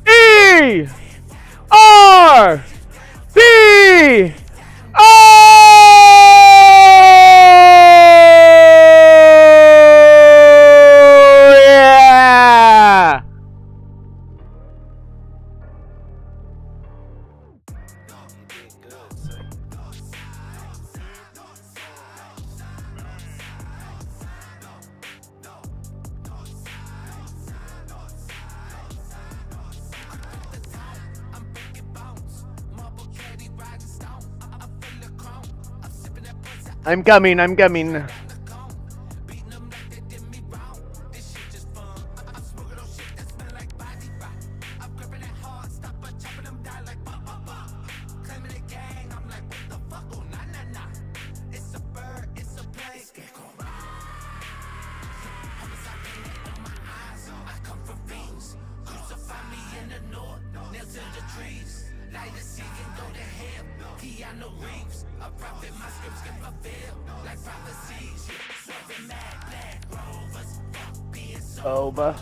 E R B O yeah! I'm coming. Over.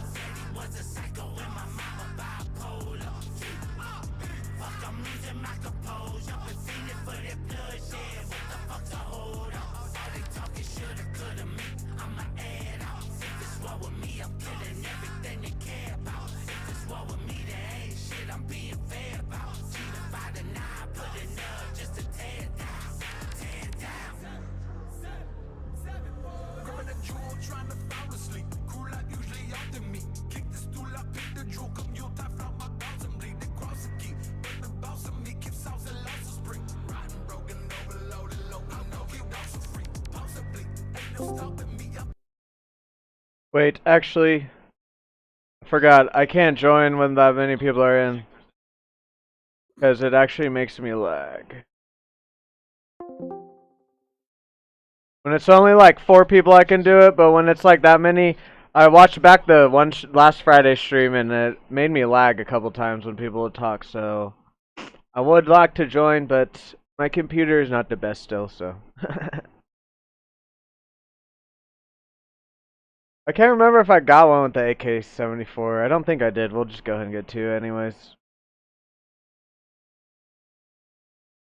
Trying to fall asleep, cool like usually after me. Wait, actually, I forgot. I can't join when that many people are in. Because it actually makes me lag. When it's only like 4 people I can do it, but when it's like that many, I watched back the last Friday stream and it made me lag a couple times when people would talk, so I would like to join, but my computer is not the best still, so. I can't remember if I got one with the AK-74. I don't think I did. We'll just go ahead and get 2 anyways.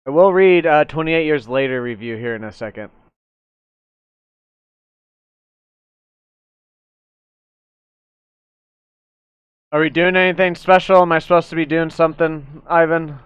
I will read 28 Years Later review here in a second. Are we doing anything special? Am I supposed to be doing something, Ivan?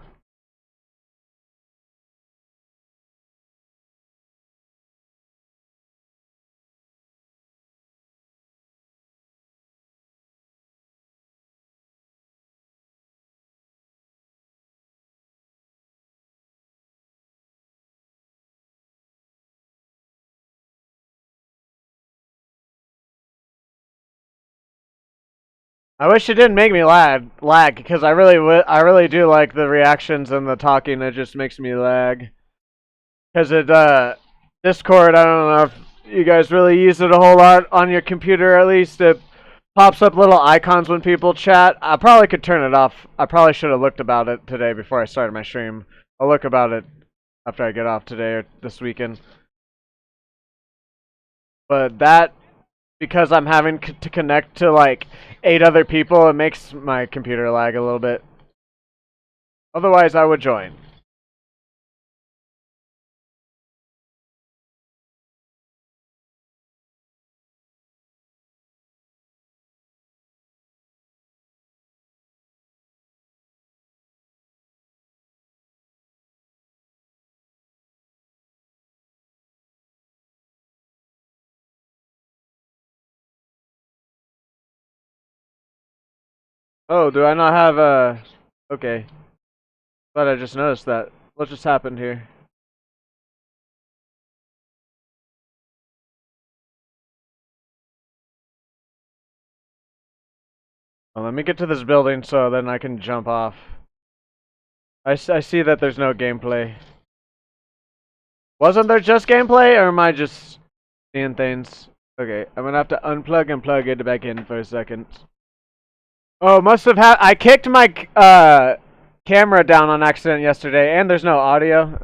I wish it didn't make me lag because I really do like the reactions and the talking. It just makes me lag. Because Discord, I don't know if you guys really use it a whole lot on your computer. At least it pops up little icons when people chat. I probably could turn it off. I probably should have looked about it today before I started my stream. I'll look about it after I get off today or this weekend. But that, because I'm having to connect to like 8 other people, it makes my computer lag a little bit. Otherwise, I would join. Oh, do I not have a... Okay. But I just noticed that. What just happened here? Well, let me get to this building so then I can jump off. I see that there's no gameplay. Wasn't there just gameplay, or am I just seeing things? Okay, I'm gonna have to unplug and plug it back in for a second. Oh, must have had... I kicked my camera down on accident yesterday, and there's no audio.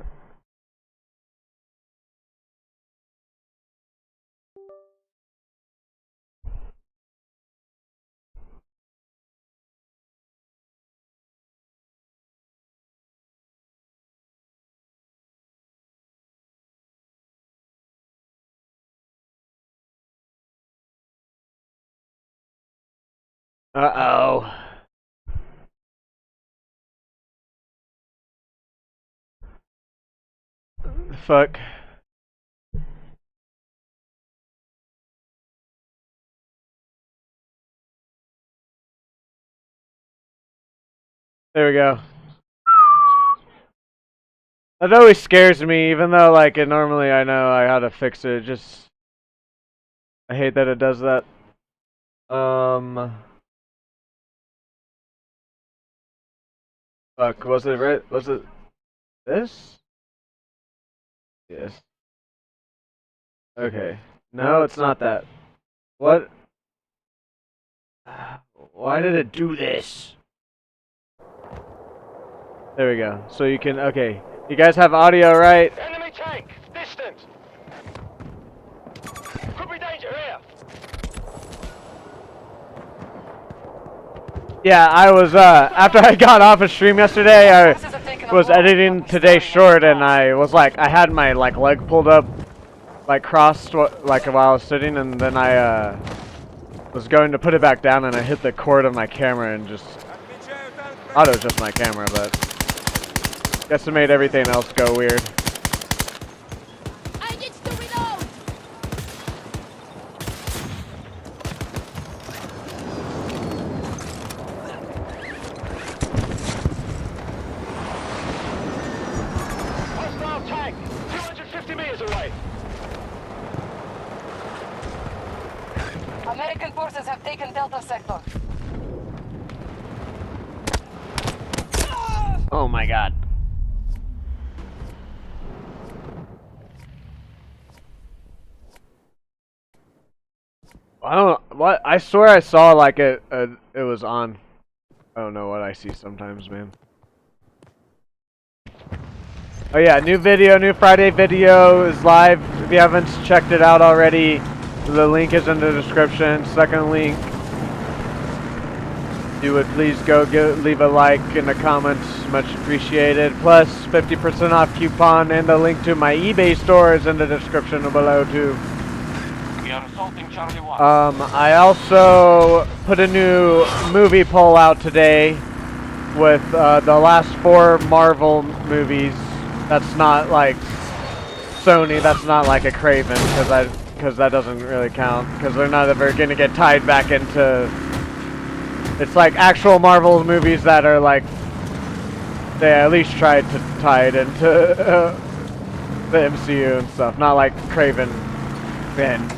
Uh-oh. Fuck. There we go. That always scares me, even though, like, normally I know how to fix it. Just, I hate that it does that. Fuck, was it right? Was it this? Yes. Okay. No, it's not that. What? Why did it do this? There we go. So you can, okay. You guys have audio, right? Enemy tank, distant. Could be danger here. Yeah, I was, after I got off a stream yesterday, I was editing today's short, and I was like, I had my, like, leg pulled up, like, crossed, like, while I was sitting, and then I, was going to put it back down, and I hit the cord of my camera, and just, I thought it was just my camera, but guess it made everything else go weird. I need to reload. Hostile tank, 250 meters away. forces have taken Delta Sector. Oh my god. I don't what I swear I saw like it was on. I don't know what I see sometimes, man. Oh yeah, new video, new Friday video is live. If you haven't checked it out already, the link is in the description. Second link. If you would please go leave a like in the comments, much appreciated. Plus 50% off coupon and the link to my eBay store is in the description below too. We are assaulting Charlie 1. I also put a new movie poll out today with the last 4 Marvel movies. That's not like Sony. That's not like a Craven because that doesn't really count because they're not ever gonna get tied back into. It's like actual Marvel movies that are like they at least tried to tie it into the MCU and stuff. Not like Craven and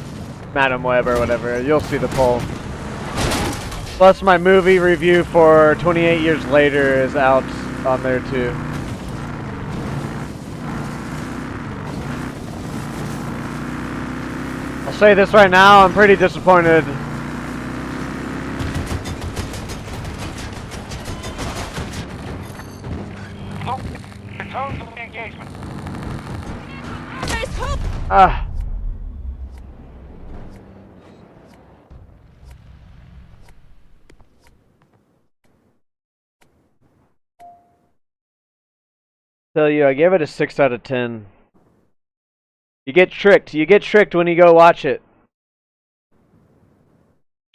Madam Web or whatever. You'll see the poll. Plus my movie review for 28 Years Later is out on there too. I'll say this right now, I'm pretty disappointed. Nope. Return to the engagement. Ah. Tell you, I gave it a 6 out of 10. You get tricked. You get tricked when you go watch it.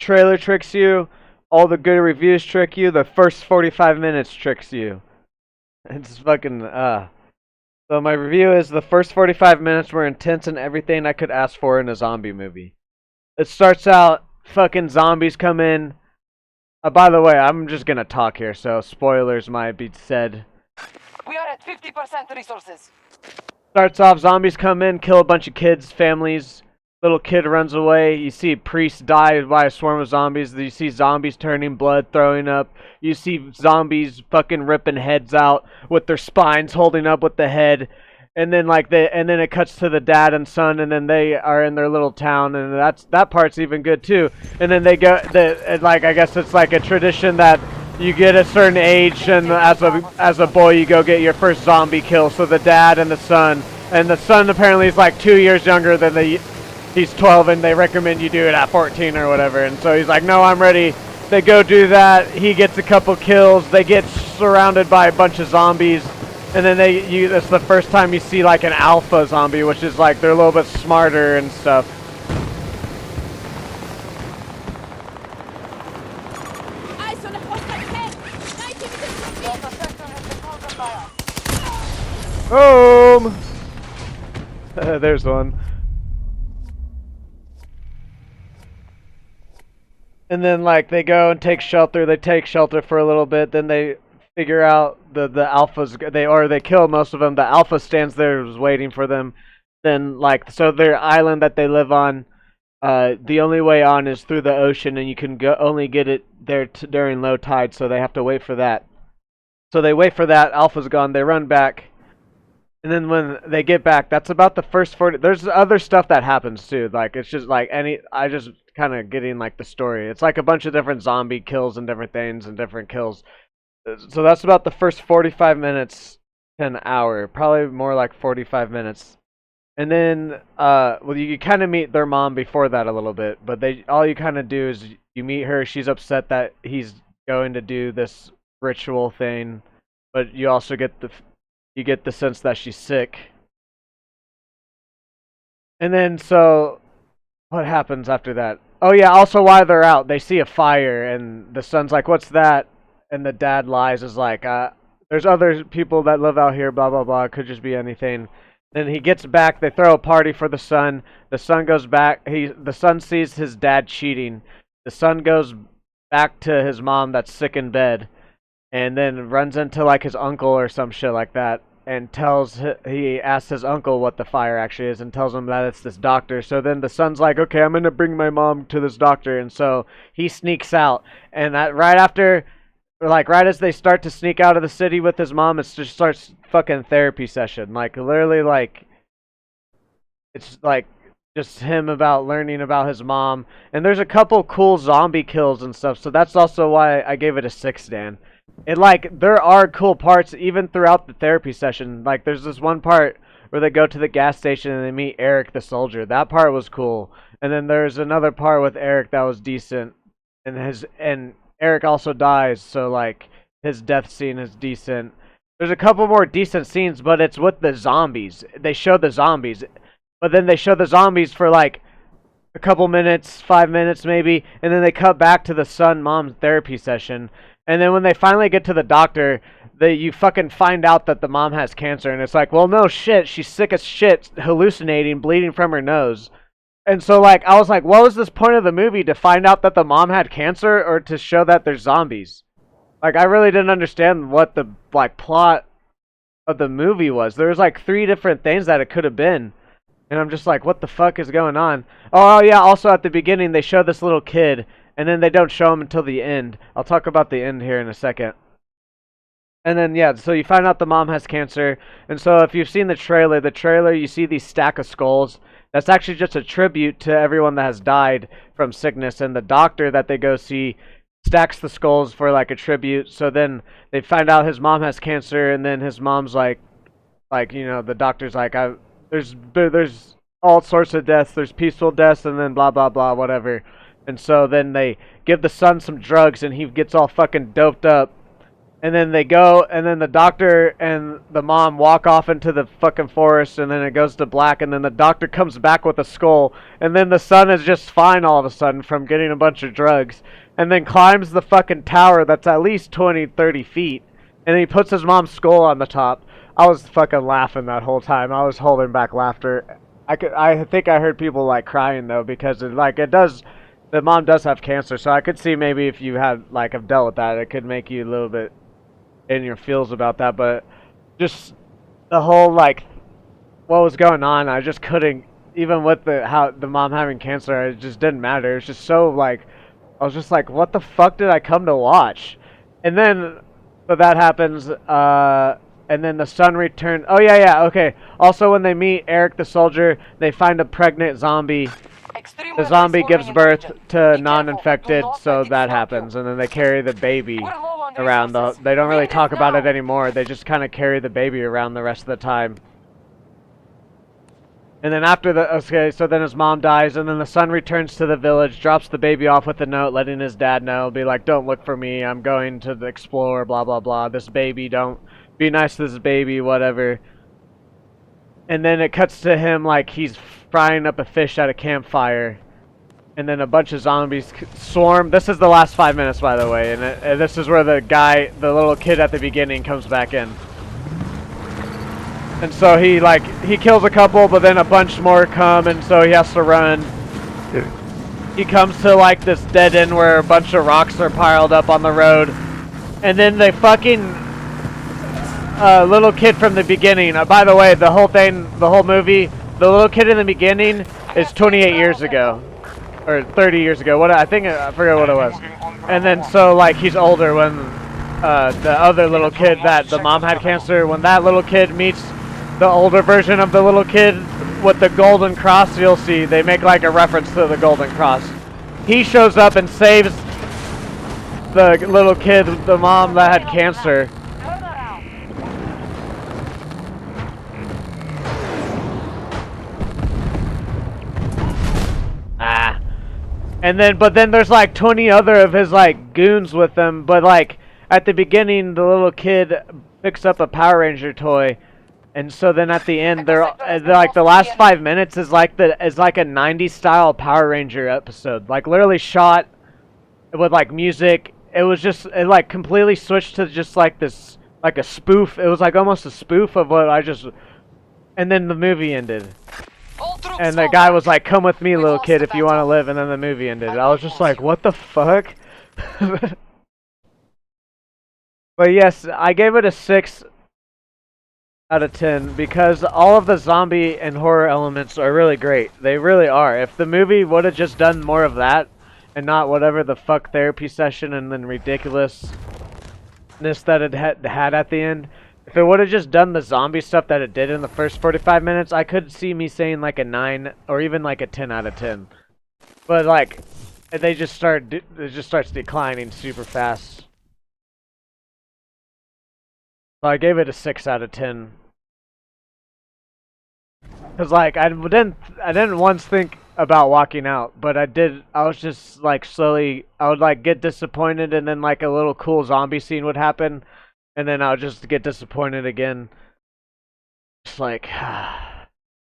Trailer tricks you. All the good reviews trick you. The first 45 minutes tricks you. It's fucking, So my review is the first 45 minutes were intense and everything I could ask for in a zombie movie. It starts out, fucking zombies come in. By the way, I'm just gonna talk here, so spoilers might be said. We are at 50% resources. Starts off, zombies come in, kill a bunch of kids, families. Little kid runs away. You see a priest die by a swarm of zombies. You see zombies turning blood, throwing up. You see zombies fucking ripping heads out with their spines holding up with the head. And then then it cuts to the dad and son, and then they are in their little town, and that part's even good too. And then they go, I guess it's like a tradition that you get a certain age, and as a boy, you go get your first zombie kill. So the dad and the son apparently is like 2 years younger than he's 12, and they recommend you do it at 14 or whatever. And so he's like, no, I'm ready. They go do that. He gets a couple kills. They get surrounded by a bunch of zombies, and then that's the first time you see like an alpha zombie, which is like they're a little bit smarter and stuff. Boom! There's one. And then like they go and take shelter. They take shelter for a little bit. Then they figure out the alphas. They kill most of them. The alpha stands there, is waiting for them. Then so their island that they live on. The only way on is through the ocean, and you can only get it there during low tide. So they have to wait for that. So they wait for that. Alpha's gone. They run back. And then when they get back, that's about the first 40. There's other stuff that happens too. Like it's just like I just kind of getting like the story. It's like a bunch of different zombie kills and different things and different kills. So that's about the first 45 minutes to an hour, probably more like 45 minutes. And then well, you kind of meet their mom before that a little bit, but all you kind of do is you meet her. She's upset that he's going to do this ritual thing, but you also get the sense that she's sick. And then, so, what happens after that? Oh yeah, also while they're out, they see a fire, and the son's like, what's that? And the dad lies, is like, there's other people that live out here, blah, blah, blah, it could just be anything. Then he gets back, they throw a party for the son. The son goes back, the son sees his dad cheating. The son goes back to his mom that's sick in bed. And then runs into like his uncle or some shit like that. and he asks his uncle what the fire actually is and tells him that it's this doctor. So then the son's like, okay, I'm gonna bring my mom to this doctor, and so he sneaks out, and that right after, like right as they start to sneak out of the city with his mom, it just starts fucking therapy session. Like literally, like it's like just him about learning about his mom, and there's a couple cool zombie kills and stuff. So that's also why I gave it a 6, Dan. And like there are cool parts even throughout the therapy session. Like there's this one part where they go to the gas station and they meet Eric the soldier. That part was cool. And then there's another part with Eric that was decent. And Eric also dies, so like his death scene is decent. There's a couple more decent scenes, but it's with the zombies. They show the zombies, but then they show the zombies for like a couple minutes, 5 minutes maybe, and then they cut back to the son-mom therapy session. And then when they finally get to the doctor, you fucking find out that the mom has cancer, and it's like, well, no shit, she's sick as shit, hallucinating, bleeding from her nose. And so, like, I was like, what was this point of the movie? To find out that the mom had cancer, or to show that there's zombies? Like, I really didn't understand what the, like, plot of the movie was. There was, like, 3 different things that it could have been. And I'm just like, what the fuck is going on? Oh, yeah, also at the beginning, they show this little kid, and then they don't show him until the end. I'll talk about the end here in a second. And then, yeah, so you find out the mom has cancer. And so if you've seen the trailer, you see these stack of skulls. That's actually just a tribute to everyone that has died from sickness. And the doctor that they go see stacks the skulls for, like, a tribute. So then they find out his mom has cancer, and then his mom's like, you know, the doctor's like, there's all sorts of deaths. There's peaceful deaths, and then blah, blah, blah, whatever. And so then they give the son some drugs, and he gets all fucking doped up. And then they go, and then the doctor and the mom walk off into the fucking forest, and then it goes to black, and then the doctor comes back with a skull, and then the son is just fine all of a sudden from getting a bunch of drugs, and then climbs the fucking tower that's at least 20, 30 feet, and he puts his mom's skull on the top. I was fucking laughing that whole time. I was holding back laughter. I think I heard people, like, crying, though, because the mom does have cancer, so I could see maybe if you had, like, have dealt with that, it could make you a little bit in your feels about that. But just the whole, like, what was going on, I just couldn't, even with the mom having cancer, it just didn't matter. It's just so, like, I was just like, what the fuck did I come to watch? And then, but that happens, and then the son returned. Oh yeah, okay. Also, when they meet Eric the soldier, they find a pregnant zombie. The zombie gives birth to non-infected, so that happens, and then they carry the baby around. They don't really talk about it anymore. They just kind of carry the baby around the rest of the time. And then after so then his mom dies, and then the son returns to the village, drops the baby off with a note, letting his dad know, be like, don't look for me, I'm going to explore, blah, blah, blah. This baby, don't be nice to this baby, whatever. And then it cuts to him like he's frying up a fish at a campfire. And then a bunch of zombies swarm. This is the last 5 minutes, by the way. And this is where the little kid at the beginning comes back in. And so he kills a couple, but then a bunch more come, and so he has to run. He comes to like this dead end where a bunch of rocks are piled up on the road. And then they fucking little kid from the beginning. By the way, the whole movie, the little kid in the beginning is 28 years ago. Or 30 years ago. I forget what it was. And then so like he's older when the other little kid that the mom had cancer, when that little kid meets the older version of the little kid with the golden cross, you'll see they make like a reference to the golden cross. He shows up and saves the little kid, the mom that had cancer. But then there's like 20 other of his like goons with him. But like at the beginning, the little kid picks up a Power Ranger toy, and so then at the end, they're like the last 5 minutes is like a 90s style Power Ranger episode, like literally shot with like music. It like completely switched to just like this, like a spoof. It was like almost a spoof of what and then the movie ended. And the guy was like, come with me, little kid, if you want to live. And then the movie ended. I was just like, what the fuck? But yes, I gave it a 6. out of 10 because all of the zombie and horror elements are really great. They really are. If the movie would have just done more of that and not whatever the fuck therapy session and then ridiculousness that it had at the end, if it would have just done the zombie stuff that it did in the first 45 minutes, I could see me saying like a 9 or even like a 10 out of 10. But like it just starts declining super fast. So I gave it a 6 out of 10. Cause like I didn't once think about walking out, but I did. I was just like slowly. I would like get disappointed, and then like a little cool zombie scene would happen, and then I would just get disappointed again. It's like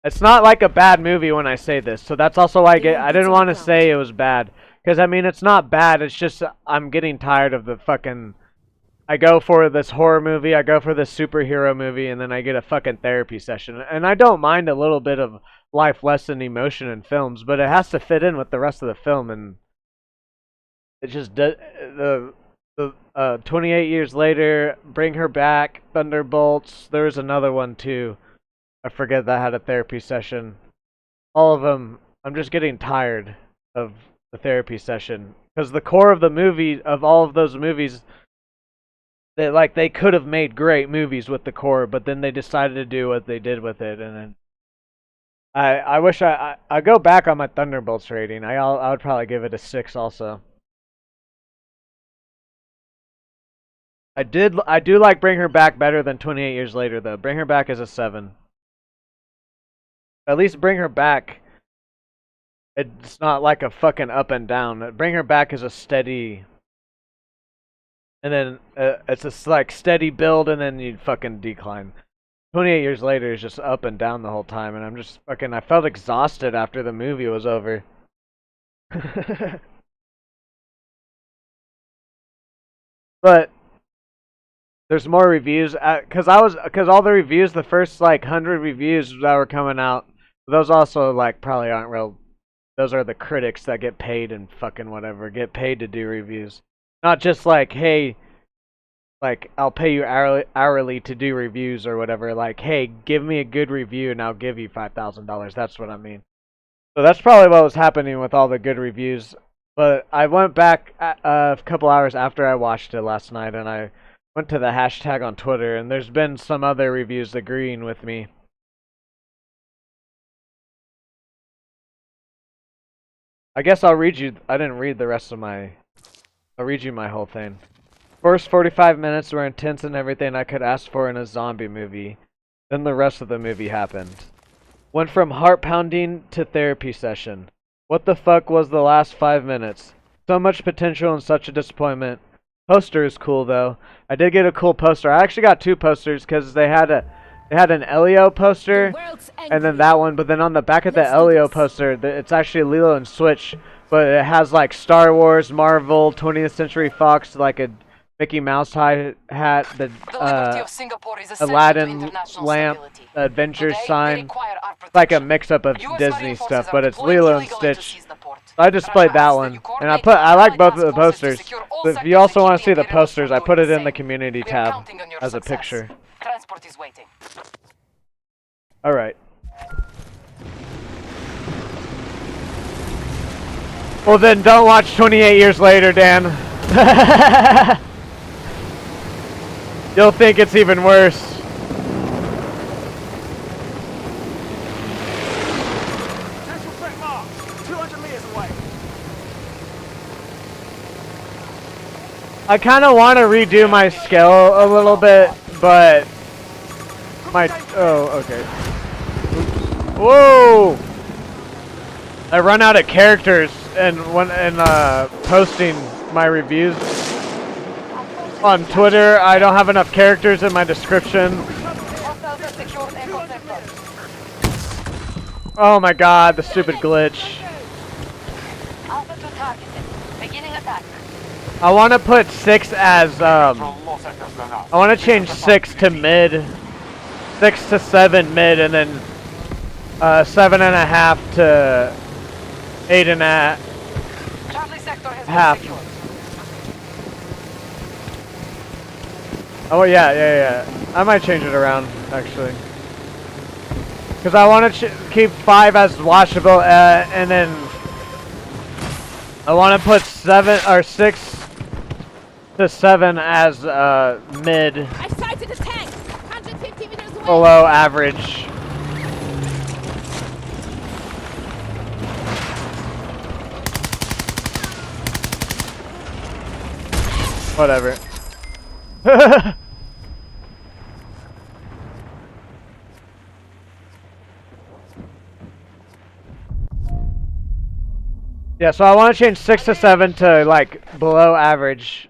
it's not like a bad movie when I say this, so that's also why I didn't want to say it was bad, because I mean it's not bad. It's just I'm getting tired of the fucking. I go for this horror movie, I go for this superhero movie, and then I get a fucking therapy session. And I don't mind a little bit of life lesson emotion in films, but it has to fit in with the rest of the film. And it just does. The 28 years later, Bring Her Back, Thunderbolts. There was another one too. I forget that had a therapy session. All of them. I'm just getting tired of the therapy session because the core of the movie, of all of those movies. They could have made great movies with the core, but then they decided to do what they did with it, and then I wish I go back on my Thunderbolts rating. I would probably give it a 6 also. I do like Bring Her Back better than 28 Years Later though. Bring Her Back is a 7. At least Bring Her Back. It's not like a fucking up and down. Bring Her Back is a steady. And then it's a like steady build, and then you fucking decline. 28 Years Later is just up and down the whole time, and I'm just fucking. I felt exhausted after the movie was over. But there's more reviews, cause all the reviews, the first like 100 reviews that were coming out, those also like probably aren't real. Those are the critics that get paid and fucking whatever, get paid to do reviews. Not just like, hey, like I'll pay you hourly to do reviews or whatever. Like, hey, give me a good review and I'll give you $5,000. That's what I mean. So that's probably what was happening with all the good reviews. But I went back a couple hours after I watched it last night, and I went to the hashtag on Twitter, and there's been some other reviews agreeing with me. I guess I'll read you. I didn't read the rest of my. I'll read you my whole thing. First 45 minutes were intense and everything I could ask for in a zombie movie. Then the rest of the movie happened. Went from heart pounding to therapy session. What the fuck was the last 5 minutes? So much potential and such a disappointment. Poster is cool though. I did get a cool poster. I actually got 2 posters because they had an Elio poster and then that one. But then on the back of the Elio poster, it's actually Lilo and Switch. But it has like Star Wars, Marvel, 20th Century Fox, like a Mickey Mouse hat, the Aladdin lamp, Adventure sign, like a mix-up of Disney stuff, but it's Lilo and Stitch. I displayed that one, and I like both of the posters. But if you also want to see the posters, I put it in the community tab as a picture. All right. Well then, don't watch 28 Years Later, Dan. You'll think it's even worse. Central threat mark, 200 meters away. I kind of want to redo my skill a little bit, but okay. Whoa! I run out of characters, and when posting my reviews on Twitter, I don't have enough characters in my description. Oh my god, the stupid glitch. I want to put 6 as, I want to change 6 to mid, 6 to 7 mid, and then 7.5 to 8.5. Oh yeah. I might change it around. actually. Because I want to keep 5 as watchable, and then I want to put 7 or 6 to 7 as mid, I sighted a tank! 150 meters away! below average. Whatever. Yeah, so I want to change 6 to 7 to like below average.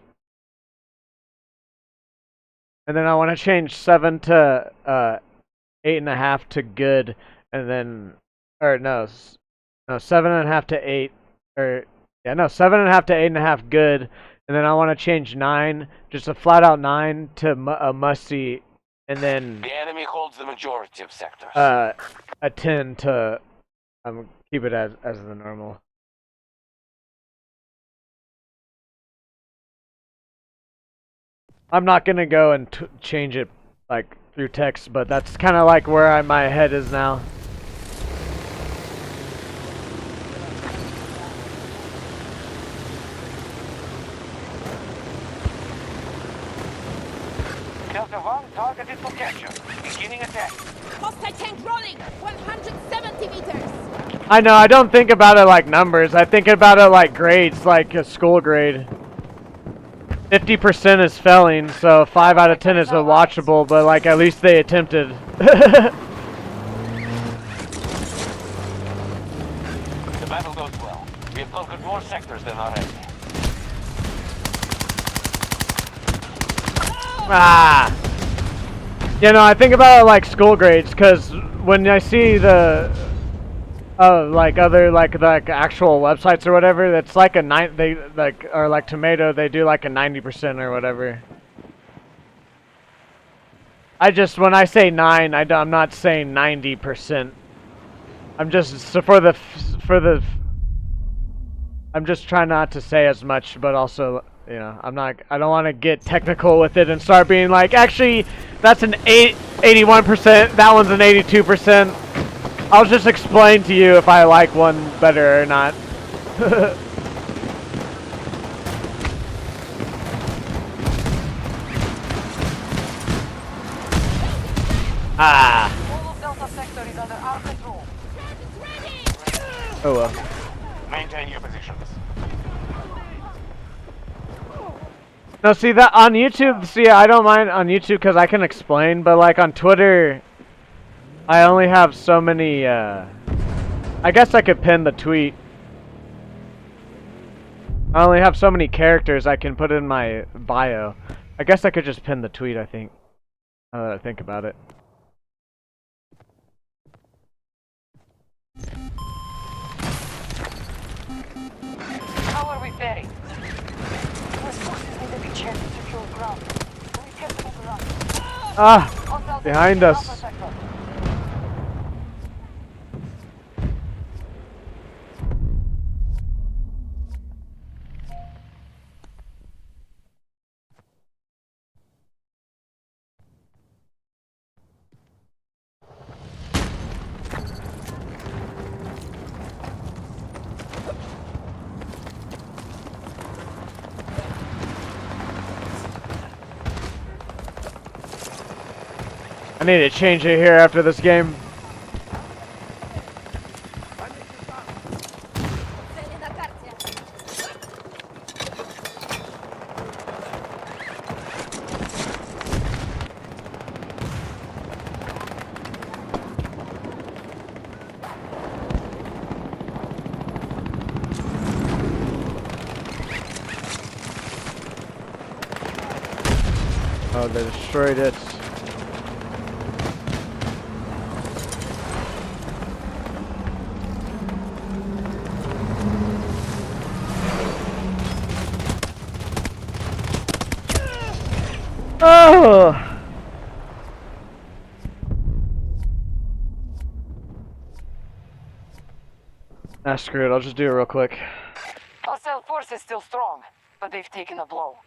And then I want to change 7 to 8.5 to good, and then, or no, no, 7.5 to 8, or yeah, no, 7.5 to 8.5 good, and then I want to change 9, just a flat out 9 to a musty, and then The enemy holds the majority of sectors. a 10 to keep it as the normal. I'm not gonna go and change it like through text, but that's kind of like where my head is now. Delta 1, targeted for capture. Beginning attack. Hostile tank rolling! 170 meters! I know, I don't think about it like numbers. I think about it like grades, like a school grade. 50% is failing, so 5 out of 10 is watchable, but like at least they attempted. The battle goes well. We have conquered more sectors than our enemy. Ah! You know, I think about it like school grades, because when I see the like other like actual websites or whatever, it's like a they like, or like Tomato, they do like a 90% or whatever. I just, when I say 9, I'm not saying 90%. I'm just, so I'm just trying not to say as much, but also, you know, I don't want to get technical with it and start being like, actually, that's an 81%, that one's an 82%. I'll just explain to you if I like one better or not. Ah. All of Delta Sector is under our control. Oh well. Maintain your positions. No, see that on YouTube. See, I don't mind on YouTube because I can explain, but like on Twitter, I only have so many. I guess I could pin the tweet. I only have so many characters I can put in my bio. I guess I could just pin the tweet. I think. Now that I think about it. How are we faring? US forces need a big chance to secure ground. We can move around. Ah! Hostile Behind Delta us. Sector. I need to change it here after this game. Цели на карте. Oh, they destroyed it. Oh! Ah, screw it. I'll just do it real quick. Hostile force is still strong, but they've taken a blow.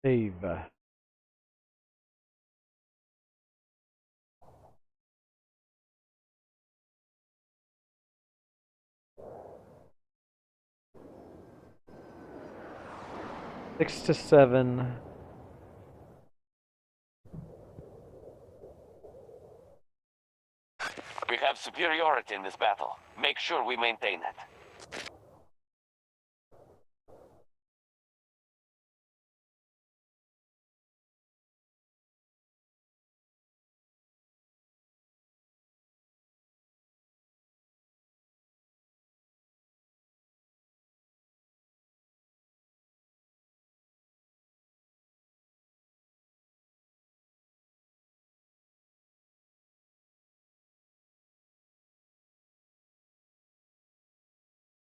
Save. 6 to 7. We have superiority in this battle. Make sure we maintain it.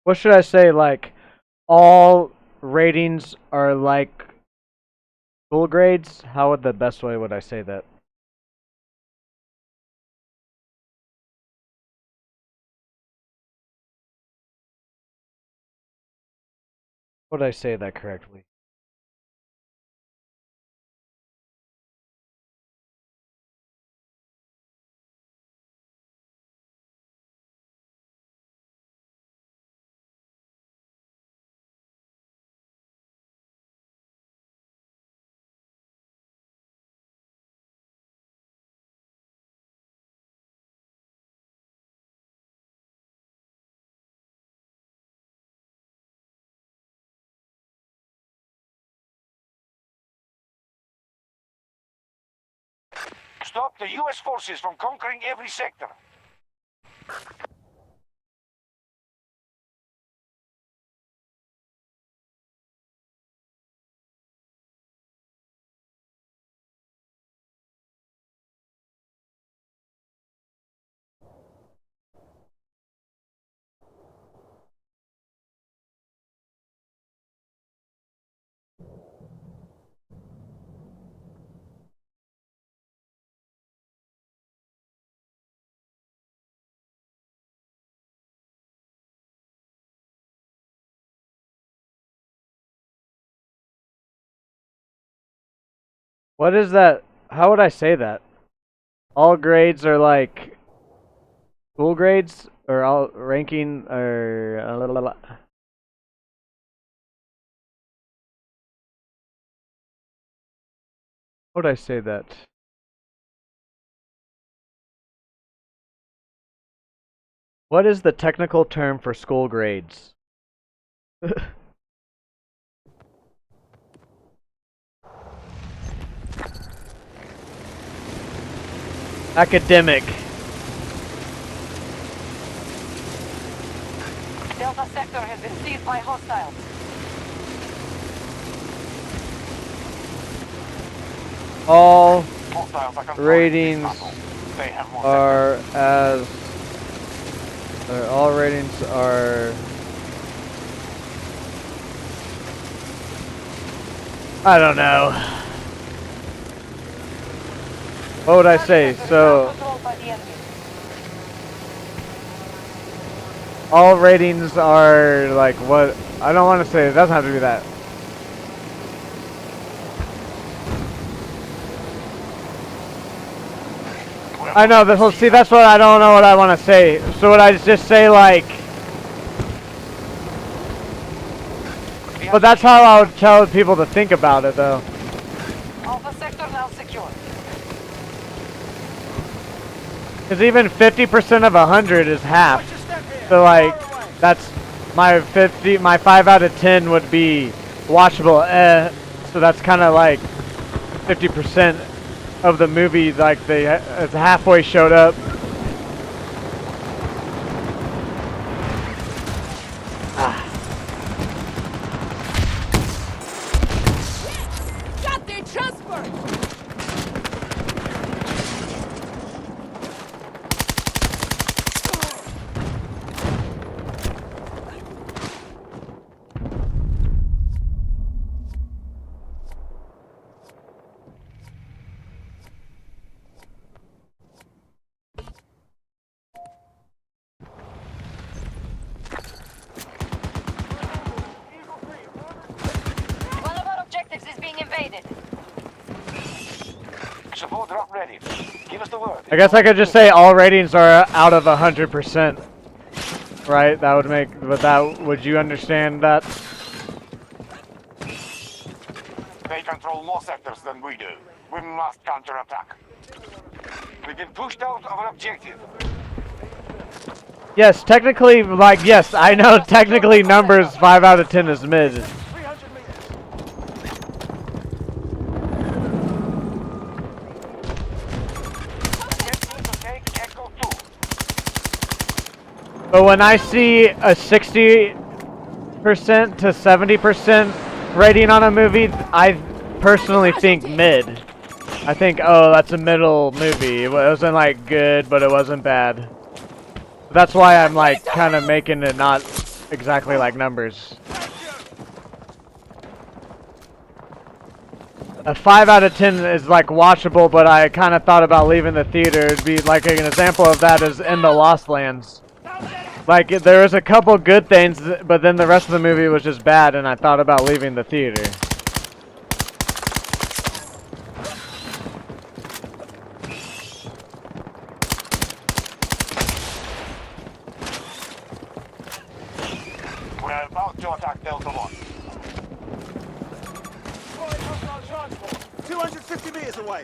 What should I say? Like, all ratings are like school grades? How would the best way would I say that? Would I say that correctly? Stop the U.S. forces from conquering every sector. What is that? How would I say that? All grades are like school grades? Or all ranking or how would I say that? What is the technical term for school grades? Academic. Delta sector has been seized by hostiles. All Hostiles are controlling ratings this battle. They have more are as all ratings are I don't know. What would I say? So Controlled by the enemy. all ratings are like what? I don't want to say. It doesn't have to be that. I know the whole. See, that's what I don't know what I want to say. So would I just say like? But that's how I would tell people to think about it, though. Alpha sector now secure. Because even 50% of 100 is half. Watch your step here. So like, Far away. that's my 50. My 5 out of 10 would be watchable. So that's kind of like 50% of the movie. Like it's halfway showed up. Got their transport! Support drop ready. Give us the word. I guess I could just say all ratings are out of 100%. Right? That would make, would you understand that? They control more sectors than we do. We must counterattack. We've been pushed out of an objective. Yes, technically, like, yes, I know technically numbers 5 out of 10 is mid. 300 meters. Take Echo 2. But when I see a 60% to 70% rating on a movie, I personally think mid. I think, oh, that's a middle movie. It wasn't like good, but it wasn't bad. That's why I'm like kind of making it not exactly like numbers. A 5 out of 10 is like watchable, but I kind of thought about leaving the theater. It'd be like an example of that is in the Lost Lands. Like there was a couple good things, but then the rest of the movie was just bad, and I thought about leaving the theater. We're about to attack Delta 1. 250 meters away.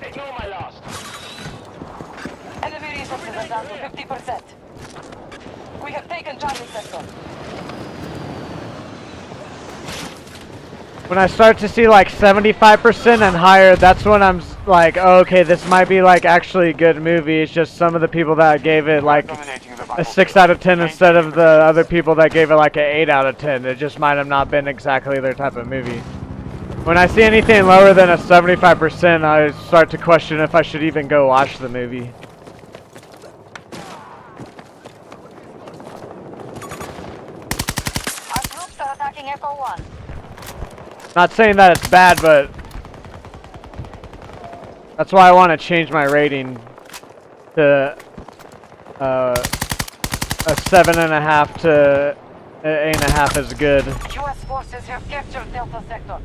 Ignore my last. Enemy resources are down to 50%. We have taken Charlie sector. When I start to see like 75% and higher, that's when I'm like, oh, okay, this might be like actually a good movie. It's just some of the people that gave it like a 6 out of 10 instead of the other people that gave it like an 8 out of 10. It just might have not been exactly their type of movie. When I see anything lower than a 75%, I start to question if I should even go watch the movie. Our troops are attacking Echo 1. Not saying that it's bad, but that's why I want to change my rating to a 7.5 to 8.5 is good. U.S. forces have captured Delta sector.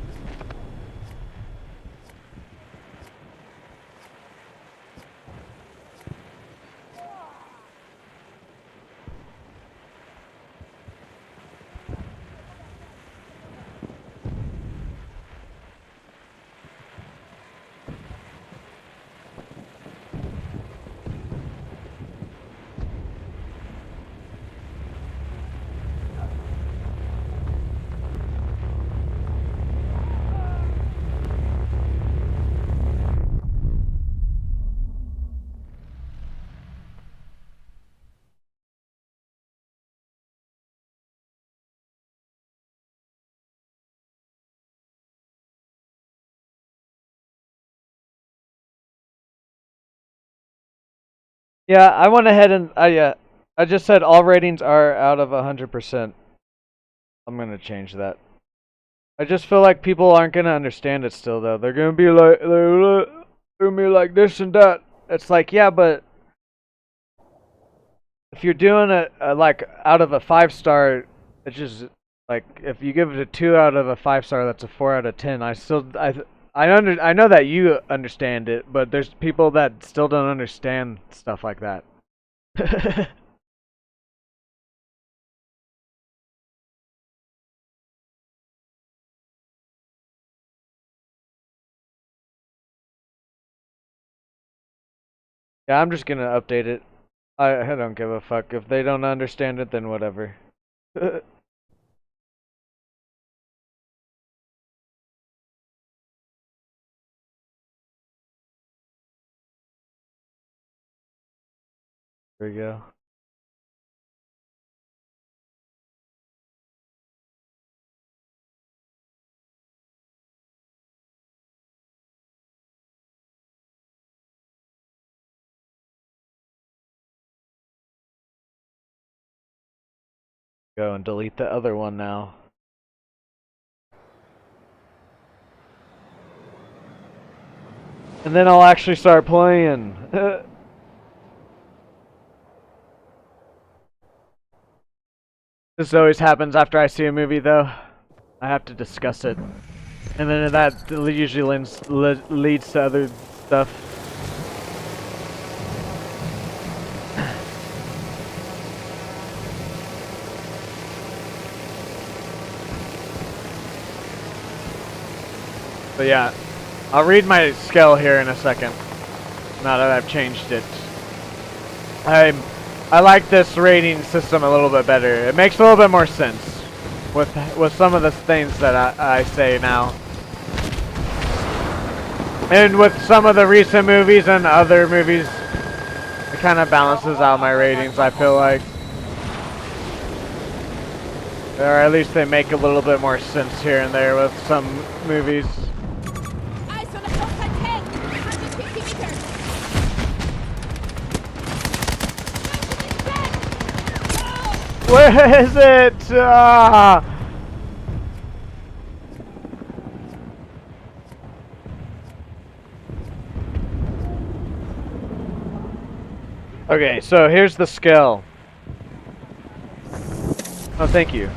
Yeah, I went ahead and I just said all ratings are out of 100%. I'm gonna change that. I just feel like people aren't gonna understand it still though. They're gonna be like, they're gonna be like this and that. It's like, yeah, but if you're doing it like out of a 5-star, it's just like if you give it a 2 out of a 5-star, that's a 4 out of 10. I know that you understand it, but there's people that still don't understand stuff like that. Yeah, I'm just gonna update it. I don't give a fuck. If they don't understand it, then whatever. There we go. Go and delete the other one now. And then I'll actually start playing. This always happens after I see a movie though. I have to discuss it. And then that usually leads to other stuff. But yeah, I'll read my skill here in a second. Now that I've changed it. I like this rating system a little bit better. It makes a little bit more sense with some of the things that I say now. And with some of the recent movies and other movies, it kind of balances out my ratings, I feel like. Or at least they make a little bit more sense here and there with some movies. Eyes on the hostile tank! 150 meters! Where is it? Ah! Okay, so here's the skill. Oh, thank you.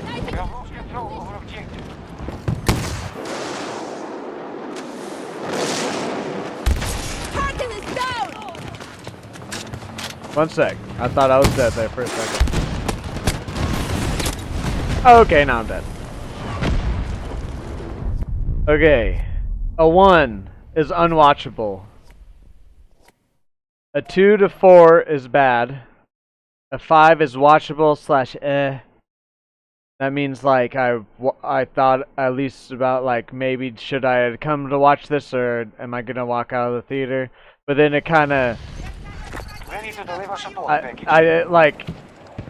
We have lost control over objective. Target is down! One sec. I thought I was dead there for a second. Okay, now I'm dead. Okay. A 1 is unwatchable. A 2 to 4 is bad. A 5 is watchable / eh. That means like I thought at least about like maybe should I come to watch this or am I gonna walk out of the theater? But then it kind of Ready to deliver support package. I like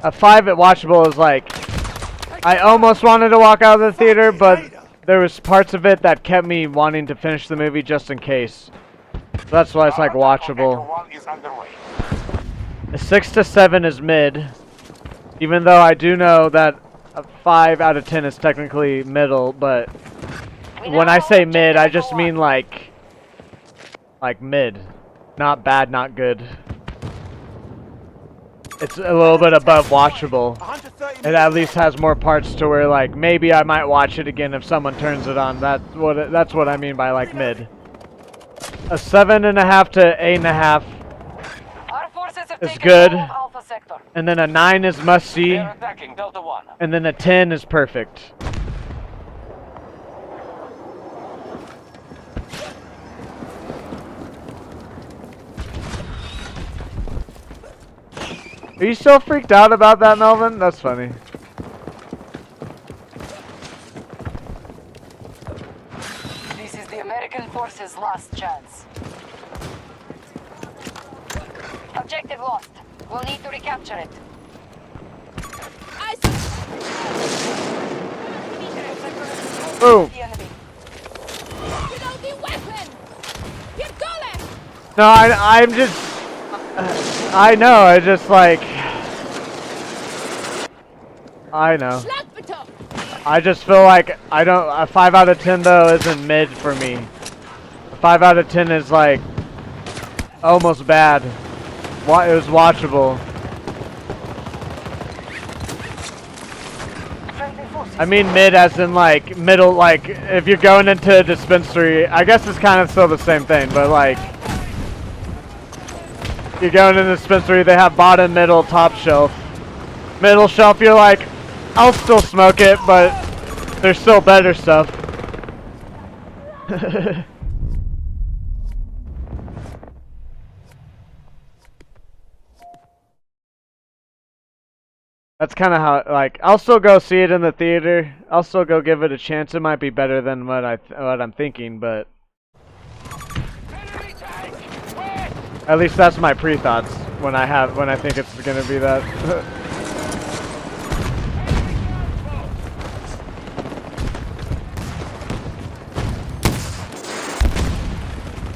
a 5 at watchable is like I almost wanted to walk out of the theater, but there was parts of it that kept me wanting to finish the movie just in case. So that's why it's like watchable. One is underway. A 6 to 7 is mid, even though I do know that a 5 out of 10 is technically middle, but when I say mid, I just mean like mid. Not bad, not good. It's a little bit above watchable. It at least has more parts to where like maybe I might watch it again if someone turns it on. That's what I mean by like mid. A 7.5 to 8.5 Our forces have is taken good. all of Alpha Sector. And then a 9 is must see. They're attacking Delta 1. And then a 10 is perfect. Are you still freaked out about that, Melvin? That's funny. This is the American forces' last chance. Objective lost. We'll need to recapture it. Eyes Boom. The enemy. reloading weapon! Pierdolę! No, I'm just... I know, I just like... I know. Schlagbeton! I just feel like I don't... A 5 out of 10 though isn't mid for me. A 5 out of 10 is like... almost bad. It was watchable. I mean mid as in like middle, like if you're going into a dispensary, I guess it's kind of still the same thing, but like you're going into the dispensary, they have bottom, middle, top shelf. Middle shelf, you're like, I'll still smoke it, but there's still better stuff. That's kind of how, like, I'll still go see it in the theater. I'll still go give it a chance. It might be better than what I'm thinking, but at least that's my pre-thoughts when I think it's gonna be that.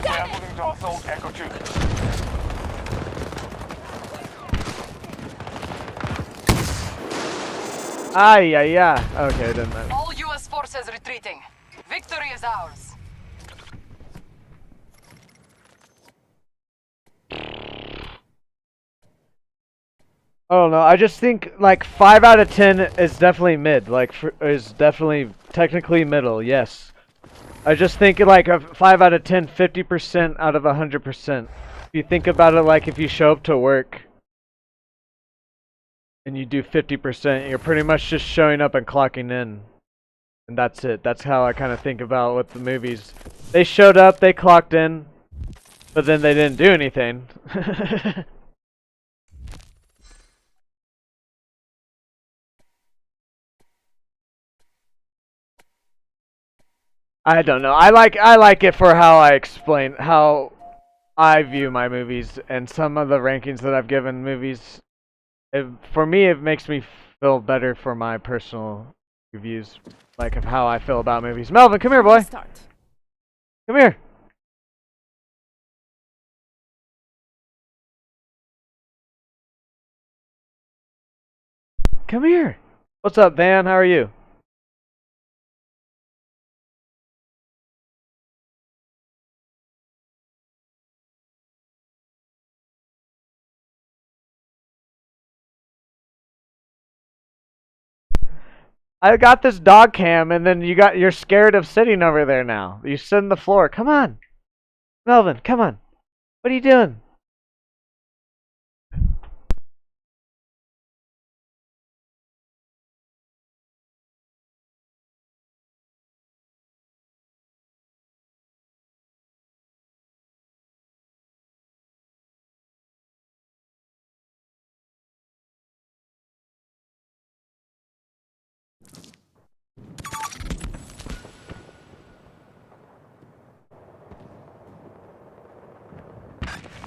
We are moving to assault Echo 2. Ay, ay, ay. Okay, it didn't matter. All U.S. forces retreating. Victory is ours. I don't know. I just think like 5 out of 10 is definitely mid. Like is definitely technically middle. Yes. I just think like a 5 out of 10, 50% out of 100%. If you think about it, like if you show up to work and you do 50%, you're pretty much just showing up and clocking in. And that's it. That's how I kind of think about with the movies. They showed up, they clocked in, but then they didn't do anything. I don't know. I like it for how I explain how I view my movies and some of the rankings that I've given movies. For me, it makes me feel better for my personal reviews, like of how I feel about movies. Melvin, come here, boy. Come here. Come here. What's up, Van? How are you? I got this dog cam, and then you're scared of sitting over there now. You sit on the floor. Come on, Melvin. Come on. What are you doing?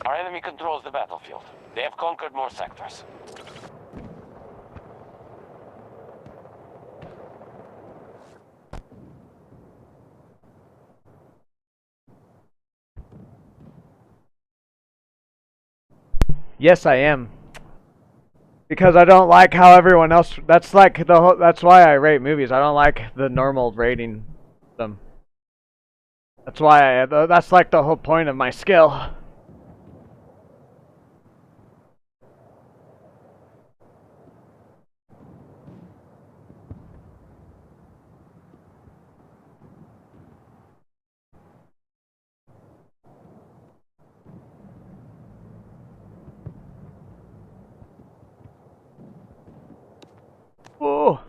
Our enemy controls the battlefield. They have conquered more sectors. Yes, I am. Because I don't like how everyone else. That's like the whole. That's why I rate movies. I don't like the normal rating system. That's why that's like the whole point of my skill. Oh.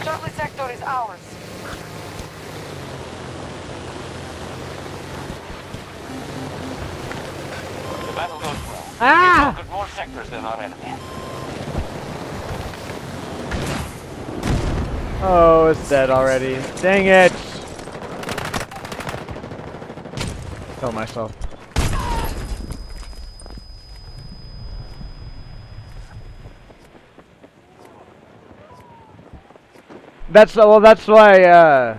Charlie sector is ours. The battle goes well. Ah! We conquered more sectors than our enemy. Oh, it's dead already. Dang it! Kill myself. That's well. That's why. Yeah,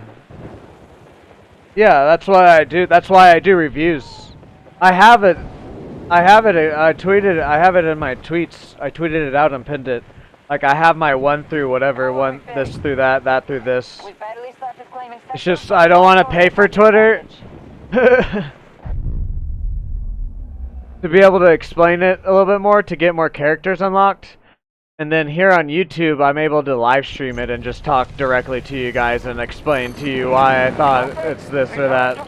that's why I do. That's why I do reviews. I have it. I have it. I tweeted. I have it in my tweets. I tweeted it out and pinned it. Like I have my 1 through whatever, one this through that, that through this. We barely started claiming It's just I don't want to pay for Twitter to be able to explain it a little bit more to get more characters unlocked. And then here on YouTube, I'm able to live stream it and just talk directly to you guys and explain to you why I thought it's this or that.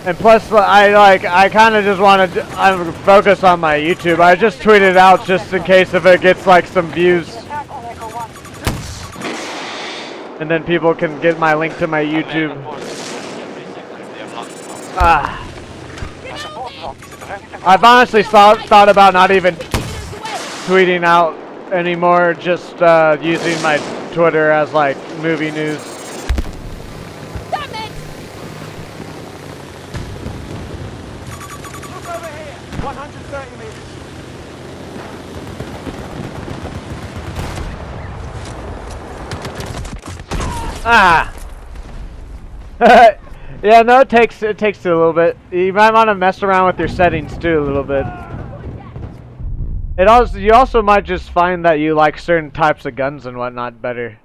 And plus, I kind of just want to, I'm focused on my YouTube. I just tweet it out just in case if it gets like some views. And then people can get my link to my YouTube. I've honestly thought about not even tweeting out anymore, just using my Twitter as like movie news. Ah! Yeah, no, it takes a little bit. You might want to mess around with your settings too a little bit. You also might just find that you like certain types of guns and whatnot better.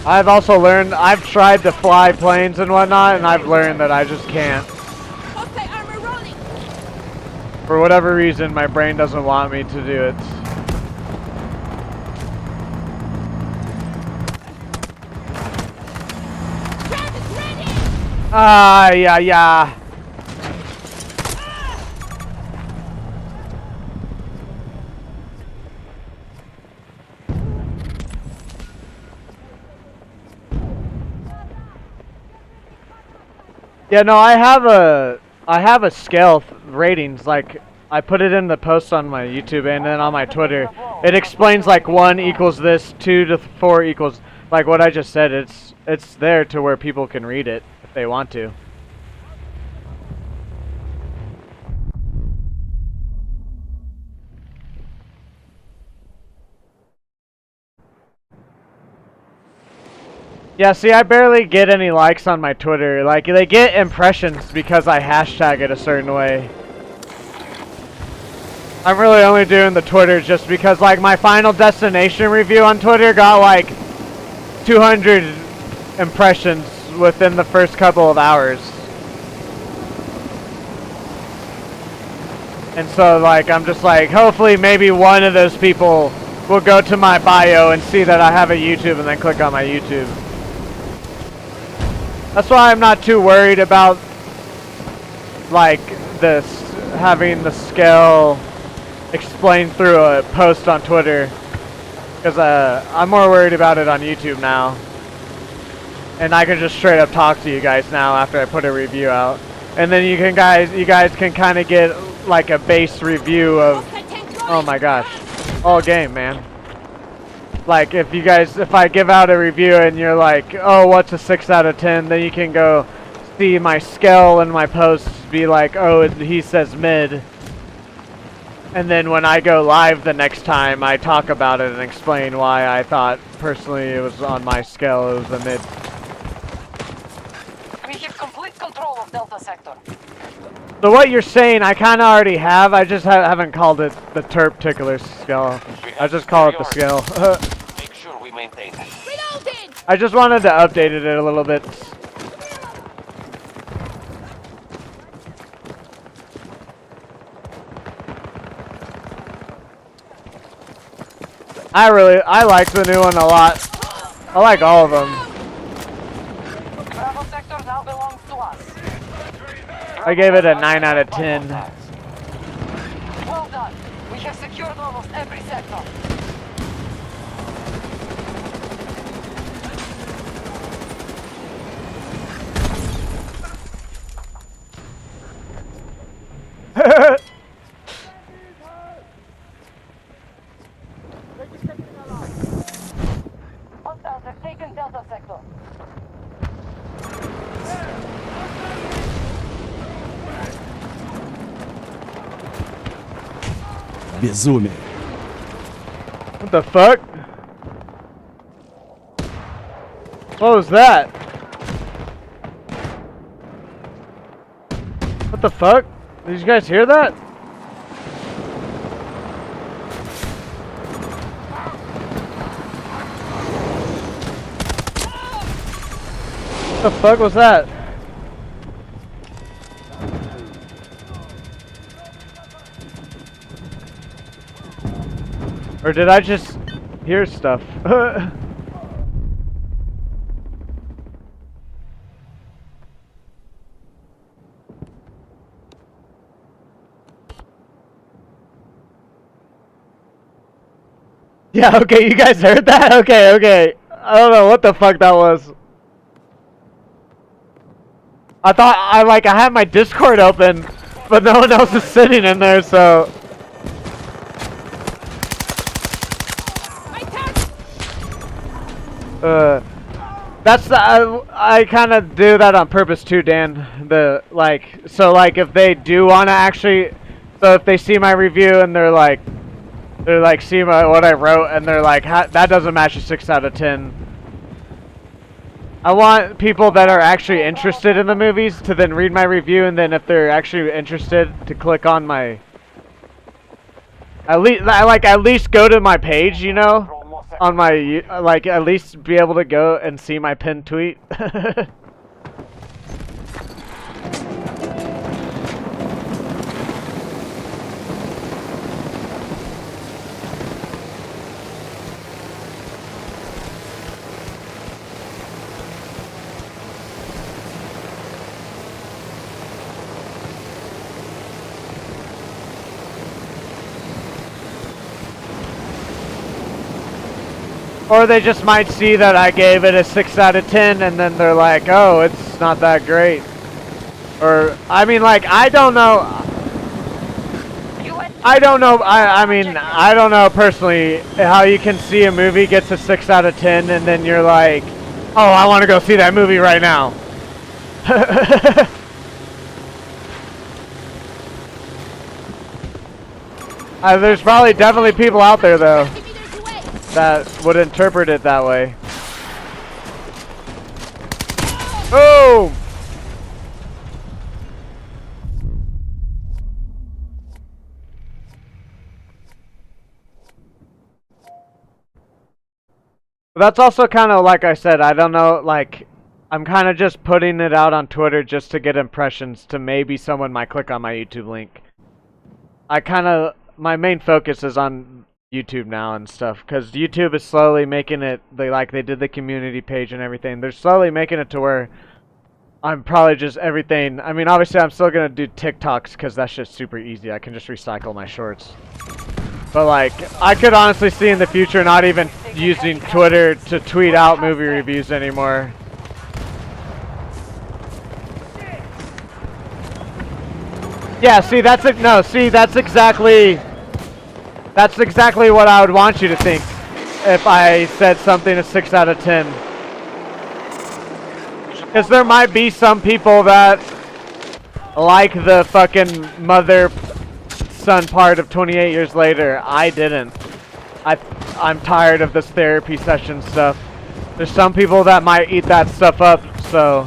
I've also learned, I've tried to fly planes and whatnot, and I've learned that I just can't. Hostile armor rolling. For whatever reason, my brain doesn't want me to do it. Ground is ready. Ah, yeah. Yeah, no, I have a scale ratings, like I put it in the post on my YouTube and then on my Twitter. It explains like 1 equals this, 2 to 4 equals like what I just said. It's there to where people can read it if they want to. Yeah, see, I barely get any likes on my Twitter. Like, they get impressions because I hashtag it a certain way. I'm really only doing the Twitter just because, like, my Final Destination review on Twitter got, like, 200 impressions within the first couple of hours. And so, like, I'm just like, hopefully maybe one of those people will go to my bio and see that I have a YouTube and then click on my YouTube. That's why I'm not too worried about like this having the scale explained through a post on Twitter, because I'm more worried about it on YouTube now, and I can just straight up talk to you guys now after I put a review out, and then you guys can kind of get like a base review of, oh my gosh, all game, man. Like, if I give out a review and you're like, oh, what's a 6 out of 10, then you can go see my scale and my posts be like, oh, he says mid. And then when I go live the next time, I talk about it and explain why I thought personally it was on my scale, it was a mid. We have complete control of Delta Sector. So what you're saying, I kind of already have. I just haven't called it the Terp Tickler scale. I just call it the scale. Make sure we maintain it. Reloading. I just wanted to update it a little bit. I like the new one a lot. I like all of them. Bravo Sector now belongs to us. I gave it a 9 out of 10. Well done. We have secured almost every sector. Hostiles have taken Delta Sector. Безумие. What the fuck? What was that? What the fuck? Did you guys hear that? What the fuck was that? Or did I just hear stuff? Yeah, okay, you guys heard that? Okay. I don't know what the fuck that was. I thought I had my Discord open, but no one else is sitting in there, so. That's the, I kind of do that on purpose too, Dan. So like if they do want to actually, so if they see my review and they're like see what I wrote and they're like that doesn't match a 6 out of 10. I want people that are actually interested in the movies to then read my review, and then if they're actually interested to click on my at least go to my page, you know. On my, like, at least be able to go and see my pinned tweet. Or they just might see that I gave it a 6 out of 10 and then they're like, oh, it's not that great. Or, I mean, like, I don't know. I don't know personally how you can see a movie gets a 6 out of 10 and then you're like, oh, I want to go see that movie right now. There's probably definitely people out there, though, that would interpret it that way. Oh! That's also kind of like I said, I don't know, like, I'm kind of just putting it out on Twitter just to get impressions to maybe someone might click on my YouTube link. My main focus is on YouTube now and stuff, because YouTube is slowly making it, they did the community page and everything, they're slowly making it to where I'm probably just everything, I mean obviously I'm still going to do TikToks because that's just super easy, I can just recycle my shorts. But like, I could honestly see in the future not even using Twitter to tweet out movie reviews anymore. Yeah, see that's it, no, see that's exactly what I would want you to think if I said something a 6 out of 10. Because there might be some people that like the fucking mother-son part of 28 Years Later. I didn't. I'm tired of this therapy session stuff. There's some people that might eat that stuff up, so...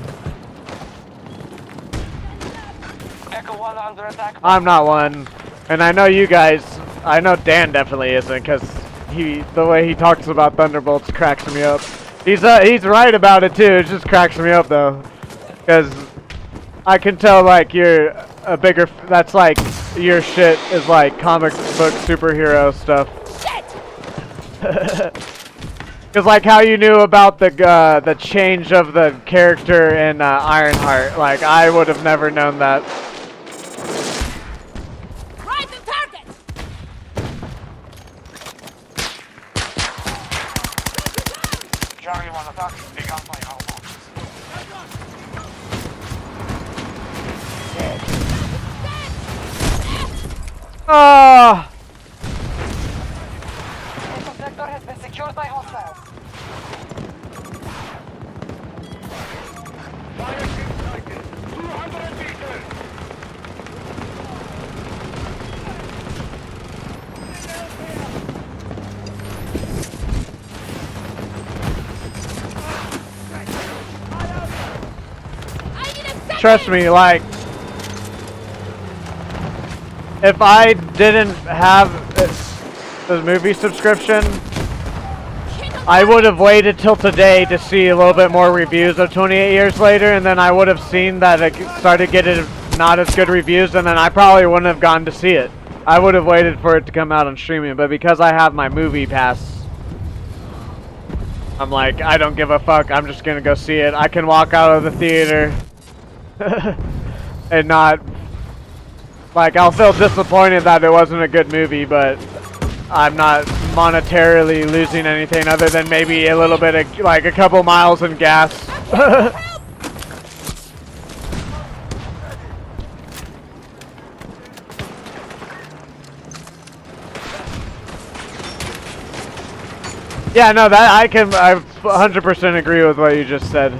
Echo 1 under attack. I'm not one. And I know you guys... I know Dan definitely isn't, because the way he talks about Thunderbolts cracks me up. He's right about it too. It just cracks me up though, because I can tell like you're a bigger. That's like your shit is like comic book superhero stuff. Because like how you knew about the change of the character in Ironheart, like I would have never known that. Charlie 1 attack, big gunfire outbound. Ah! The sector has been secured by hostiles. Fire team sighted. 200 meters. Trust me, like, if I didn't have the movie subscription, I would have waited till today to see a little bit more reviews of 28 Years Later, and then I would have seen that it started getting not as good reviews, and then I probably wouldn't have gone to see it. I would have waited for it to come out on streaming, but because I have my movie pass, I'm like, I don't give a fuck, I'm just gonna go see it. I can walk out of the theater and not, like, I'll feel disappointed that it wasn't a good movie, but I'm not monetarily losing anything other than maybe a little bit of, like, a couple miles in gas. Yeah, no, that 100% agree with what you just said.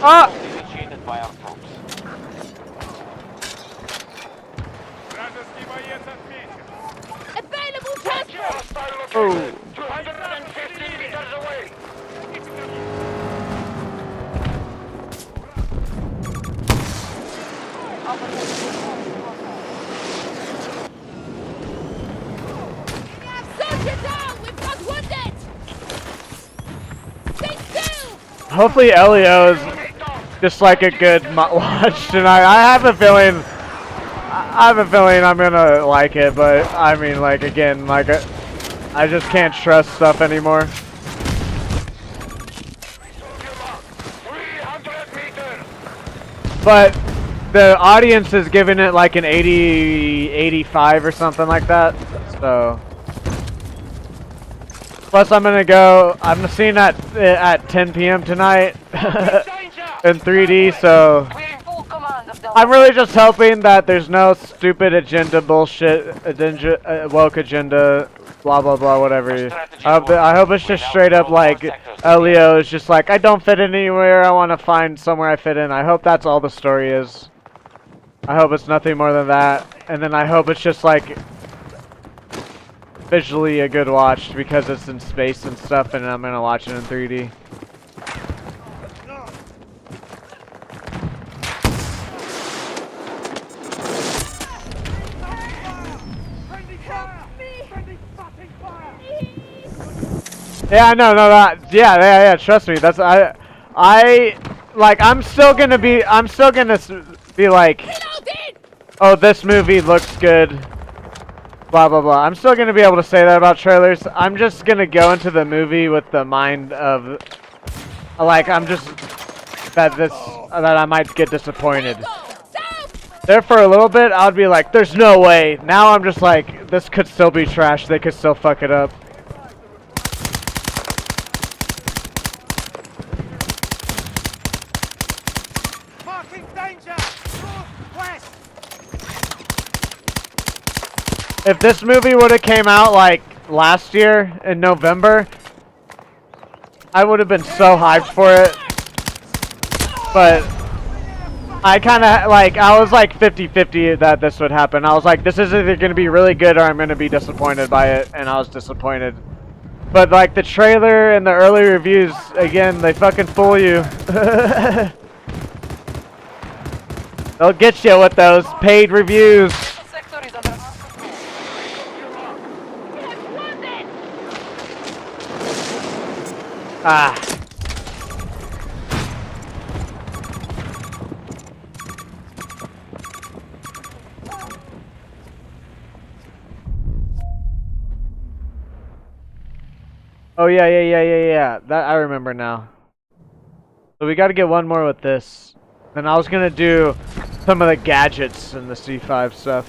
Ah! Initiated by our troops. Available transport! Oh. 250 meters away. Soldier down! We've got wounded! Stay still! Hopefully Elio is just like a good watch tonight. I have a feeling I'm gonna like it, but I mean, like, again, like, I just can't trust stuff anymore. 300 meters. But the audience is giving it like an 80, 85 or something like that. So plus I'm seeing at 10 p.m. tonight in 3D, so We're in full command of the I'm really just hoping that there's no stupid agenda bullshit, woke agenda, blah blah blah, whatever. I hope it's just straight up like Elio is just like, I don't fit in anywhere, I want to find somewhere I fit in. I hope that's all the story is. I hope it's nothing more than that, and then I hope it's just like visually a good watch because it's in space and stuff, and I'm gonna watch it in 3D. Yeah, no, yeah. Trust me, that's I'm still gonna be like, oh, this movie looks good, blah blah blah. I'm still gonna be able to say that about trailers. I'm just gonna go into the movie with the mind of, like, that I might get disappointed. There for a little bit, I would be like, there's no way. Now I'm just like, this could still be trash. They could still fuck it up. If this movie would have came out like last year in November, I would have been so hyped for it. But I kind of I was like 50-50 that this would happen. I was like, this is either going to be really good or I'm going to be disappointed by it, and I was disappointed. But like the trailer and the early reviews, again, they fucking fool you. They'll get you with those paid reviews. Ah. Oh yeah. That I remember now. So we got to get one more with this. Then I was gonna do some of the gadgets and the C5 stuff.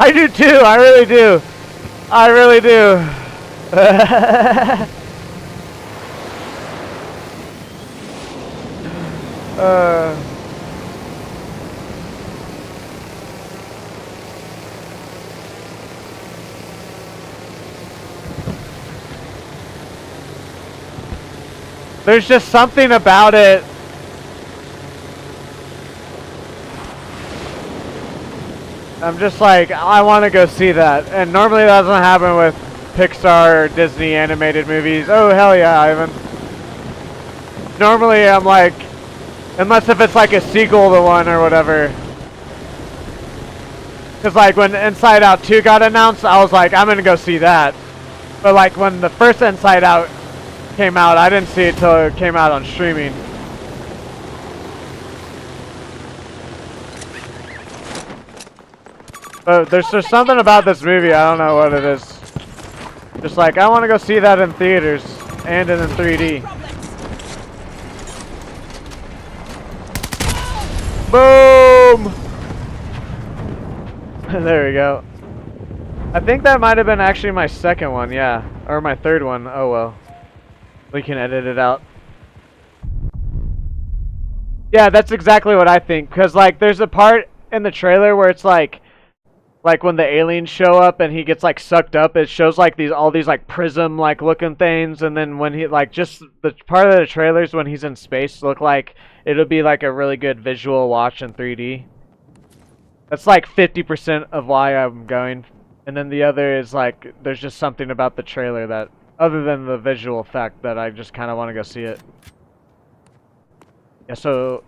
I do too. I really do. I really do. There's just something about it. I'm just like, I want to go see that. And normally that doesn't happen with Pixar or Disney animated movies. Oh, hell yeah, Ivan. Normally I'm like, unless if it's like a sequel to one or whatever. Because like when Inside Out 2 got announced, I was like, I'm going to go see that. But like when the first Inside Out came out, I didn't see it till it came out on streaming. But there's just something about this movie, I don't know what it is. Just like, I want to go see that in theaters and in 3D. Boom! There we go. I think that might have been actually my second one, yeah. Or my third one, oh well. We can edit it out. Yeah, that's exactly what I think. Because, like, there's a part in the trailer where it's like, like when the aliens show up and he gets like sucked up, it shows like all these like prism like looking things, and then when he like just the part of the trailers when he's in space look like it'll be like a really good visual watch in 3D. That's like 50% of why I'm going, and then the other is like there's just something about the trailer that, other than the visual effect, that I just kind of want to go see it. Yeah, so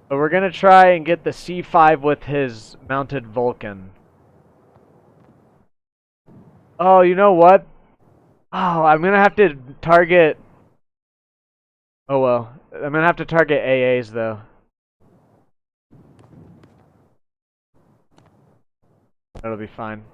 we're gonna try and get the C5 with his mounted Vulcan. Oh, you know what? Oh, I'm gonna have to target. Oh well, I'm gonna have to target AAs though. That'll be fine.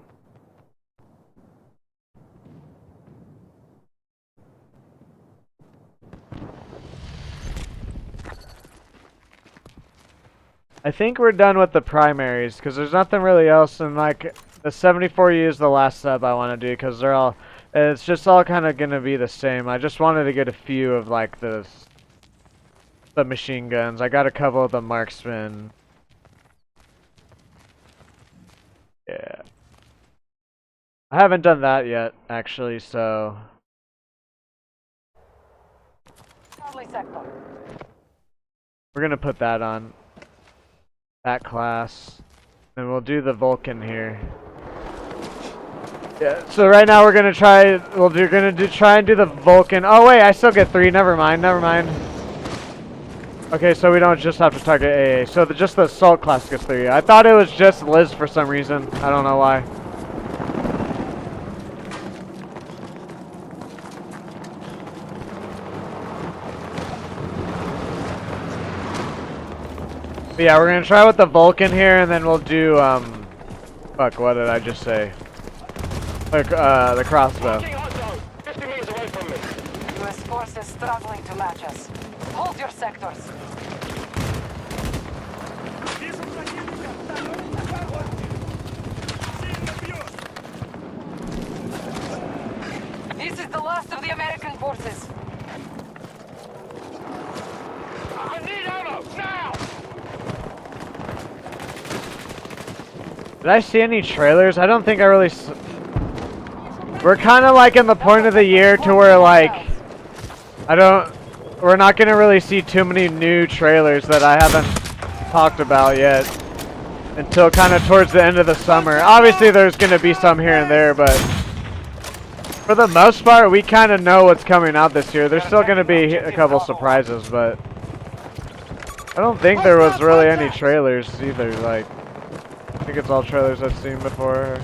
I think we're done with the primaries because there's nothing really else, and like the 74U is the last sub I want to do because they're all. It's just all kind of gonna be the same. I just wanted to get a few of like the machine guns. I got a couple of the marksmen. Yeah. I haven't done that yet, actually, so. Charlie sector. We're gonna put that on. That class. And we'll do the Vulcan here. Yeah, so right now we're gonna try, try and do the Vulcan. Oh wait, I still get 3, never mind. Okay, so we don't just have to target AA. So just the assault class gets 3. I thought it was just Liz for some reason. I don't know why. But yeah, we're gonna try with the Vulcan here, and then we'll do, fuck, what did I just say? Like, the crossbow. 50 meters away from me. U.S. forces struggling to match us. Hold your sectors. This is the last of the American forces. I need ammo, now! Did I see any trailers? I don't think I really. We're kind of like in the point of the year to where like we're not gonna really see too many new trailers that I haven't talked about yet until kind of towards the end of the summer. Obviously, there's gonna be some here and there, but for the most part, we kind of know what's coming out this year. There's still gonna be a couple surprises, but I don't think there was really any trailers either. Like. I think it's all trailers I've seen before.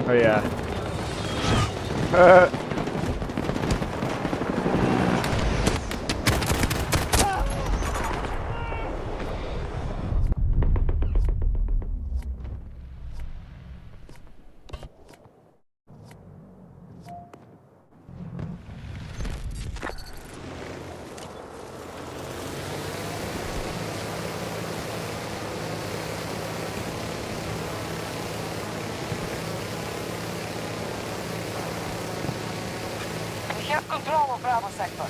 Oh yeah. We have control of Bravo sector.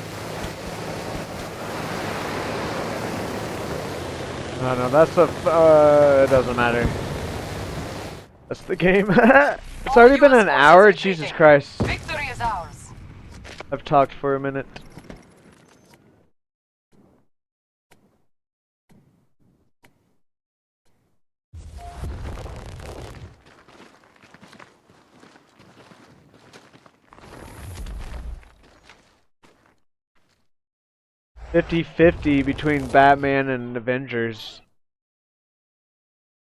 No, that's it doesn't matter. That's the game. It's already been an hour, Jesus Christ. Victory is ours. I've talked for a minute. $50-50 between Batman and Avengers.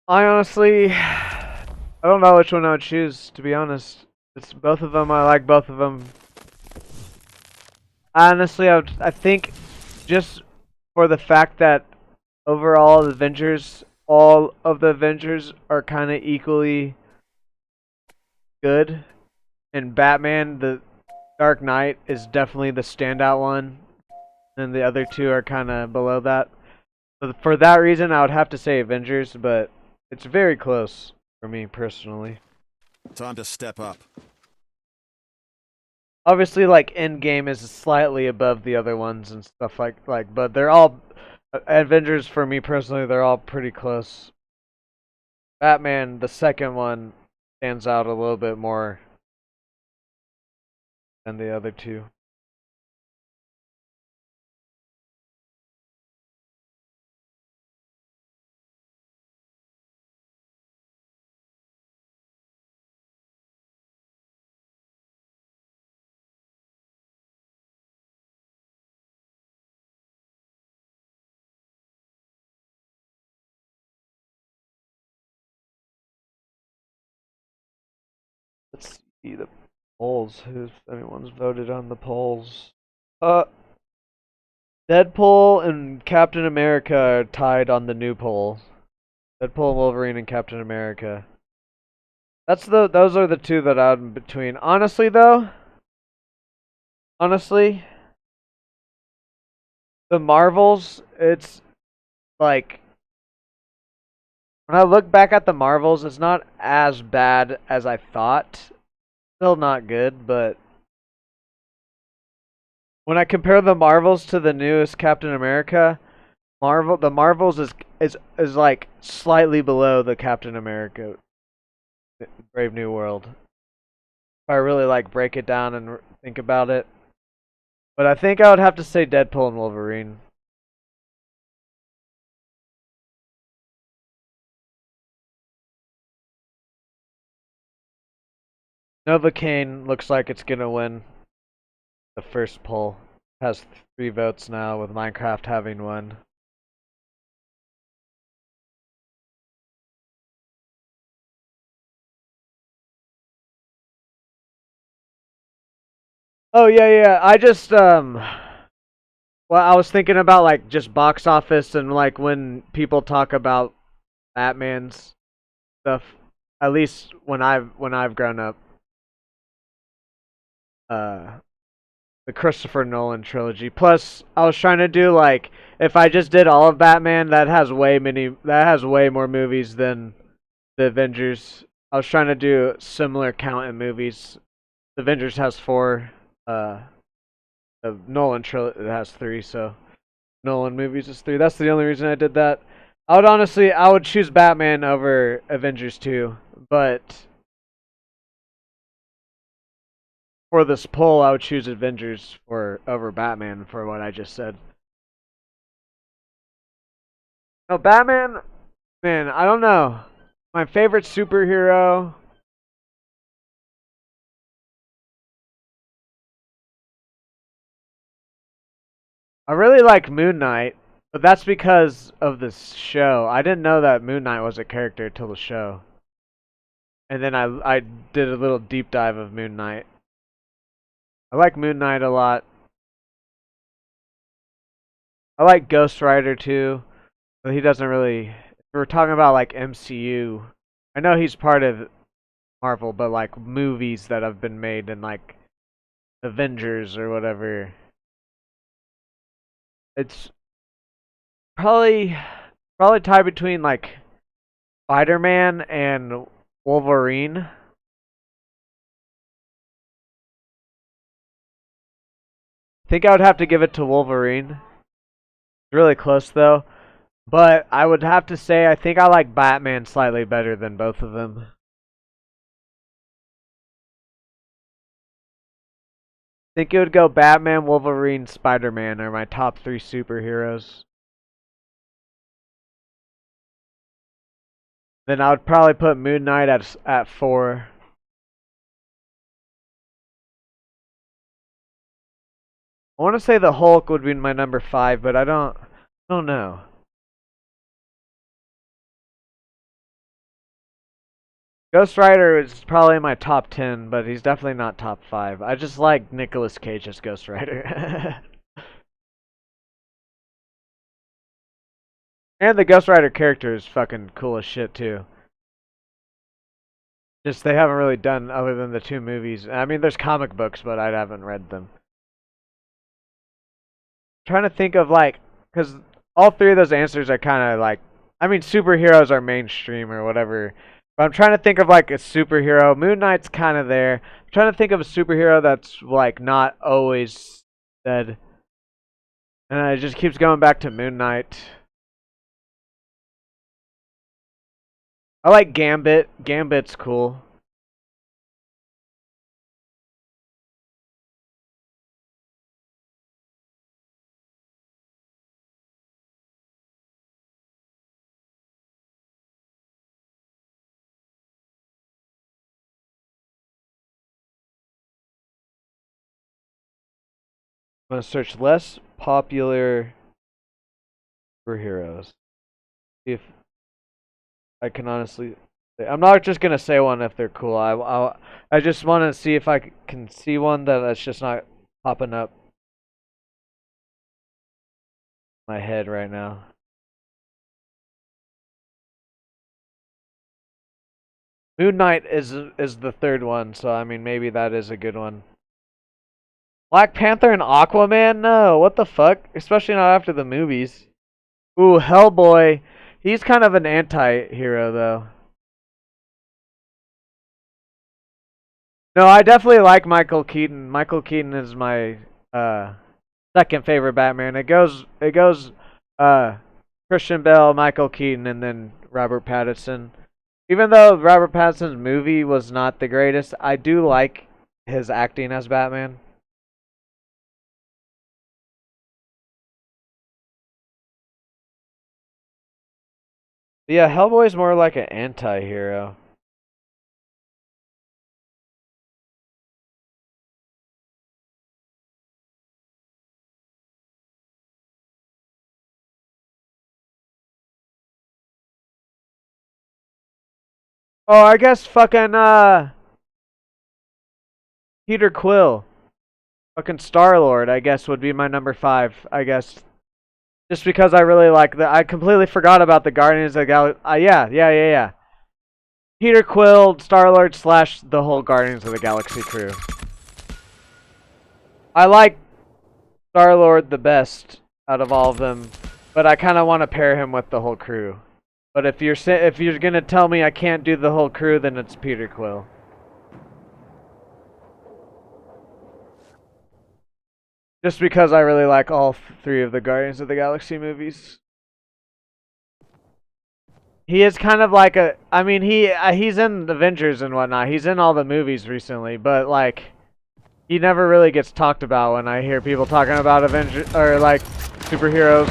I honestly, I don't know which one I would choose, to be honest. It's both of them. I like both of them. Honestly, I think just for the fact that overall the Avengers, all of the Avengers are kind of equally good, and Batman, the Dark Knight, is definitely the standout one. And the other two are kind of below that. For that reason, I would have to say Avengers, but it's very close for me personally. Time to step up. Obviously, like Endgame is slightly above the other ones and stuff like, but they're all Avengers for me personally. They're all pretty close. Batman, the second one, stands out a little bit more than the other two. Let's see the polls. If anyone's voted on the polls. Deadpool and Captain America are tied on the new poll. Deadpool and Wolverine and Captain America. Those are the two that I'm between. Honestly though, the Marvels, it's like when I look back at the Marvels, it's not as bad as I thought. Still not good, but when I compare the Marvels to the newest Captain America, the Marvels is like slightly below the Captain America Brave New World. If I really like break it down and think about it. But I think I would have to say Deadpool and Wolverine. Novocaine looks like it's gonna win the first poll. Has 3 votes now, with Minecraft having 1. Oh yeah. I just well, I was thinking about like just box office and like when people talk about Batman's stuff. At least when I've grown up. The Christopher Nolan trilogy. Plus, I was trying to do like if I just did all of Batman, that has way more movies than the Avengers. I was trying to do similar count in movies. The Avengers has 4. The Nolan trilogy has 3. So Nolan movies is 3. That's the only reason I did that. I would choose Batman over Avengers 2, but for this poll, I would choose Avengers over Batman for what I just said. No, Batman, man, I don't know. My favorite superhero. I really like Moon Knight, but that's because of this show. I didn't know that Moon Knight was a character till the show. And then I did a little deep dive of Moon Knight. I like Moon Knight a lot. I like Ghost Rider too, but he doesn't really. If we're talking about like MCU, I know he's part of Marvel, but like movies that have been made in like Avengers or whatever, it's probably tied between like Spider-Man and Wolverine. I think I would have to give it to Wolverine. Really close though. But I would have to say I think I like Batman slightly better than both of them. I think it would go Batman, Wolverine, Spider-Man are my top 3 superheroes. Then I would probably put Moon Knight at 4. I want to say the Hulk would be my number 5, but I don't know. Ghost Rider is probably my top 10, but he's definitely not top 5. I just like Nicolas Cage as Ghost Rider. And the Ghost Rider character is fucking cool as shit too. Just they haven't really done other than the 2 movies. I mean, there's comic books, but I haven't read them. I'm trying to think of like, because all three of those answers are kind of like, I mean, superheroes are mainstream or whatever. But I'm trying to think of like a superhero. Moon Knight's kind of there. I'm trying to think of a superhero that's like not always dead. And it just keeps going back to Moon Knight. I like Gambit. Gambit's cool. I'm gonna search less popular superheroes. See if I can honestly. I'm not just gonna say one if they're cool. I just want to see if I can see one that's just not popping up in my head right now. Moon Knight is the third one, so I mean maybe that is a good one. Black Panther and Aquaman? No, what the fuck? Especially not after the movies. Ooh, Hellboy. He's kind of an anti-hero though. No, I definitely like Michael Keaton. Michael Keaton is my second favorite Batman. It goes Christian Bale, Michael Keaton, and then Robert Pattinson. Even though Robert Pattinson's movie was not the greatest, I do like his acting as Batman. But yeah, Hellboy's more like an anti-hero. Oh, I guess fucking Peter Quill. Fucking Star-Lord, I guess, would be my number 5, I guess. Just because I really like I completely forgot about the Guardians of the Galaxy. Yeah. Peter Quill, Star-Lord / the whole Guardians of the Galaxy crew. I like Star-Lord the best out of all of them, but I kind of want to pair him with the whole crew. But if you're gonna tell me I can't do the whole crew, then it's Peter Quill. Just because I really like all 3 of the Guardians of the Galaxy movies. He is kind of like a, I mean, he's in Avengers and whatnot. He's in all the movies recently, but like, he never really gets talked about when I hear people talking about Avengers or like superheroes,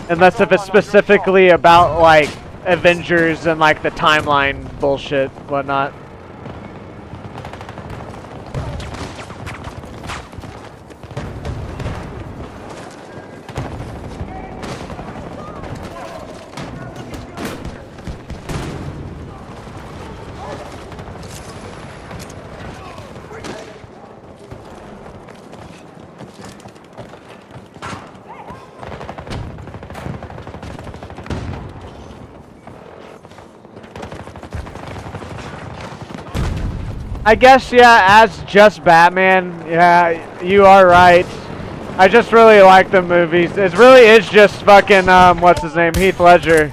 unless if it's specifically about like Avengers and like the timeline bullshit, whatnot. I guess, yeah, as just Batman, yeah, you are right. I just really like the movies. It really is just fucking, what's his name, Heath Ledger.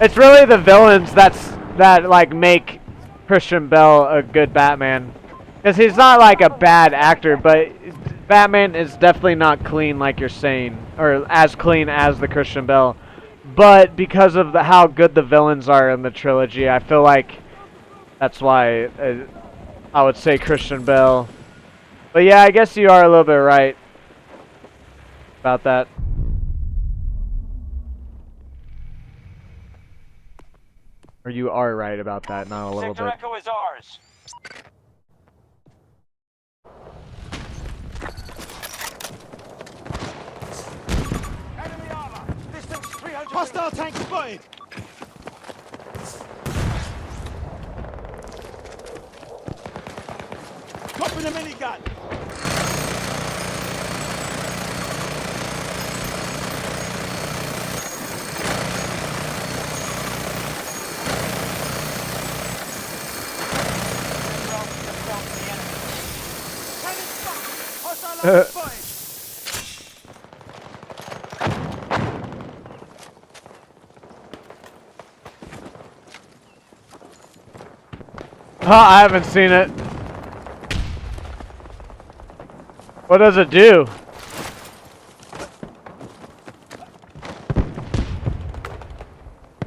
It's really the villains that like make Christian Bale a good Batman. Because he's not like a bad actor, but Batman is definitely not clean like you're saying, or as clean as the Christian Bale. But because of how good the villains are in the trilogy, I feel like that's why I would say Christian Bale. But yeah, I guess you are a little bit right about that. Or you are right about that, not a little Sector bit. Echo is ours. Enemy armor! Distance 300 Hostile tank spotted! Dropping the minigun! Hostile armor spotted! I haven't seen it. What does it do?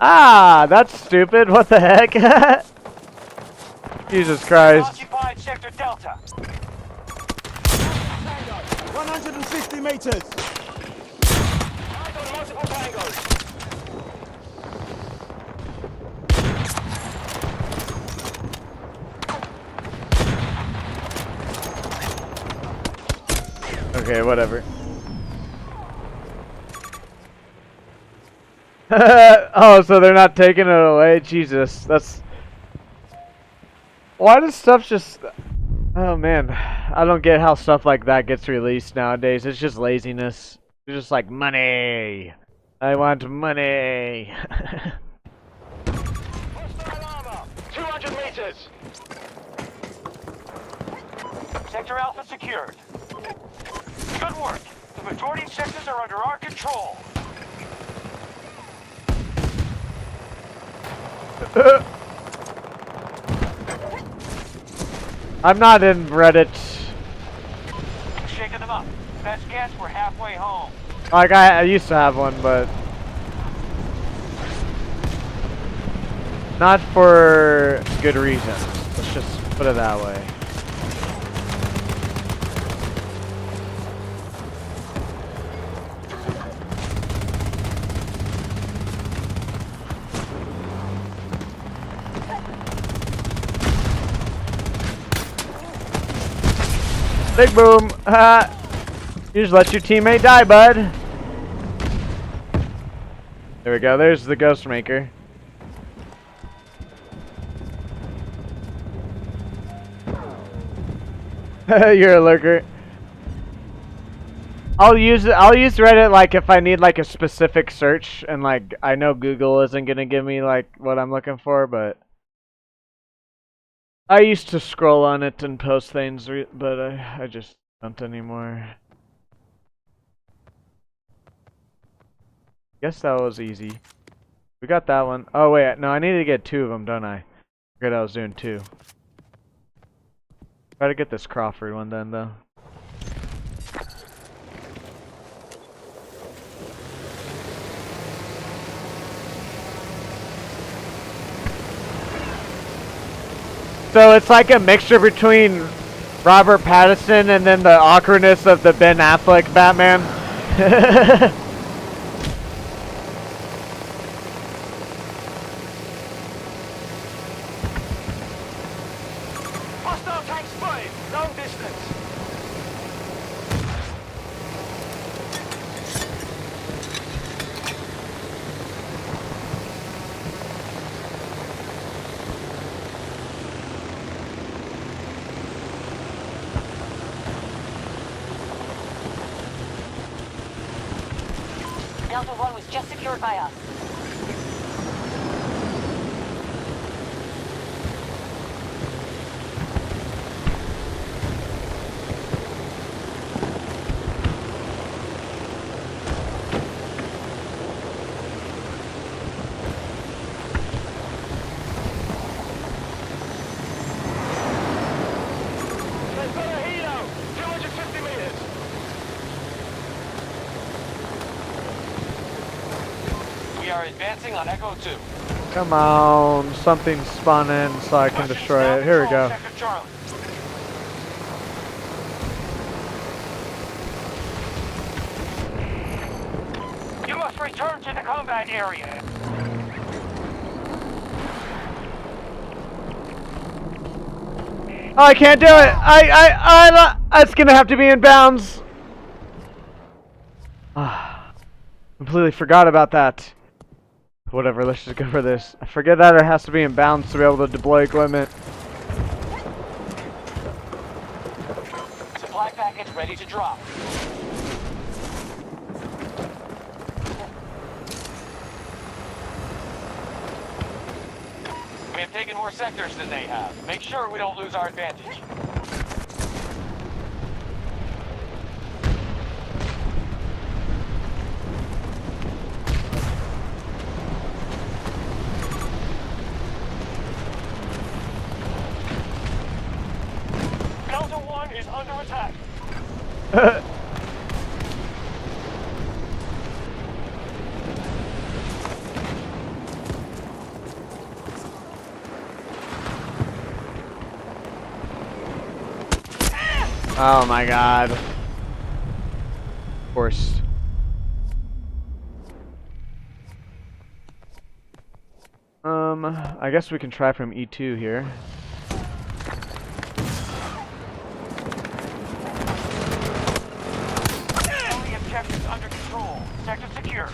Ah, that's stupid. What the heck? Jesus Christ. Occupied Sector Delta. 160 meters. Eyes on multiple tangos. Okay, whatever. Oh, so they're not taking it away? Jesus, that's... Why does stuff just... Oh man, I don't get how stuff like that gets released nowadays. It's just laziness. It's just like, money! I want money! Hostile armor. 200 meters. Sector Alpha secured. Good work. The majority of sectors are under our control. I'm not in Reddit. Shaking them up. Best guess, we're halfway home. Like, I used to have one, but... Not for good reasons. Let's just put it that way. Big boom. You just let your teammate die, bud. There we go. There's the Ghost Maker. You're a lurker. I'll use Reddit like if I need like a specific search, and like I know Google isn't gonna give me like what I'm looking for, but I used to scroll on it and post things, but I just don't anymore. Guess that was easy. We got that one. Oh wait, no, I needed to get 2 of them, don't I? Forget I was doing 2. Try to get this Crawford one then, though. So it's like a mixture between Robert Pattinson and then the awkwardness of the Ben Affleck Batman. Hostile tank spotted. Long distance. Delta 1 was just secured by us. They've got a helo. 250 meters. We are advancing on Echo 2. Come on, something's spawning so I can destroy it. Here we go. Sector Charlie. You must return to the combat area. Oh, I can't do it! It's gonna have to be in bounds. Ah, completely forgot about that. Whatever, let's just go for this. I forget that it has to be in bounds to be able to deploy equipment. Supply package ready to drop. We have taken more sectors than they have. Make sure we don't lose our advantage. is under attack. Oh my god. Of course. I guess we can try from E2 here. Enemy objectives under control. Sector secure.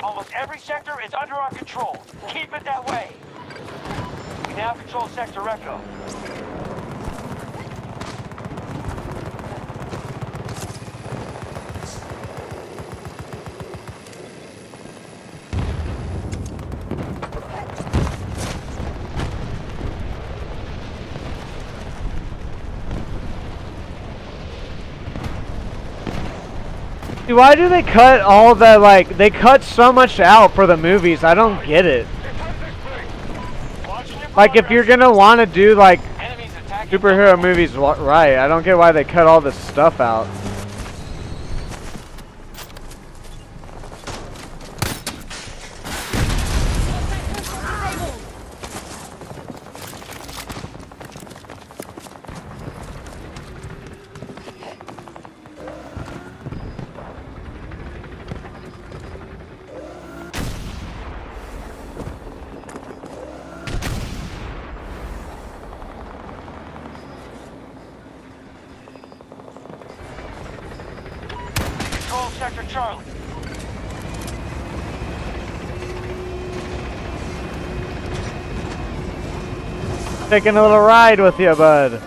Almost every sector is under our control. Keep it that way. We now control Sector Echo. Why do they cut all the, like, they cut so much out for the movies? I don't get it. Like, if you're gonna want to do, like, superhero movies right, I don't get why they cut all this stuff out. Control Sector Charlie. Taking a little ride with you, bud.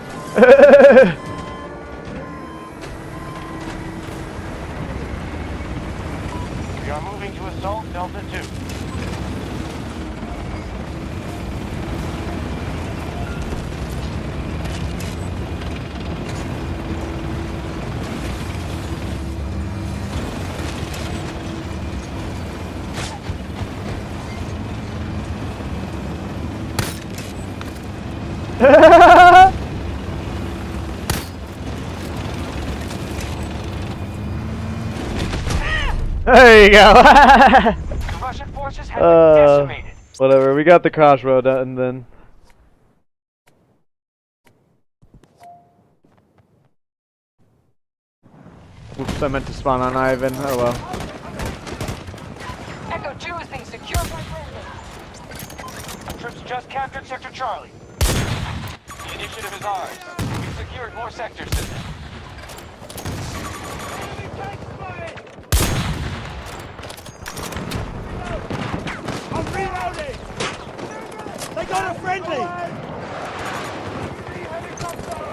We are moving to assault Delta 2. There you go. Russian forces have been decimated. Whatever, we got the crossroad done then. Oops, I meant to spawn on Ivan. Oh well. Echo 2 is being secured by friendly. Troops just captured Sector Charlie. The initiative is ours. We've secured more sectors than them. I'm reloading! They got a friendly!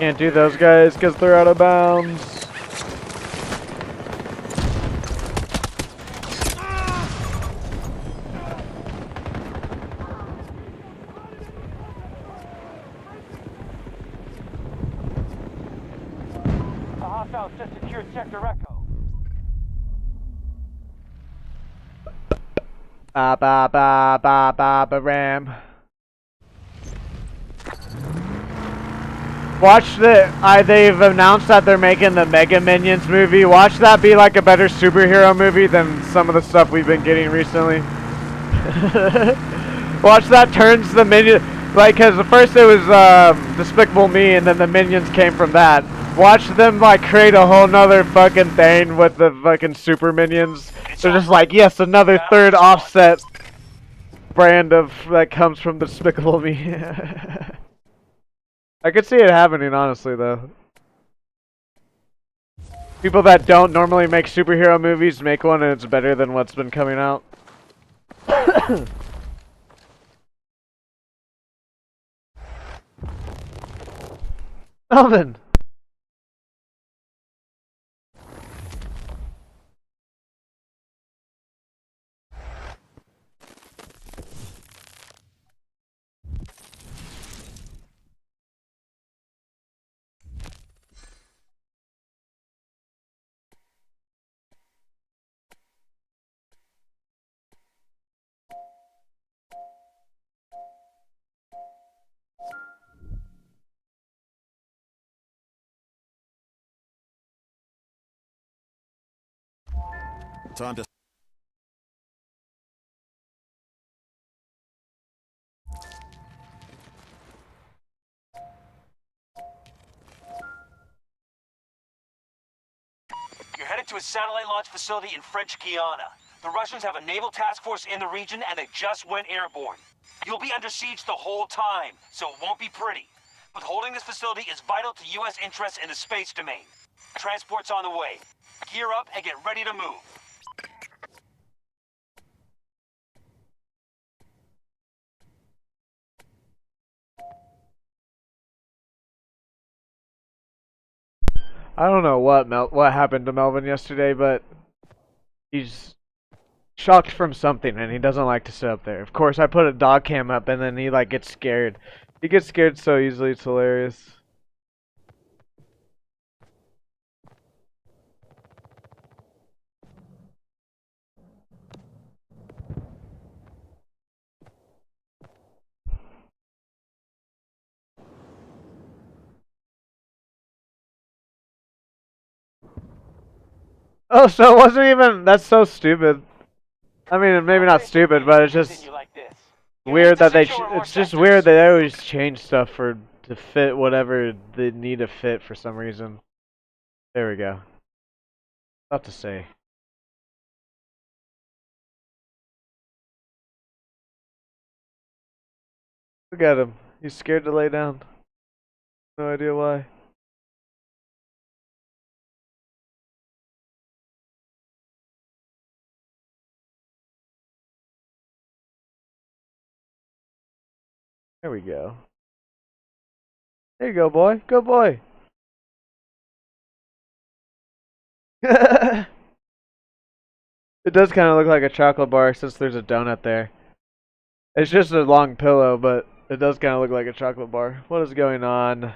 Can't do those guys because they're out of bounds. The hostiles just secured Sector Echo. Ba ba ba ba ba ba ram. Watch they've announced that they're making the Mega Minions movie. Watch that be like a better superhero movie than some of the stuff we've been getting recently. Watch that turns the Minions, like, cause at first it was Despicable Me and then the Minions came from that. Watch them like create a whole nother fucking thing with the fucking super minions. They're just like, yes, another third offset. brand of that comes from Despicable Me. I could see it happening, honestly, though. People that don't normally make superhero movies make one and it's better than what's been coming out. Melvin! Time to... You're headed to a satellite launch facility in French Guiana. The Russians have a naval task force in the region and they just went airborne. You'll be under siege the whole time, so it won't be pretty. But holding this facility is vital to U.S. interests in the space domain. Transport's on the way. Gear up and get ready to move. I don't know what happened to Melvin yesterday, but he's shocked from something and he doesn't like to sit up there. Of course, I put a dog cam up and then he like gets scared. He gets scared so easily, it's hilarious. Oh, so it wasn't even. That's so stupid. I mean, maybe not stupid, but it's just weird that they. It's just weird that they always change stuff to fit whatever they need to fit for some reason. There we go. About to say. Look at him. He's scared to lay down. No idea why. There we go. There you go, boy. Good boy. It does kind of look like a chocolate bar since there's a donut there. It's just a long pillow, but it does kind of look like a chocolate bar. What is going on?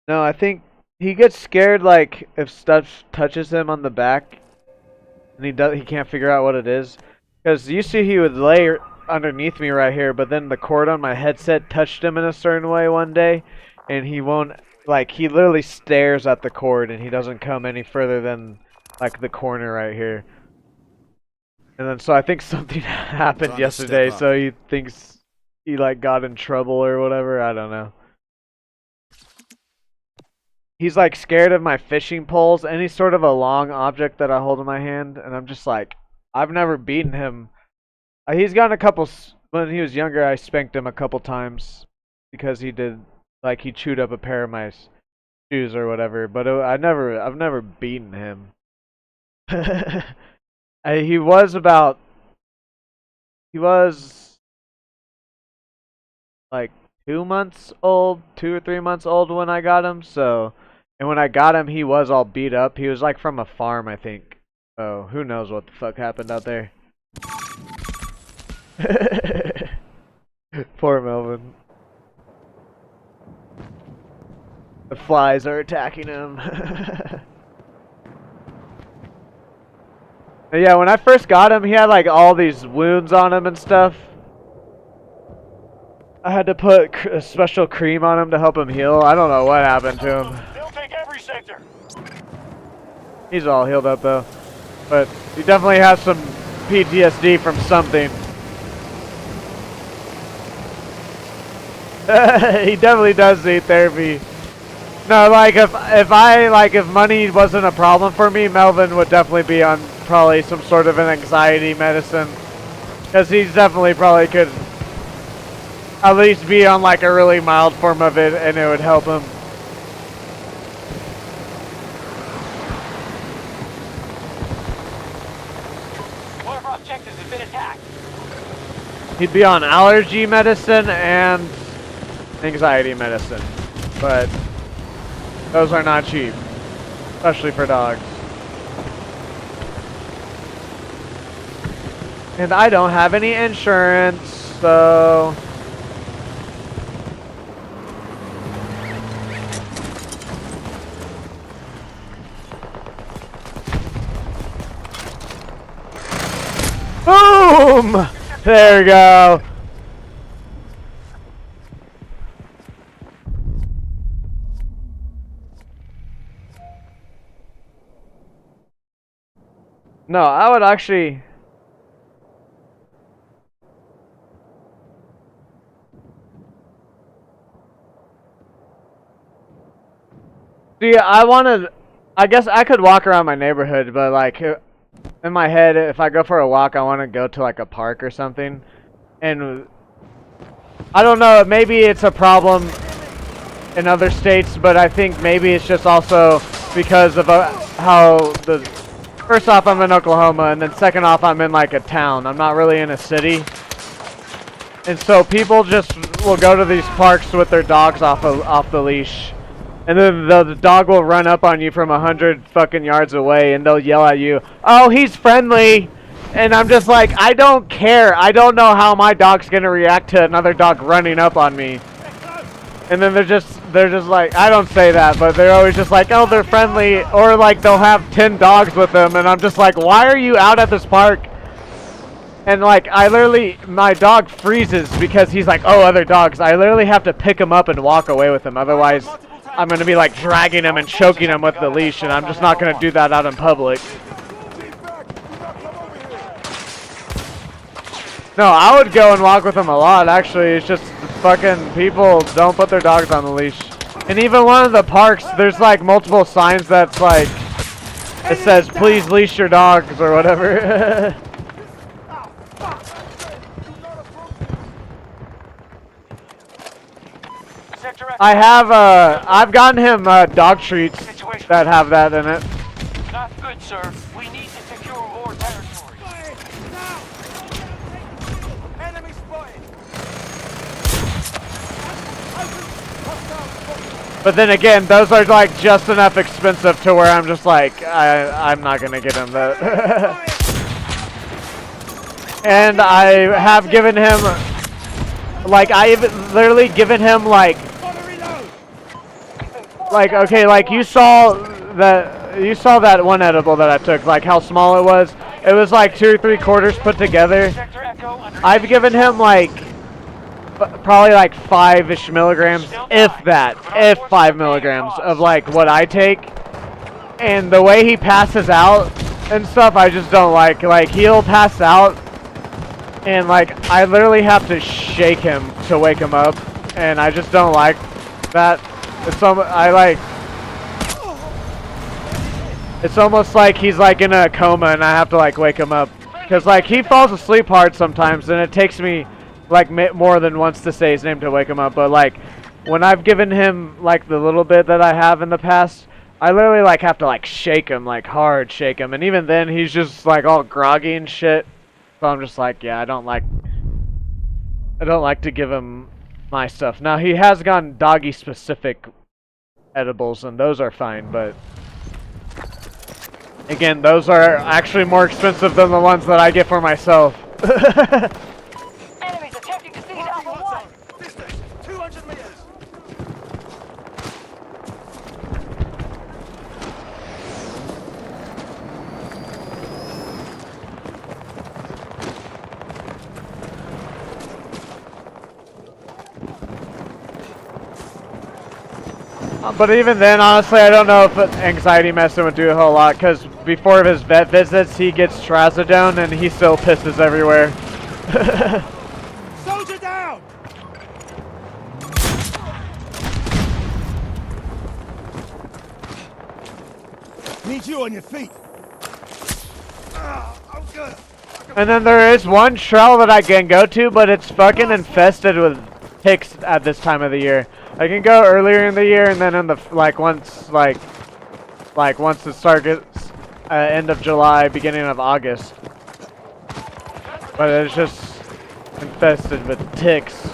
No, I think he gets scared like if stuff touches him on the back and he can't figure out what it is. Cuz you see he would lay underneath me right here, but then the cord on my headset touched him in a certain way one day and he won't like he literally stares at the cord and he doesn't come any further than like the corner right here. And then so I think something happened yesterday, so he thinks he like got in trouble or whatever, I don't know. He's like scared of my fishing poles, any sort of a long object that I hold in my hand, and I'm just like, I've never beaten him. He's gotten a couple, when he was younger, I spanked him a couple times because he did, like he chewed up a pair of my shoes or whatever, but I've never beaten him. He was like 2 months old, 2 or 3 months old when I got him, so, and when I got him, he was all beat up. He was like from a farm, I think. Oh, who knows what the fuck happened out there. Poor Melvin. The flies are attacking him. Yeah, when I first got him, he had like all these wounds on him and stuff. I had to put a special cream on him to help him heal. I don't know what happened to him. They'll take every sector. He's all healed up though. But he definitely has some PTSD from something. He definitely does need therapy. No, like if money wasn't a problem for me, Melvin would definitely be on probably some sort of an anxiety medicine, because he's definitely probably could at least be on like a really mild form of it, and it would help him. One of our objectives has been attacked. He'd be on allergy medicine and anxiety medicine, but those are not cheap, especially for dogs. And I don't have any insurance, so... Boom! There we go. No, I would actually... See, I guess I could walk around my neighborhood, but like, in my head, if I go for a walk, I want to go to like a park or something. And I don't know, maybe it's a problem in other states, but I think maybe it's just also because of how the... First off, I'm in Oklahoma, and then second off, I'm in like a town. I'm not really in a city. And so people just will go to these parks with their dogs off the leash. And then the dog will run up on you from 100 fucking yards away, and they'll yell at you, "Oh, he's friendly!" And I'm just like, I don't care. I don't know how my dog's gonna react to another dog running up on me. And then they're just like, I don't say that, but they're always just like, oh, they're friendly, or like they'll have 10 dogs with them, and I'm just like, why are you out at this park? And like, my dog freezes because he's like, oh, other dogs. I literally have to pick him up and walk away with him, otherwise I'm gonna be like dragging him and choking him with the leash, and I'm just not gonna do that out in public. No, I would go and walk with him a lot, actually. It's just fucking people don't put their dogs on the leash. And even one of the parks, there's like multiple signs that's like, it says, please leash your dogs or whatever. I've gotten him dog treats that have that in it. Not good, sir. We need to secure more territory. Enemy spotted. But then again, those are like just enough expensive to where I'm just like, I'm not gonna get him that. And I have given him, like, I've literally given him like, okay, like you saw that one edible that I took, like how small it was. It was like 2 or 3 quarters put together. I've given him like probably like 5-ish milligrams, if 5 milligrams of like what I take. And the way he passes out and stuff, I just don't like. Like, he'll pass out, and like I literally have to shake him to wake him up, and I just don't like that. It's almost like he's like in a coma, and I have to like wake him up, because like he falls asleep hard sometimes, and it takes me like more than once to say his name to wake him up. But like when I've given him like the little bit that I have in the past, I literally like have to like shake him, like hard shake him, and even then he's just like all groggy and shit. So I'm just like, yeah, I don't like to give him my stuff. Now he has gotten doggy specific edibles, and those are fine, but again, those are actually more expensive than the ones that I get for myself. Enemies attempting to seize Alpha 1. Distance 200 meters. But even then, honestly, I don't know if anxiety medicine would do a whole lot, because before his vet visits, he gets trazodone, and he still pisses everywhere. Soldier down. Need you on your feet. I'm good. And then there is one trail that I can go to, but it's fucking infested with ticks at this time of the year. I can go earlier in the year, and then in the once it starts end of July, beginning of August. But it's just infested with ticks,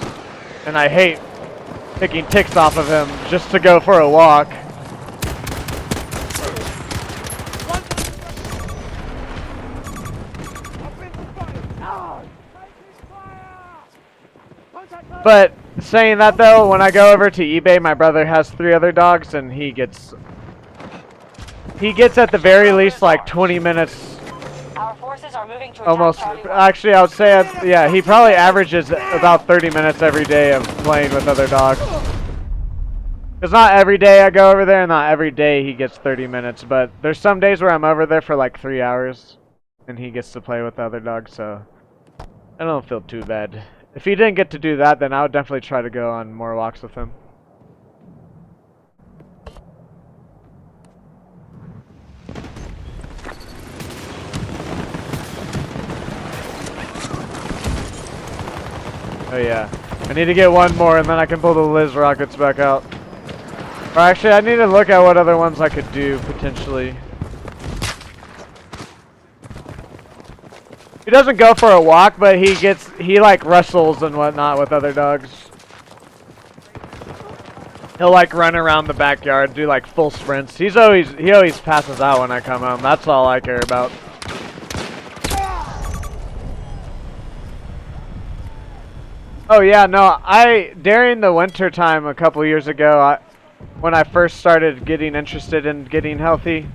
and I hate picking ticks off of him just to go for a walk. But saying that though, when I go over to eBay, my brother has 3 other dogs, and he gets at the very least like 20 minutes. Our forces are moving to Almost. attack Charlie 1. Actually, I would say, yeah, he probably averages about 30 minutes every day of playing with other dogs. Because not every day I go over there, and not every day he gets 30 minutes. But there's some days where I'm over there for like 3 hours, and he gets to play with the other dogs, so I don't feel too bad. If he didn't get to do that, then I would definitely try to go on more walks with him. Oh yeah, I need to get one more, and then I can pull the Liz rockets back out. Or actually, I need to look at what other ones I could do, potentially. He doesn't go for a walk, but he like wrestles and whatnot with other dogs. He'll like run around the backyard, do like full sprints. He always passes out when I come home. That's all I care about. Oh yeah, no, during the winter time a couple years ago, when I first started getting interested in getting healthy,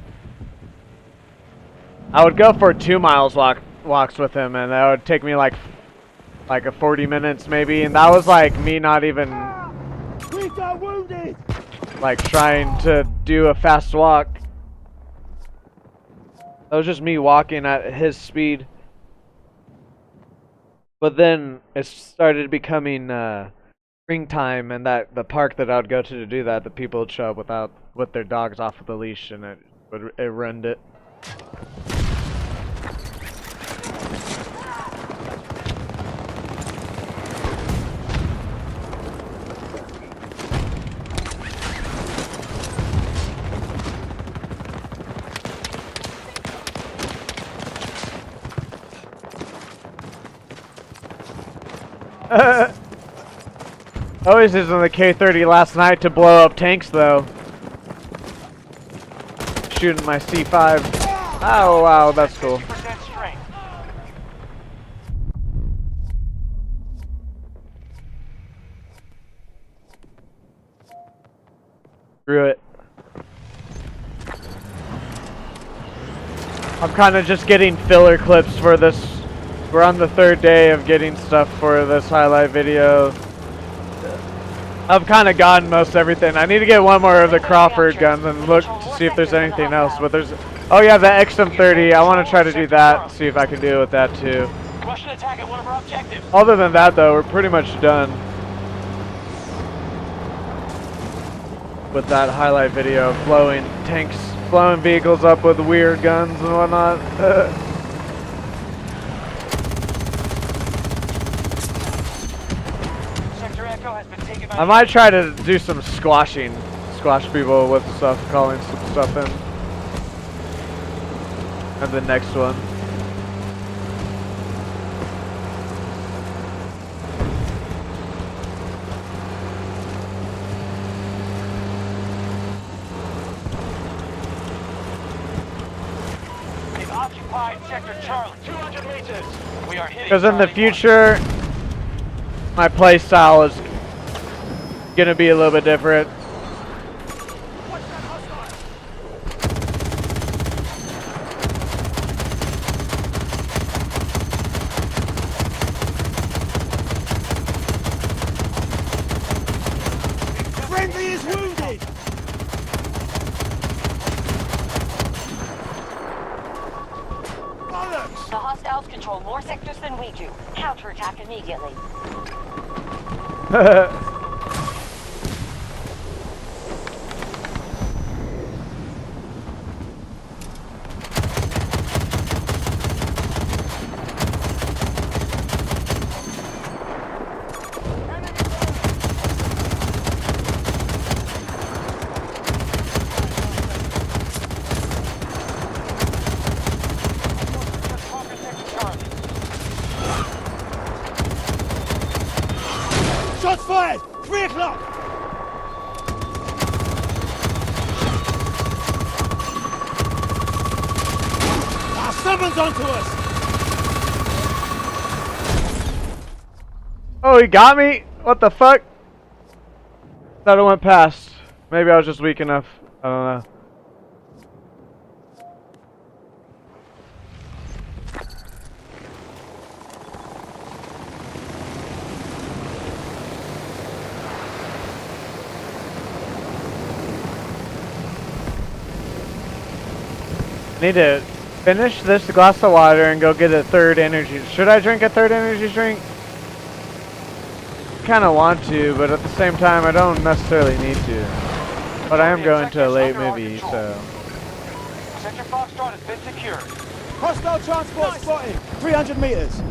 I would go for 2 miles walks with him, and that would take me like a 40 minutes maybe, and that was like me not even like trying to do a fast walk. That was just me walking at his speed. But then it started becoming springtime, and that the park that I would go to do that, the people would show up with their dogs off of the leash, and it ruined it. Always using the K-30 last night to blow up tanks though. Shooting my C5. Oh wow, that's cool. Screw it. I'm kind of just getting filler clips for this. We're on the 3rd day of getting stuff for this highlight video. I've kind of gotten most everything. I need to get one more of the Crawford guns and look to see if there's anything else. But there's, oh yeah, the XM30. I want to try to do that. See if I can do with that too. Russian attack at one of our objectives. Other than that, though, we're pretty much done with that highlight video of blowing tanks, blowing vehicles up with weird guns and whatnot. I might try to do some squashing. Squash people with stuff, calling some stuff in. And the next one. They've occupied Sector Charlie. 200 meters. We are hitting. Because in the future, my play style is gonna be a little bit different. Friendly is wounded. Bollocks! The hostiles control more sectors than we do. Counterattack immediately. fired! 3 o'clock! Someone's onto us! Oh, he got me? What the fuck? Thought it went past. Maybe I was just weak enough. I don't know. Need to finish this glass of water and go get a third energy. Should I drink a third energy drink? Kind of want to, but at the same time, I don't necessarily need to. But I am going to a late movie, so. Sector Foxtrot has been secured. Hostile transport spotted! 300 meters!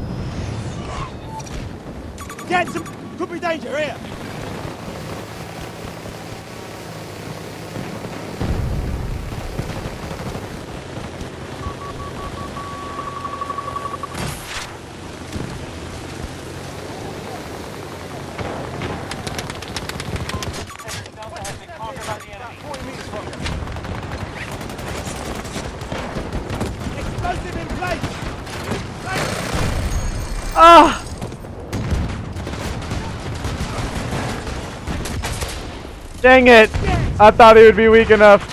Get some... Could be danger here! Explosive in place! Ah! Dang it! I thought he would be weak enough.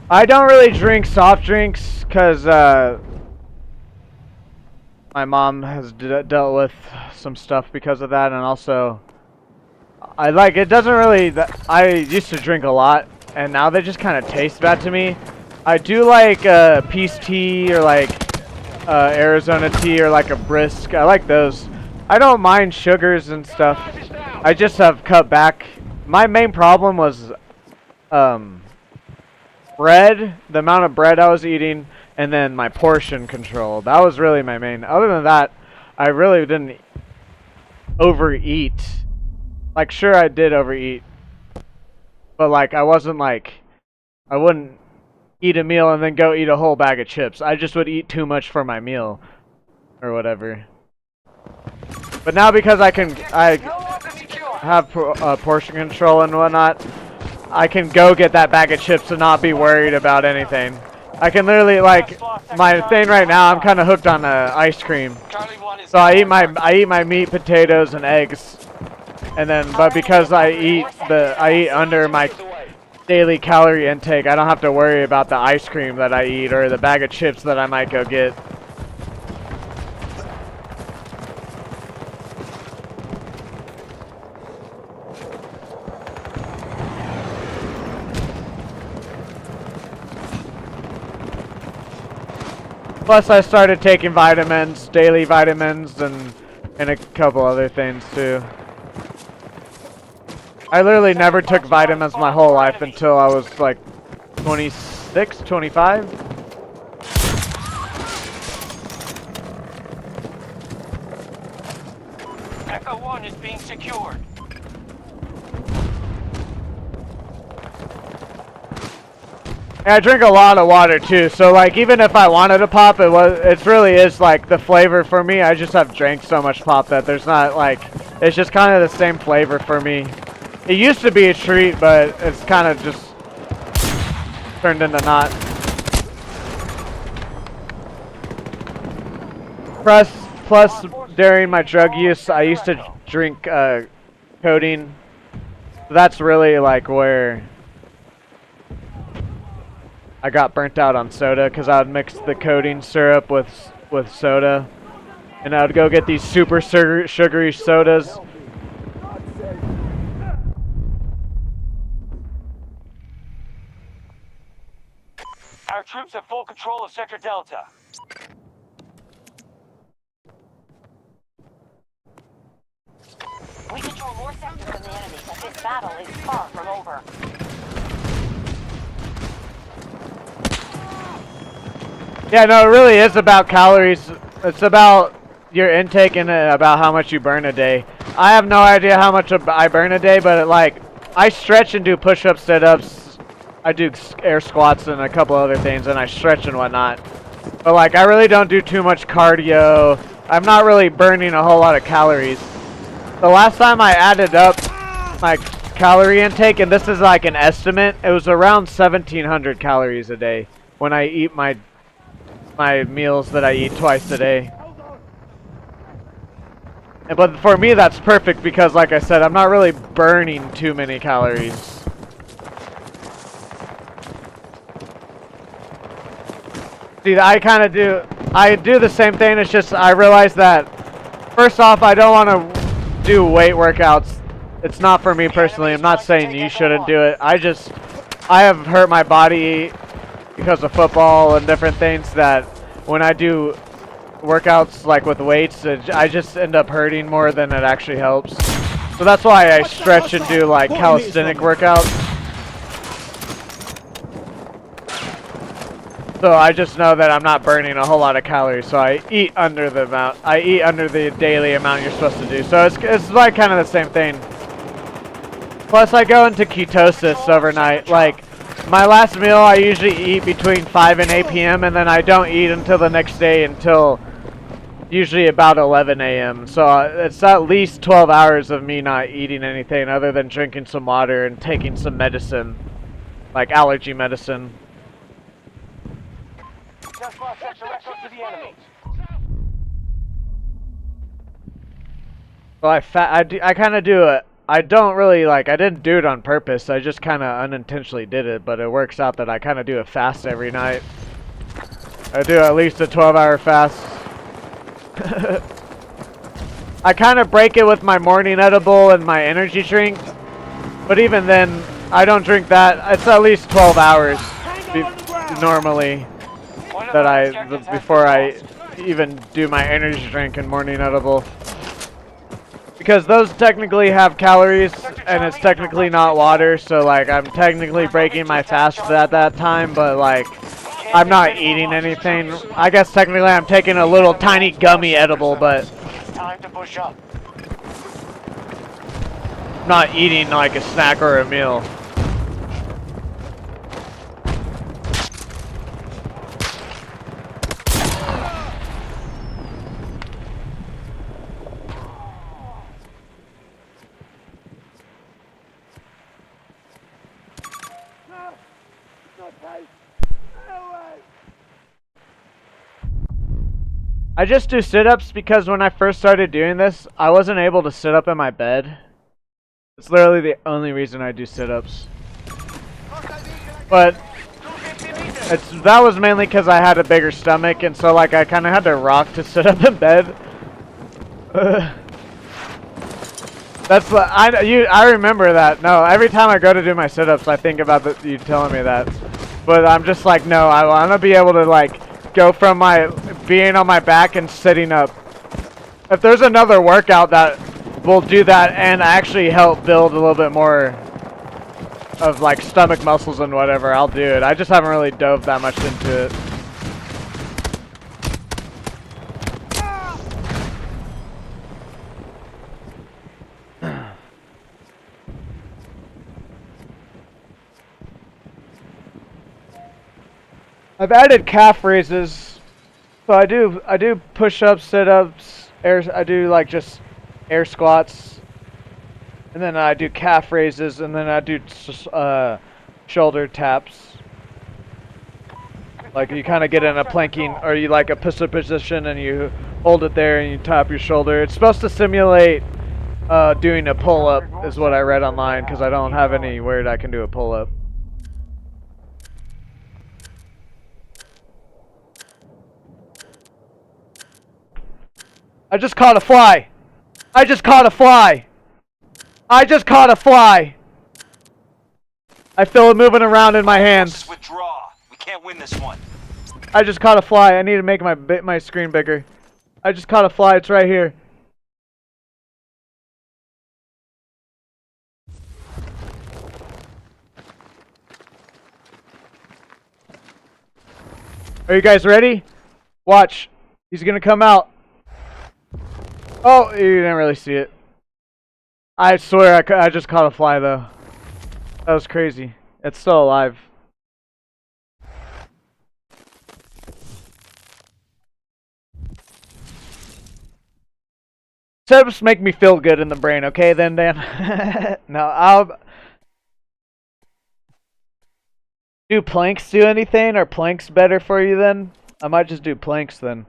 I don't really drink soft drinks because my mom has dealt with some stuff because of that, and also I like it doesn't really. I used to drink a lot, and now they just kind of taste bad to me. I do like peace tea or like Arizona tea or like a brisk. I like those. I don't mind sugars and stuff. I just have cut back. My main problem was bread, the amount of bread I was eating, and then my portion control. That was really my main. Other than that, I really didn't overeat. Like, sure, I did overeat, but like, I wasn't like, I wouldn't eat a meal and then go eat a whole bag of chips. I just would eat too much for my meal, or whatever. But now because I have portion control and whatnot, I can go get that bag of chips and not be worried about anything. I can literally, like, my thing right now, I'm kind of hooked on ice cream. So I eat my meat, potatoes, and eggs. And then, but because I eat under my daily calorie intake, I don't have to worry about the ice cream that I eat or the bag of chips that I might go get. Plus, I started taking vitamins, daily vitamins, and a couple other things too. I literally never took vitamins my whole life until I was like 26, 25. Echo 1 is being secured. I drink a lot of water too, so like even if I wanted to pop, it really is like the flavor for me. I just have drank so much pop that there's not like, it's just kind of the same flavor for me. It used to be a treat, but it's kind of just turned into not. Plus during my drug use, I used to drink codeine. That's really like where I got burnt out on soda, because I would mix the codeine syrup with soda, and I would go get these super sugary sodas. Our troops have full control of Sector Delta. We control more sectors than the enemy, but this battle is far from over. Yeah, no, it really is about calories. It's about your intake and about how much you burn a day. I have no idea how much I burn a day, but like, I stretch and do push-ups, sit-ups. I do air squats and a couple other things, and I stretch and whatnot. But like, I really don't do too much cardio. I'm not really burning a whole lot of calories. The last time I added up my calorie intake, and this is like an estimate, it was around 1,700 calories a day when I eat my meals that I eat twice a day. But for me, that's perfect because, like I said, I'm not really burning too many calories. See, I do the same thing. It's just I realize that, first off, I don't want to do weight workouts. It's not for me personally. I'm not saying you shouldn't do it. I have hurt my body because of football and different things that when I do workouts like with weights, I just end up hurting more than it actually helps. So that's why I stretch and do like calisthenic workouts. So I just know that I'm not burning a whole lot of calories, so I eat under the amount. I eat under the daily amount you're supposed to do. So it's like kind of the same thing. Plus I go into ketosis overnight. Like my last meal I usually eat between 5 and 8 p.m. and then I don't eat until the next day until usually about 11 a.m. So it's at least 12 hours of me not eating anything other than drinking some water and taking some medicine, like allergy medicine. Just lost section record to the enemy. Well, I kind of do it. I don't really like. I didn't do it on purpose. I just kind of unintentionally did it. But it works out that I kind of do a fast every night. I do at least a 12-hour fast. I kind of break it with my morning edible and my energy drink. But even then, I don't drink that. It's at least 12 hours normally that before I even do my energy drink and morning edible. Because those technically have calories, and it's technically not water, so like I'm technically breaking my fast at that time, but like I'm not eating anything. I guess technically I'm taking a little tiny gummy edible, but Time to push up. not eating like a snack or a meal. I just do sit-ups because when I first started doing this, I wasn't able to sit up in my bed. It's literally the only reason I do sit-ups. But that was mainly because I had a bigger stomach, and so like I kind of had to rock to sit up in bed. I remember that. No, every time I go to do my sit-ups, I think about you telling me that. But I'm just like, no, I want to be able to like go from my being on my back and sitting up. If there's another workout that will do that and actually help build a little bit more of like stomach muscles and whatever, I'll do it. I just haven't really dove that much into it. I've added calf raises, so I do push-ups, sit-ups, I do like just air squats, and then I do calf raises, and then I do shoulder taps. Like you kind of get in a planking, or you like a pistol position, and you hold it there and you tap your shoulder. It's supposed to simulate doing a pull-up, is what I read online, because I don't have anywhere that I can do a pull-up. I just caught a fly. I just caught a fly. I just caught a fly. I feel it moving around in my hands. Withdraw. We can't win this one. I just caught a fly. I need to make my screen bigger. I just caught a fly. It's right here. Are you guys ready? Watch. He's gonna come out. Oh, you didn't really see it. I swear I just caught a fly though. That was crazy. It's still alive. Setups make me feel good in the brain, okay then, Dan? No, I'll... Do planks do anything? Are planks better for you then? I might just do planks then.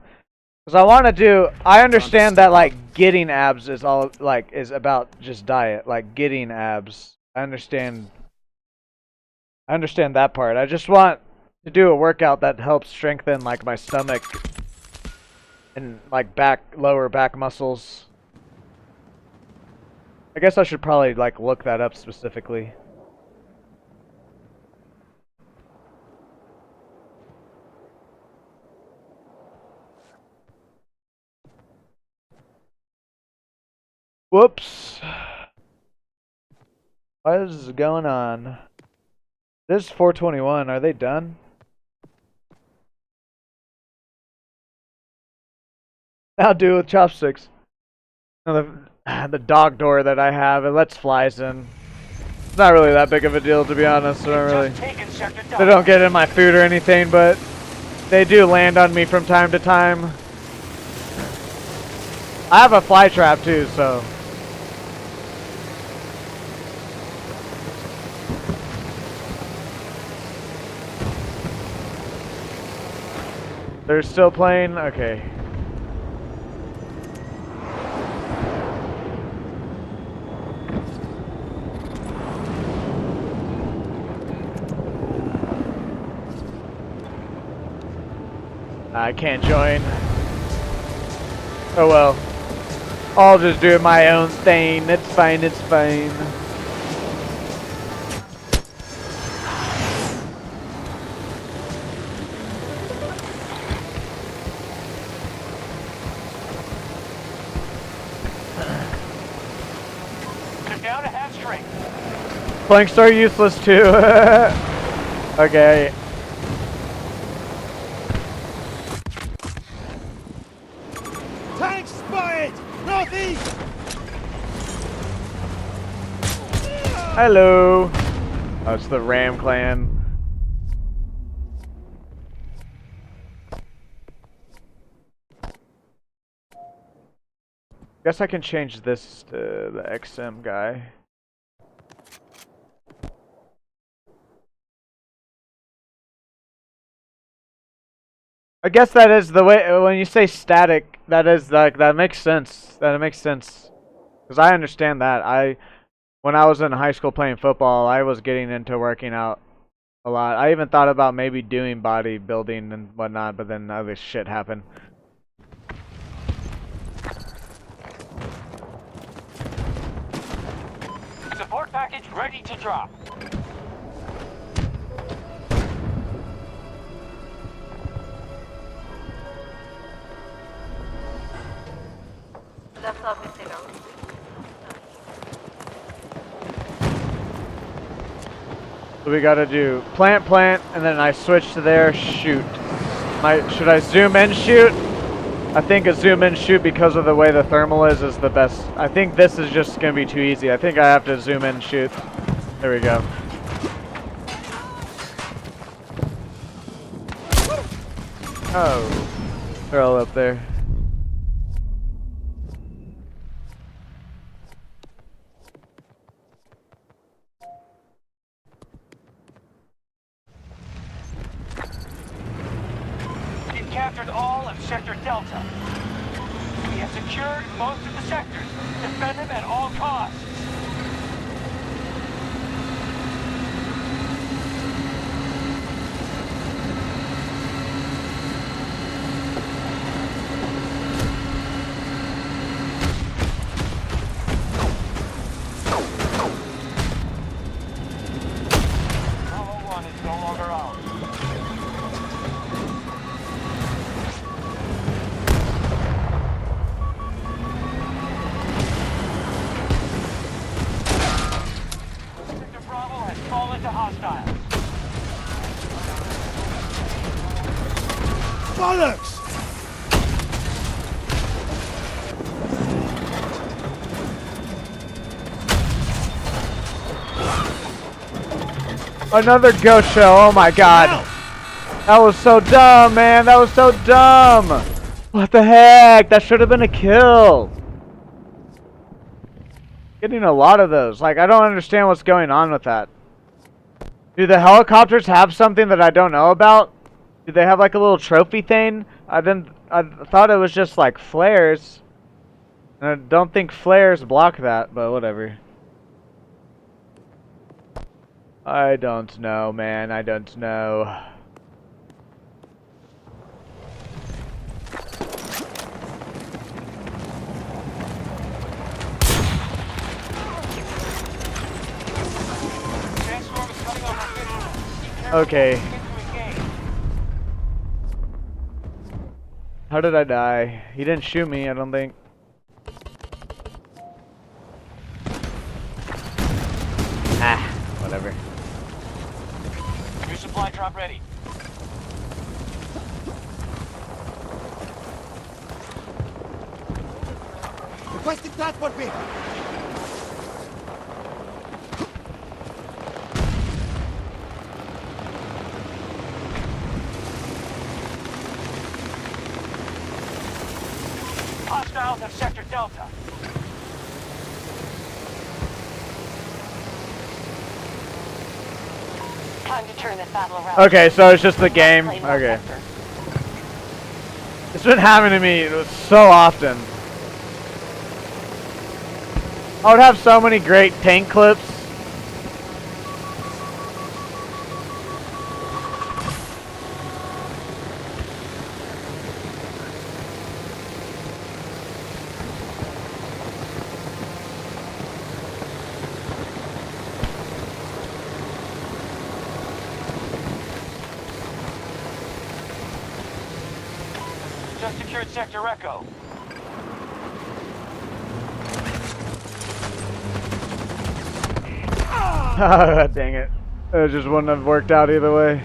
Because I want to do... I understand that, like, getting abs is all, like, is about just diet. Like, getting abs. I understand that part. I just want to do a workout that helps strengthen, like, my stomach and, like, lower back muscles. I guess I should probably, like, look that up specifically. Whoops. What is going on? This is 421. Are they done? I'll do it with chopsticks. The dog door that I have, it lets flies in. It's not really that big of a deal, to be honest. They don't get in my food or anything, but they do land on me from time to time. I have a fly trap too, so. They're still playing? Okay. I can't join. Oh well. I'll just do my own thing. It's fine, it's fine. Down to head straight. Planks are useless too. Okay. Tanks spotted! Northeast! Hello. Oh, it's the Ram clan. Guess I can change this to the XM guy. I guess that is the way, when you say static, that is like, that makes sense. That makes sense. Because I understand that. When I was in high school playing football, I was getting into working out a lot. I even thought about maybe doing bodybuilding and whatnot, but then other shit happened. Support package ready to drop. So we gotta do plant, and then I switch to there, shoot. Should I zoom in, shoot? I think a zoom in, shoot, because of the way the thermal is the best. I think this is just gonna be too easy. I think I have to zoom in, shoot. There we go. Oh, they're all up there. We've captured all of Sector Delta. We have secured most of the sectors. Defend them at all costs. Bravo 1 is no longer ours. Sector Bravo has fallen to hostiles. Bollocks! Another ghost shell, oh my god. That was so dumb, man, that was so dumb. What the heck, that should have been a kill. Getting a lot of those. Like, I don't understand what's going on with that. Do the helicopters have something that I don't know about? Do they have like a little trophy thing? I thought it was just like flares. And I don't think flares block that, but whatever. I don't know, man. I don't know. Sandstorm is coming over visual. Be careful Okay. when you get to engage. How did I die? He didn't shoot me, I don't think. Ah, whatever. New supply drop ready. Requesting transport vehicle. Hostiles have sector Delta. Time to turn this battle around. Okay, so it's just the game. Claim more Okay. sector. It's been happening to me so often. I would have so many great tank clips. Just secured sector Echo. Dang it. It just wouldn't have worked out either way.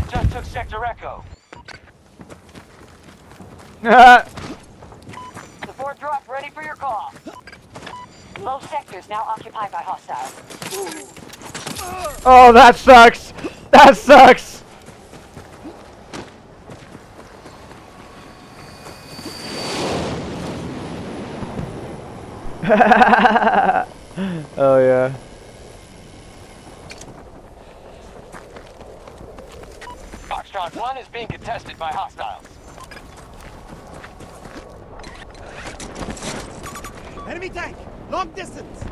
Just took sector Echo. Support drop ready for your call. Both sectors now occupied by hostiles. Oh, that sucks. That sucks. Oh yeah. Foxtrot 1 is being contested by hostiles. Enemy tank! Long distance!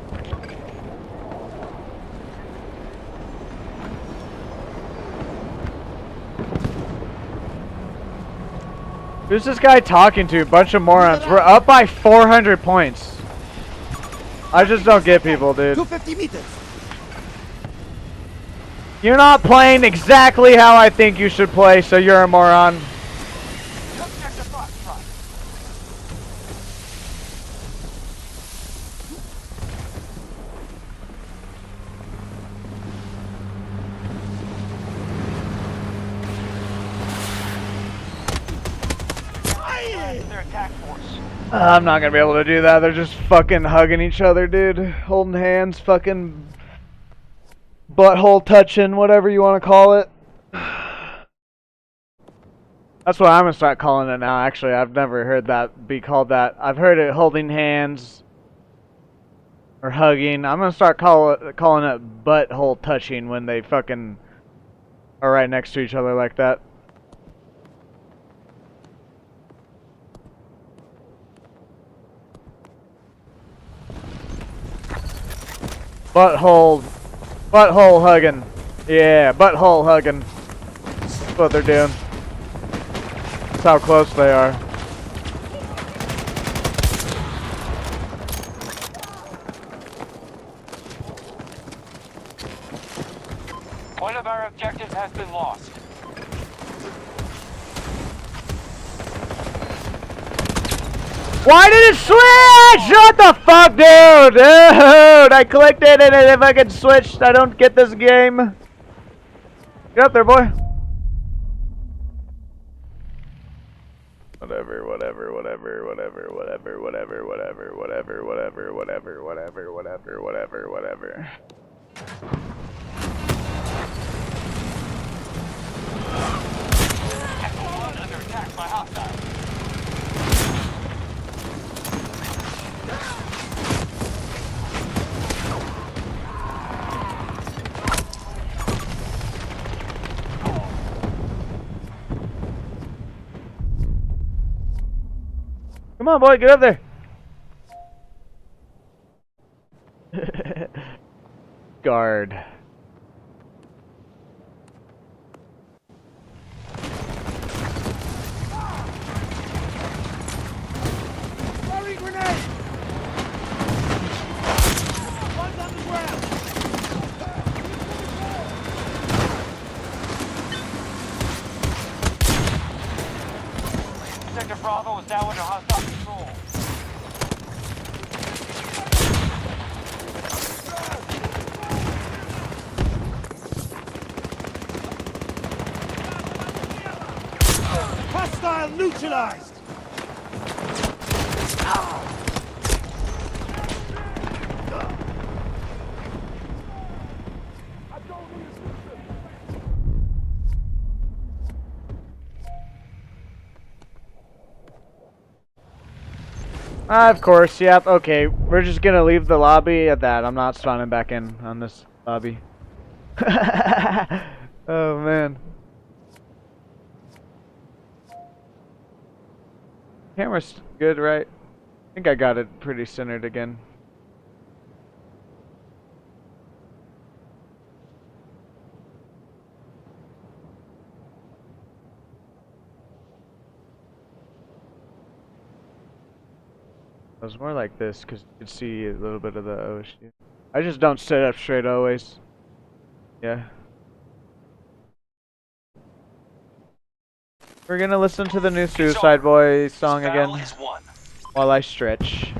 Who's this guy talking to? Bunch of morons. We're up by 400 points. I just don't get people, dude. 250 meters! You're not playing exactly how I think you should play, so you're a moron. Took sector Foxtrot. Is their attack force. I'm not gonna be able to do that. They're just fucking hugging each other, dude. Holding hands, fucking butthole touching, whatever you want to call it. That's what I'm gonna start calling it now. Actually, I've never heard that be called that. I've heard it holding hands or hugging. I'm gonna start calling it butthole touching when they fucking are right next to each other like that. Butthole hugging. Yeah, butthole hugging. That's what they're doing. That's how close they are. One of our objectives has been lost. Why did it switch? What the fuck, dude? Dude, I clicked it and if I could switch, I don't get this game. Get up there, boy. Whatever, whatever, whatever, whatever, whatever, whatever, whatever, whatever, whatever, whatever, whatever, whatever, whatever, whatever. Under attack by hostiles. Come on, boy, get up there. Guard. Throwing grenade! One's on the ground! Sector Bravo is now under hostile control. Hostile neutralized! Of course, yep, okay. We're just gonna leave the lobby at that. I'm not spawning back in on this lobby. Oh, man. Camera's good, right? I think I got it pretty centered again. It was more like this because you could see a little bit of the ocean. I just don't sit up straight always. Yeah. We're gonna listen to the new Suicide Boys song again while I stretch.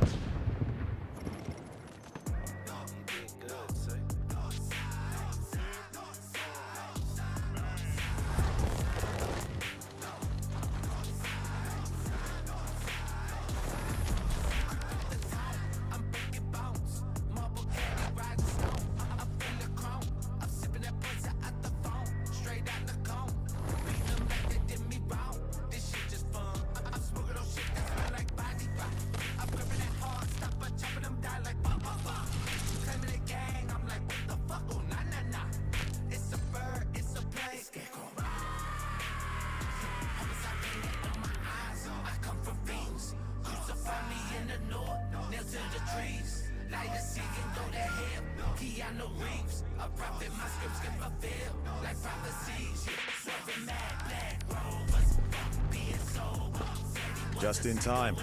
Just in time.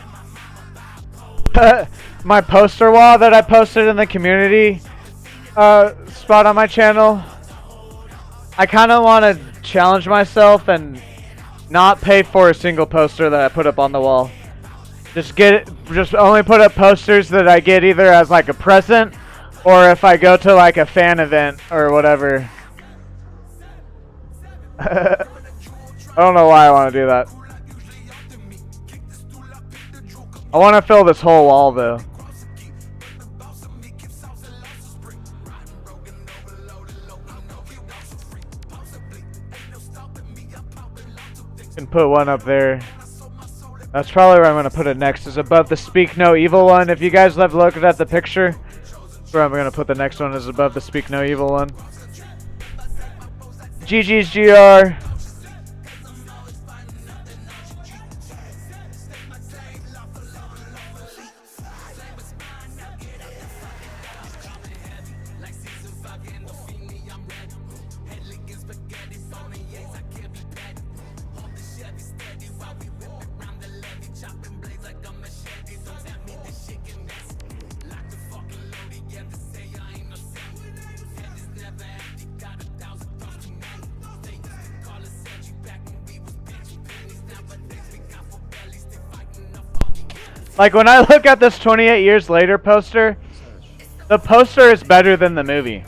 My poster wall that I posted in the community spot on my channel. I kind of want to challenge myself and not pay for a single poster that I put up on the wall. Just only put up posters that I get either as like a present or if I go to like a fan event or whatever. I don't know why I want to do that. I want to fill this whole wall though. Can put one up there. That's probably where I'm going to put it next, is above the Speak No Evil one. If you guys have looked at the picture, that's where I'm going to put the next one, is above the Speak No Evil one. GG's GR. Like when I look at this 28 years later poster, the poster is better than the movie.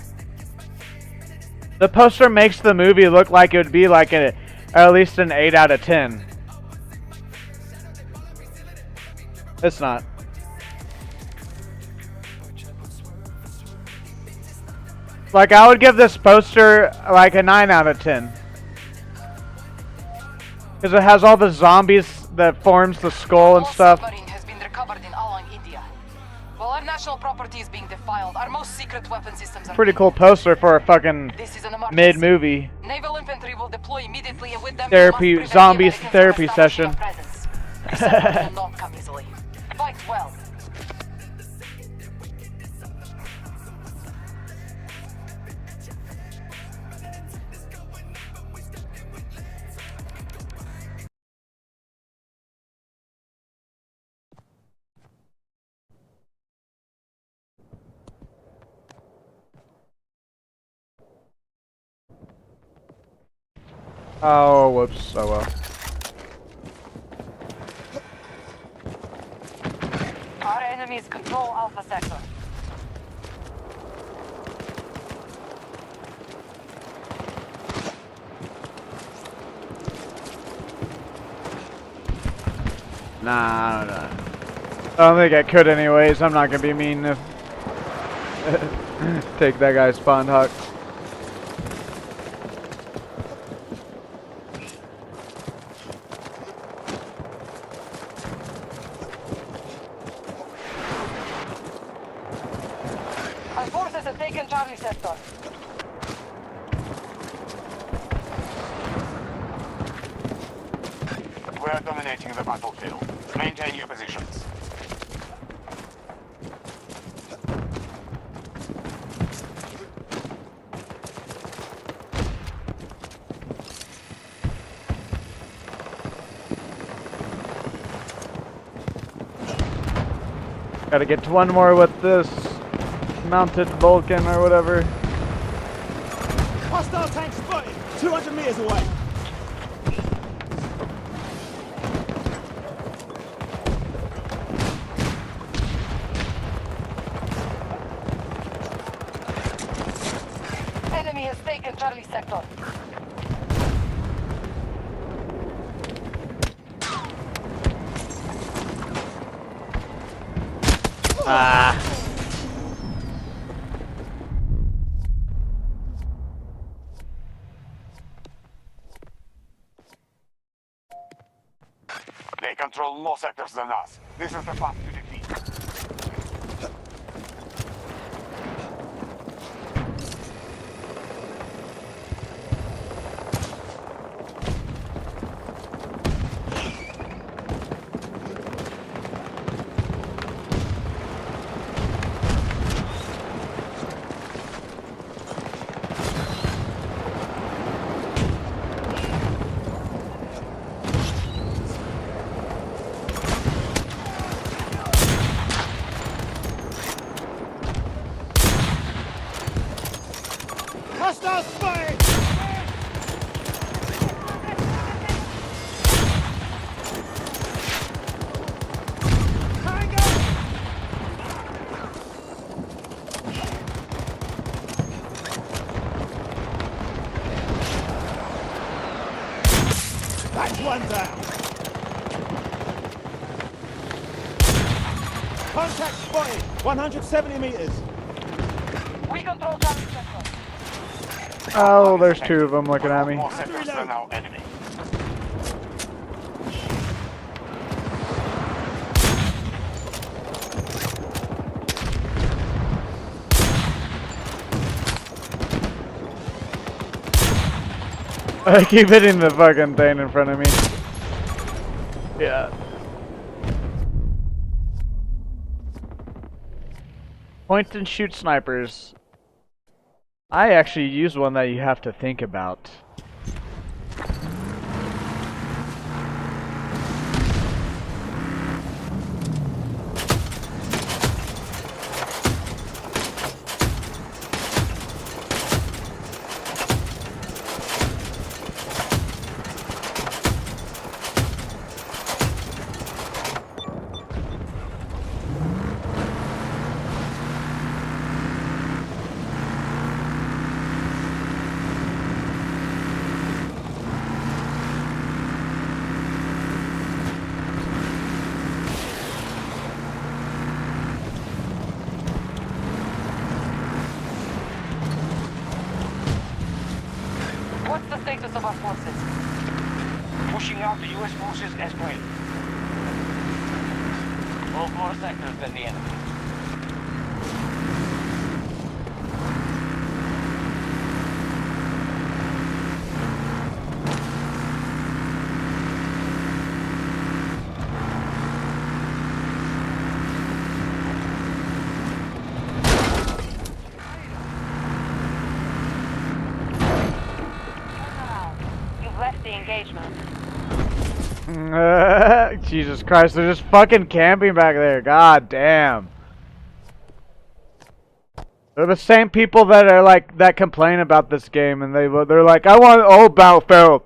The poster makes the movie look like it would be like at least an 8 out of 10. It's not. Like I would give this poster like a 9 out of 10. Because it has all the zombies that forms the skull and stuff. Submarine has been recovered in Along, India. While our national property is being defiled, our most secret weapon systems are Pretty cool poster for a fucking This is an emergency. mid-movie Naval infantry will deploy immediately, and with them therapy, we must prevent zombies the Americans therapy from establishing session. a presence. This weapon will not come easily. Fight well. Oh, whoops. Oh well. Our enemies control Alpha Sector. Nah, nah. I don't think I could anyways. I'm not gonna be mean to take that guy's spawn hawk. Our forces have taken Charlie Sector. We are dominating the battlefield. Maintain your positions. Gotta get to one more with this mounted Vulcan or whatever. Hostile tank spotted. 200 meters away. Enemy has taken Charlie Sector. Ah. They control more sectors than us. This is the path to defeat. Hostile spotted. That's one down. Contact spotted. 170 meters. We control Charlie Sector. Oh, there's two of them looking at me. More sectors than our enemy. I keep hitting the fucking thing in front of me. Yeah. Point and shoot snipers. I actually use one that you have to think about. status of our forces? Pushing out the US forces as planned. Hold more sectors than the enemy. You've left the engagement. Jesus Christ, they're just fucking camping back there. God damn. They're the same people that are like that complain about this game, and they're like, I want old Battlefield.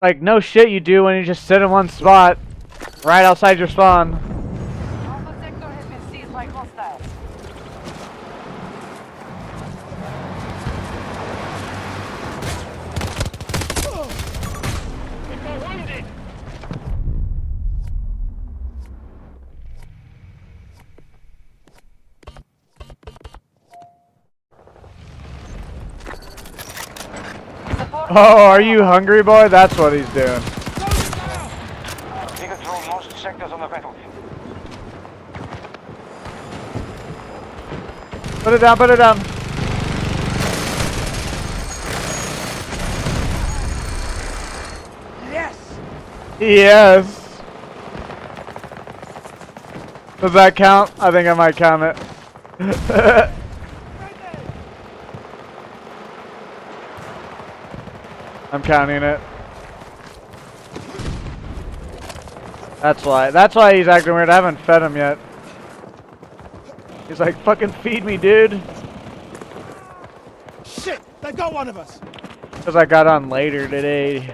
Like, no shit you do when you just sit in one spot right outside your spawn. Alpha sector has been seized by hostiles. Oh, are you hungry, boy? That's what he's doing. We control most sectors on the battlefield. Put it down, put it down. Yes. Does that count? I think I might count it. I'm counting it. That's why he's acting weird. I haven't fed him yet. He's like, fucking feed me, dude. Shit! They got one of us! Because I got on later today.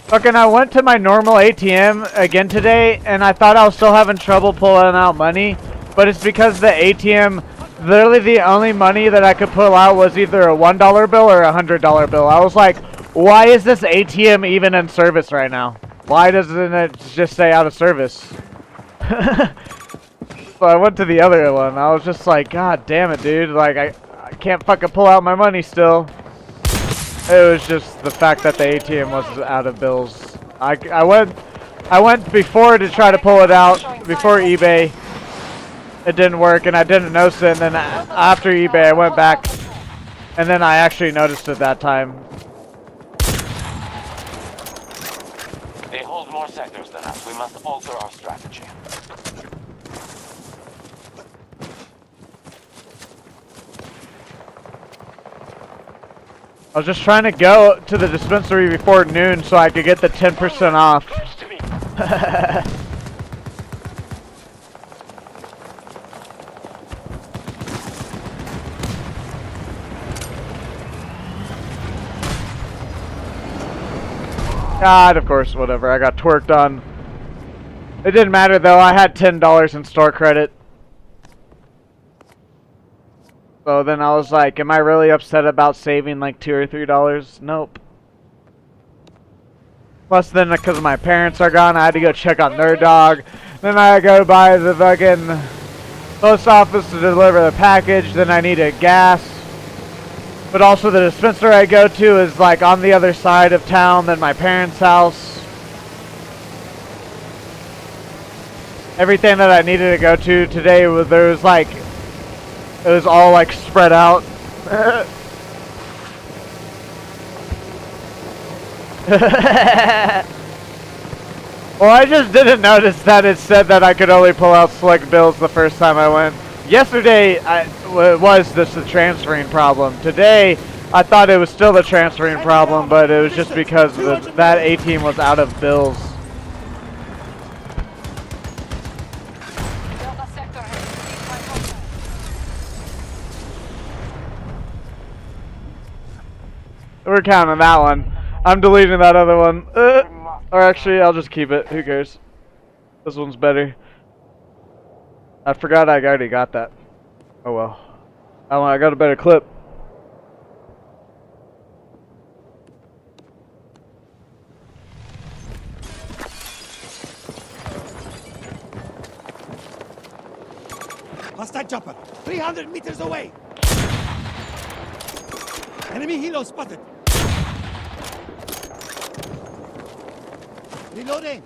Fucking, I went to my normal ATM again today, and I thought I was still having trouble pulling out money, but it's because the ATM, literally the only money that I could pull out was either a $1 bill or a $100 bill. I was like, why is this ATM even in service right now? Why doesn't it just say out of service? So I went to the other one. I was just like, God damn it, dude. Like, I can't fucking pull out my money still. It was just the fact that the ATM was out of bills. I went before to try to pull it out, before eBay. It didn't work, and I didn't notice it, and then after eBay, I went back, and then I actually noticed it that time. They hold more sectors than us. We must alter our strategy. I was just trying to go to the dispensary before noon so I could get the 10% off. God, of course, whatever. I got twerked on. It didn't matter though. I had $10 in store credit. So then I was like, am I really upset about saving like $2 or $3? Nope. Plus then because my parents are gone, I had to go check on their dog. Then I go by the fucking post office to deliver the package. Then I needed gas. But also the dispenser I go to is like on the other side of town than my parents' house. Everything that I needed to go to today was it was all like spread out. Well, I just didn't notice that it said that I could only pull out select bills the first time I went. Yesterday, it was just the transferring problem. Today, I thought it was still the transferring problem, but it was just because that A-team was out of bills. Delta sector has been seized by hostiles. We're counting that one. I'm deleting that other one. Or actually, I'll just keep it. Who cares? This one's better. I forgot I already got that. Oh well. I got a better clip. Hostile chopper, 300 meters away. Enemy helo spotted. Reloading.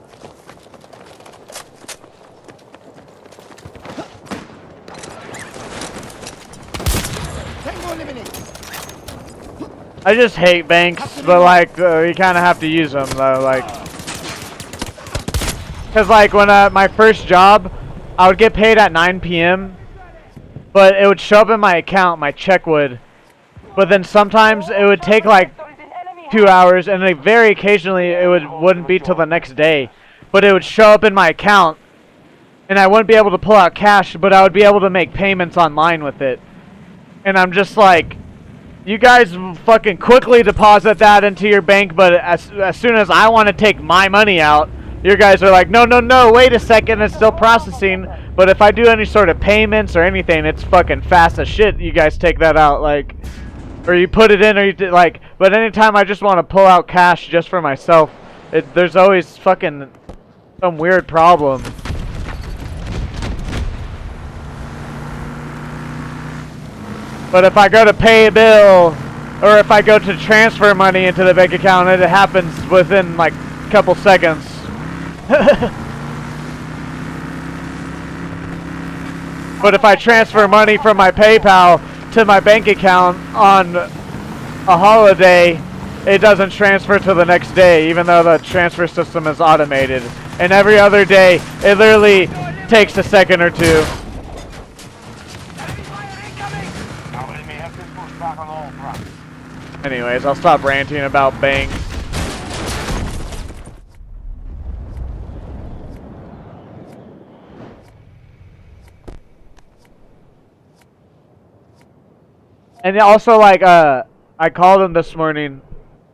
Tango eliminated. I just hate banks, but like you kind of have to use them though, like, cause like when my first job, I would get paid at 9 p.m. but it would show up in my account, my check would, but then sometimes it would take like 2 hours, and like very occasionally it wouldn't be till the next day, but it would show up in my account, and I wouldn't be able to pull out cash, but I would be able to make payments online with it, and I'm just like, you guys fucking quickly deposit that into your bank, but as soon as I want to take my money out, you guys are like, no, no, no, wait a second, it's still processing. But if I do any sort of payments or anything, it's fucking fast as shit. You guys take that out, like, or you put it in, or you like. But anytime I just want to pull out cash just for myself, there's always fucking some weird problem. But if I go to pay a bill, or if I go to transfer money into the bank account, it happens within like a couple seconds. But if I transfer money from my PayPal to my bank account on a holiday, it doesn't transfer to the next day, even though the transfer system is automated. And every other day, it literally takes a second or two. Anyways, I'll stop ranting about banks. And also, like, I called them this morning,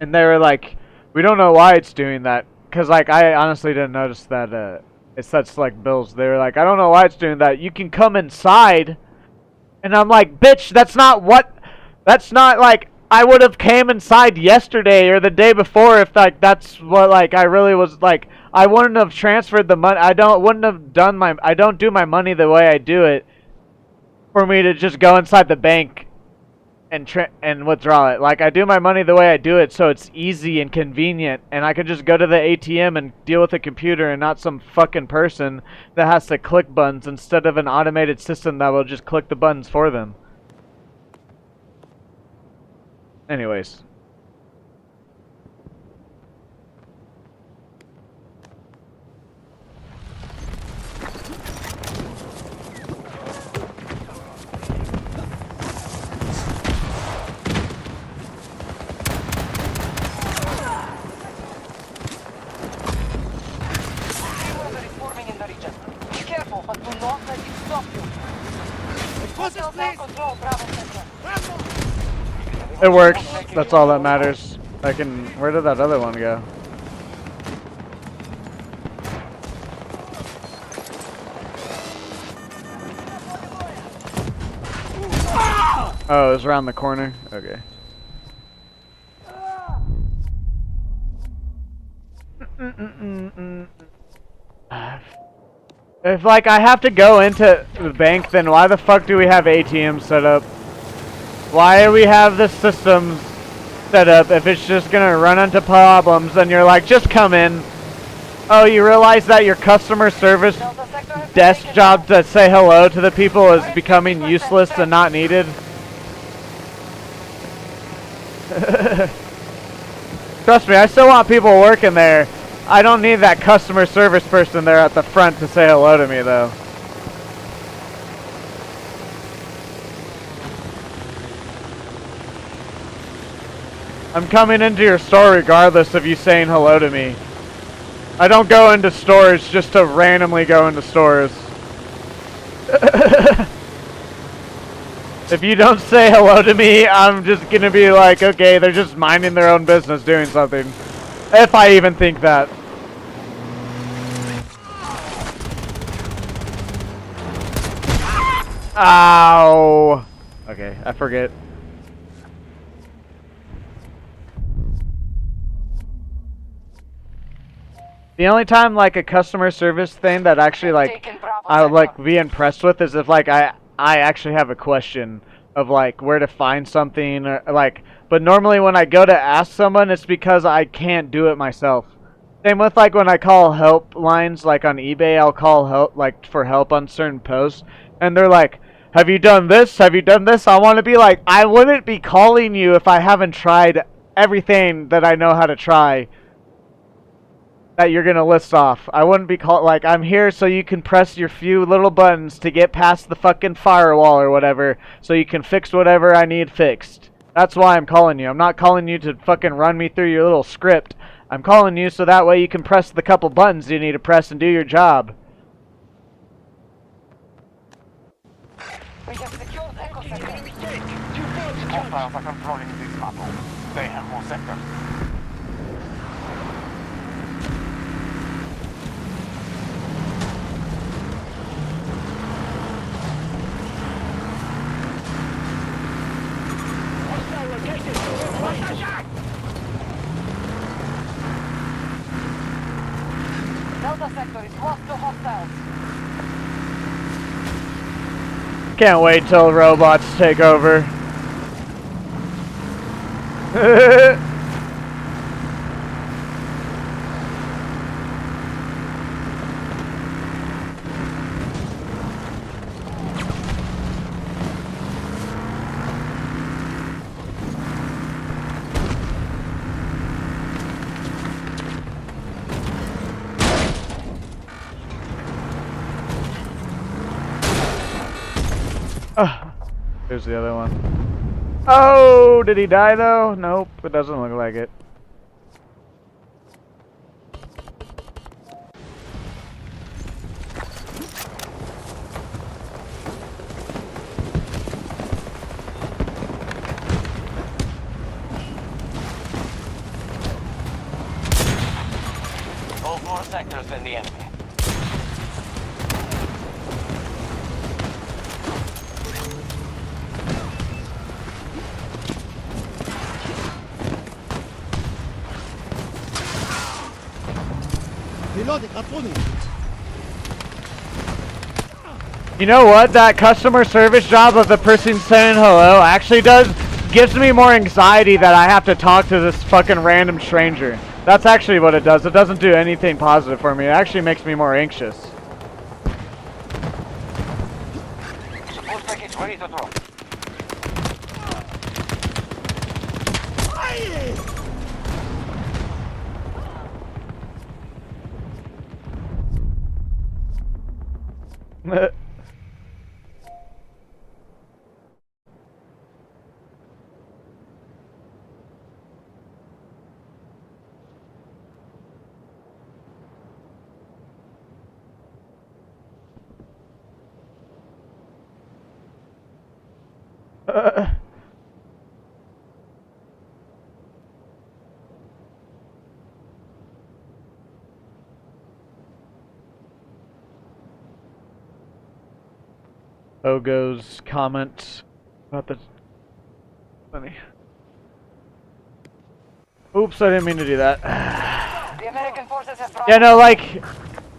and they were like, we don't know why it's doing that. Because, like, I honestly didn't notice that it sets, like, bills. They were like, I don't know why it's doing that. You can come inside. And I'm like, bitch, that's not, like, I would have came inside yesterday or the day before if, like, that's what, like, I really was, like, I wouldn't have transferred the money. I don't do my money the way I do it for me to just go inside the bank and withdraw it. Like, I do my money the way I do it, so it's easy and convenient, and I can just go to the ATM and deal with the computer and not some fucking person that has to click buttons instead of an automated system that will just click the buttons for them. Anyways. It works. That's all that matters. Where did that other one go? Oh, it was around the corner? Okay. If, like, I have to go into the bank, then why the fuck do we have ATMs set up? Why do we have the systems set up if it's just gonna run into problems and you're like, just come in? Oh, you realize that your customer service desk job to say hello to the people is becoming useless and not needed? Trust me, I still want people working there. I don't need that customer service person there at the front to say hello to me, though. I'm coming into your store regardless of you saying hello to me. I don't go into stores just to randomly go into stores. If you don't say hello to me, I'm just gonna be like, okay, they're just minding their own business doing something. If I even think that. Ow! Okay, I forget. The only time, like, a customer service thing that actually, like, I would, like, be impressed with is if, like, I actually have a question of like where to find something or like, but normally when I go to ask someone, it's because I can't do it myself. Same with like when I call help lines, like on eBay, I'll call help like for help on certain posts, and they're like, "Have you done this? Have you done this?" I want to be like, I wouldn't be calling you if I haven't tried everything that I know how to try. That you're gonna list off. I wouldn't be called like I'm here so you can press your few little buttons to get past the fucking firewall or whatever, so you can fix whatever I need fixed. That's why I'm calling you. I'm not calling you to fucking run me through your little script. I'm calling you so that way you can press the couple buttons you need to press and do your job. We have secured Echo Sector. Hostiles are controlling this battle. They have more sectors. Delta Sector is lost to hostiles. Can't wait till robots take over. There's the other one. Oh, did he die though? Nope, it doesn't look like it. Hold more sectors than the enemy. You know what? That customer service job of the person saying hello actually gives me more anxiety that I have to talk to this fucking random stranger. That's actually what it does. It doesn't do anything positive for me. It actually makes me more anxious. Support package ready to drop. Ogo's comment about the funny. Oops, I didn't mean to do that. The American forces have Yeah, no, like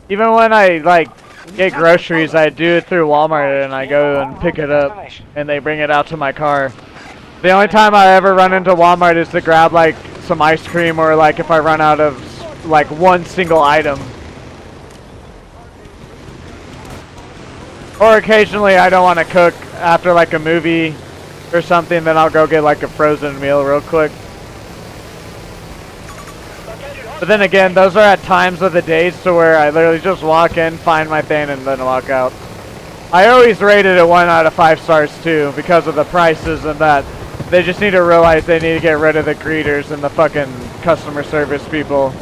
even when I like get groceries, I do it through Walmart and I go and pick it up and they bring it out to my car. The only time I ever run into Walmart is to grab like some ice cream or like if I run out of like one single item. Or occasionally I don't want to cook after like a movie or something, then I'll go get like a frozen meal real quick. But then again, those are at times of the days to where I literally just walk in, find my thing, and then walk out. I always rated it 1 out of 5 stars too because of the prices and that. They just need to realize they need to get rid of the greeters and the fucking customer service people.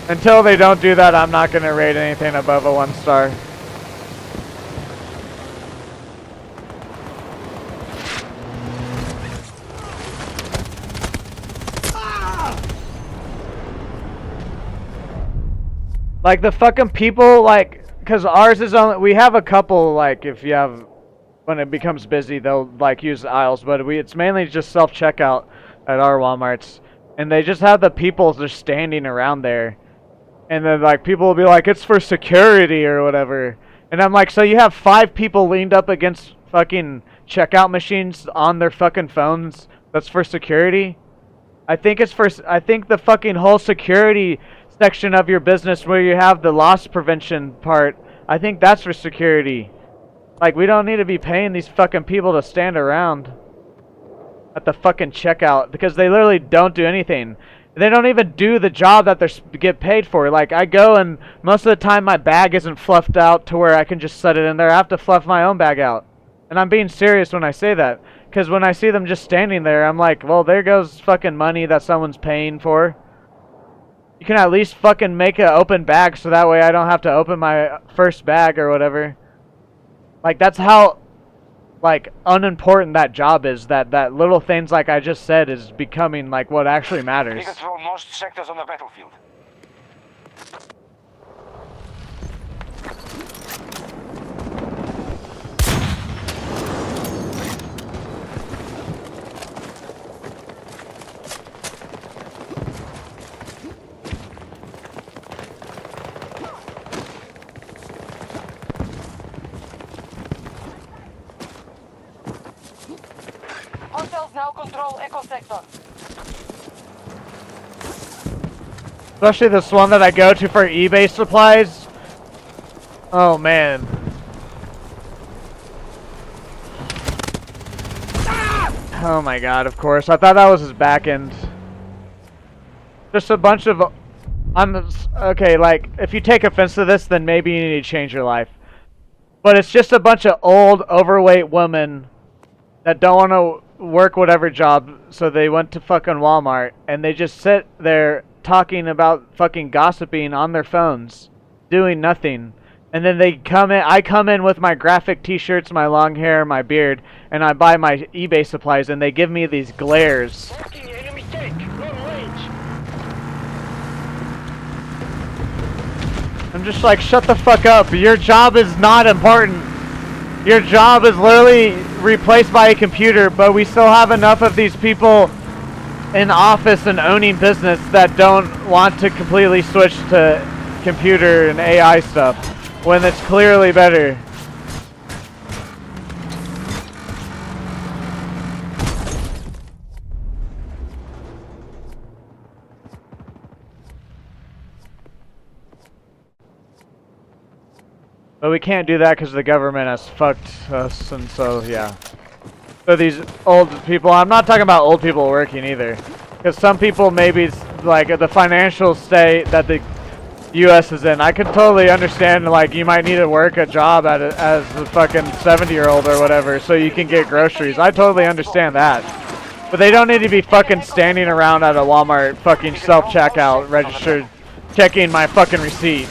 Until they don't do that, I'm not going to rate anything above a 1 star. Like the fucking people, like, cause ours is only, we have a couple, like, if you have, when it becomes busy, they'll like use the aisles, but it's mainly just self-checkout at our Walmarts. And they just have the people just standing around there. And then like people will be like, it's for security or whatever. And I'm like, so you have 5 people leaned up against fucking checkout machines on their fucking phones? That's for security? I think the fucking whole security section of your business where you have the loss prevention part, I think that's for security. Like, we don't need to be paying these fucking people to stand around at the fucking checkout because they literally don't do anything. They don't even do the job that they get paid for. Like, I go and most of the time my bag isn't fluffed out to where I can just set it in there. I have to fluff my own bag out. And I'm being serious when I say that. Because when I see them just standing there, I'm like, well, there goes fucking money that someone's paying for. You can at least fucking make an open bag so that way I don't have to open my first bag or whatever. Like, that's how, like, unimportant that job is. That little things like I just said is becoming, like, what actually matters. We control most sectors on the battlefield. Hostiles now control Echo Sector. Especially this one that I go to for eBay supplies. Oh, man. Oh my god, of course. I thought that was his back end. Just a bunch of... okay, like, if you take offense to this, then maybe you need to change your life. But it's just a bunch of old, overweight women that don't want to work whatever job, so they went to fucking Walmart, and they just sit there talking about fucking gossiping on their phones, doing nothing. And then they come in, I come in with my graphic t-shirts, my long hair, my beard, and I buy my eBay supplies, and they give me these glares. I'm just like, shut the fuck up. Your job is not important. Your job is literally replaced by a computer, but we still have enough of these people in office and owning business that don't want to completely switch to computer and AI stuff when it's clearly better. But we can't do that because the government has fucked us, and so, yeah. So these old people, I'm not talking about old people working either. Because some people maybe, like, the financial state that the U.S. is in, I could totally understand, like, you might need to work a job as a fucking 70-year-old or whatever so you can get groceries. I totally understand that. But they don't need to be fucking standing around at a Walmart fucking self-checkout registered checking my fucking receipt.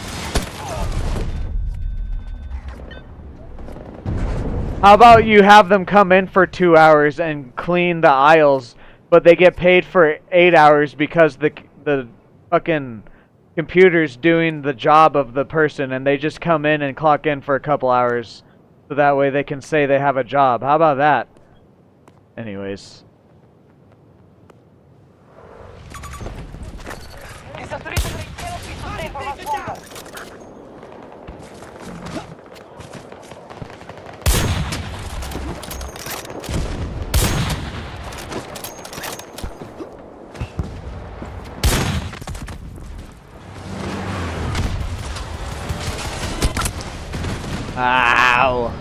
How about you have them come in for 2 hours and clean the aisles, but they get paid for 8 hours because the fucking computer's doing the job of the person, and they just come in and clock in for a couple hours, so that way they can say they have a job. How about that? Anyways. This authority cannot be sustained for much longer. Ow.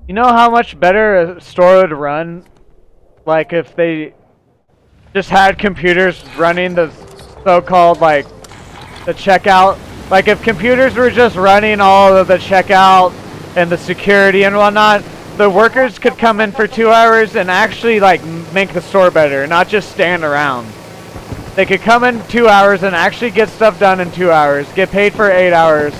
You know how much better a store would run? Like if they just had computers running the so-called, like, the checkout. Like if computers were just running all of the checkout and the security and whatnot, the workers could come in for 2 hours and actually, like, make the store better, not just stand around. They could come in 2 hours and actually get stuff done in 2 hours, get paid for 8 hours,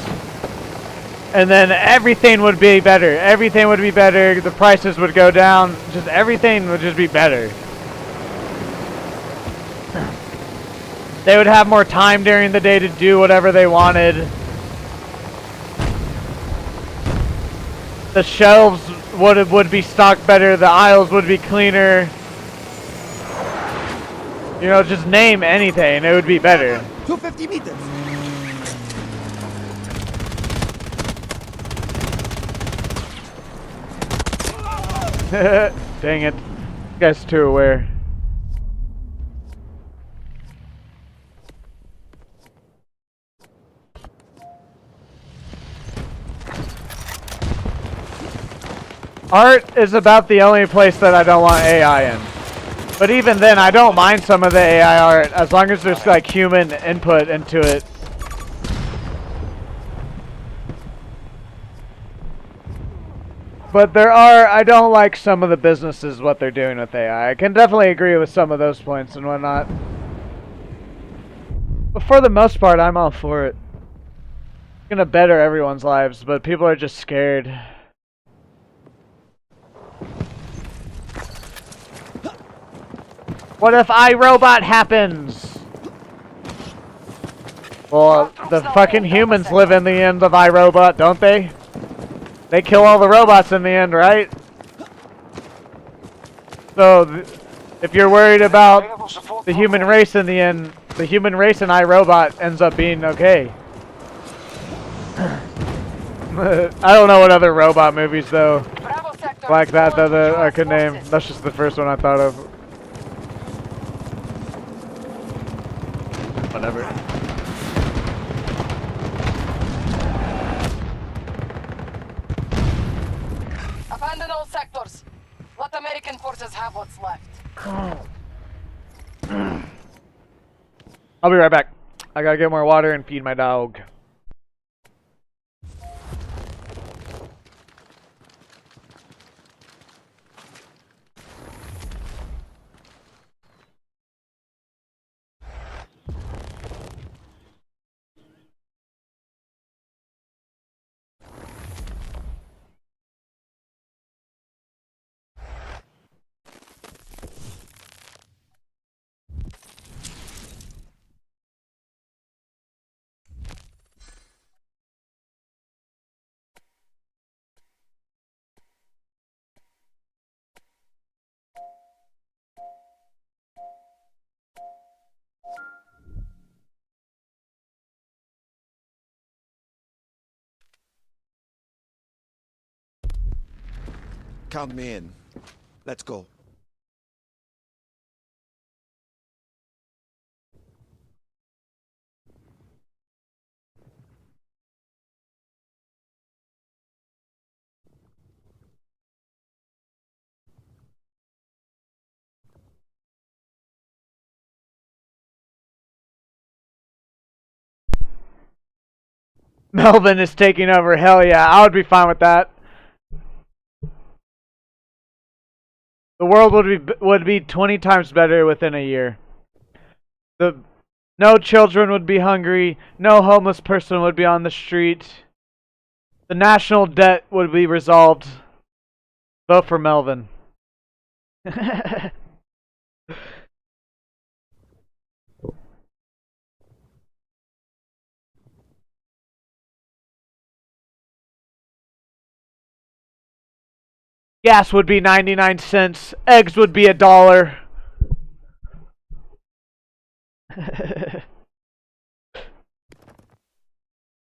and then everything would be better. Everything would be better, the prices would go down, just everything would just be better. They would have more time during the day to do whatever they wanted. The shelves would be stocked better, the aisles would be cleaner. You know, just name anything, it would be better. 250 meters. Dang it. You guys too aware. Art is about the only place that I don't want AI in. But even then, I don't mind some of the AI art as long as there's like human input into it. But I don't like some of the businesses, what they're doing with AI. I can definitely agree with some of those points and whatnot. But for the most part, I'm all for it. It's gonna better everyone's lives, but people are just scared. What if iRobot happens? Well, the fucking humans live in the end of iRobot, don't they? They kill all the robots in the end, right? So, if you're worried about the human race in the end, the human race in iRobot ends up being okay. I don't know what other robot movies, though, like that I could name. That's just the first one I thought of. Whatever. Abandon all sectors. Let American forces have what's left. I'll be right back. I gotta get more water and feed my dog. Count me in. Let's go. Melvin is taking over. Hell yeah, I would be fine with that. The world would be 20 times better within a year. No children would be hungry. No homeless person would be on the street. The national debt would be resolved. Vote for Melvin. Gas would be 99 cents. Eggs would be $1.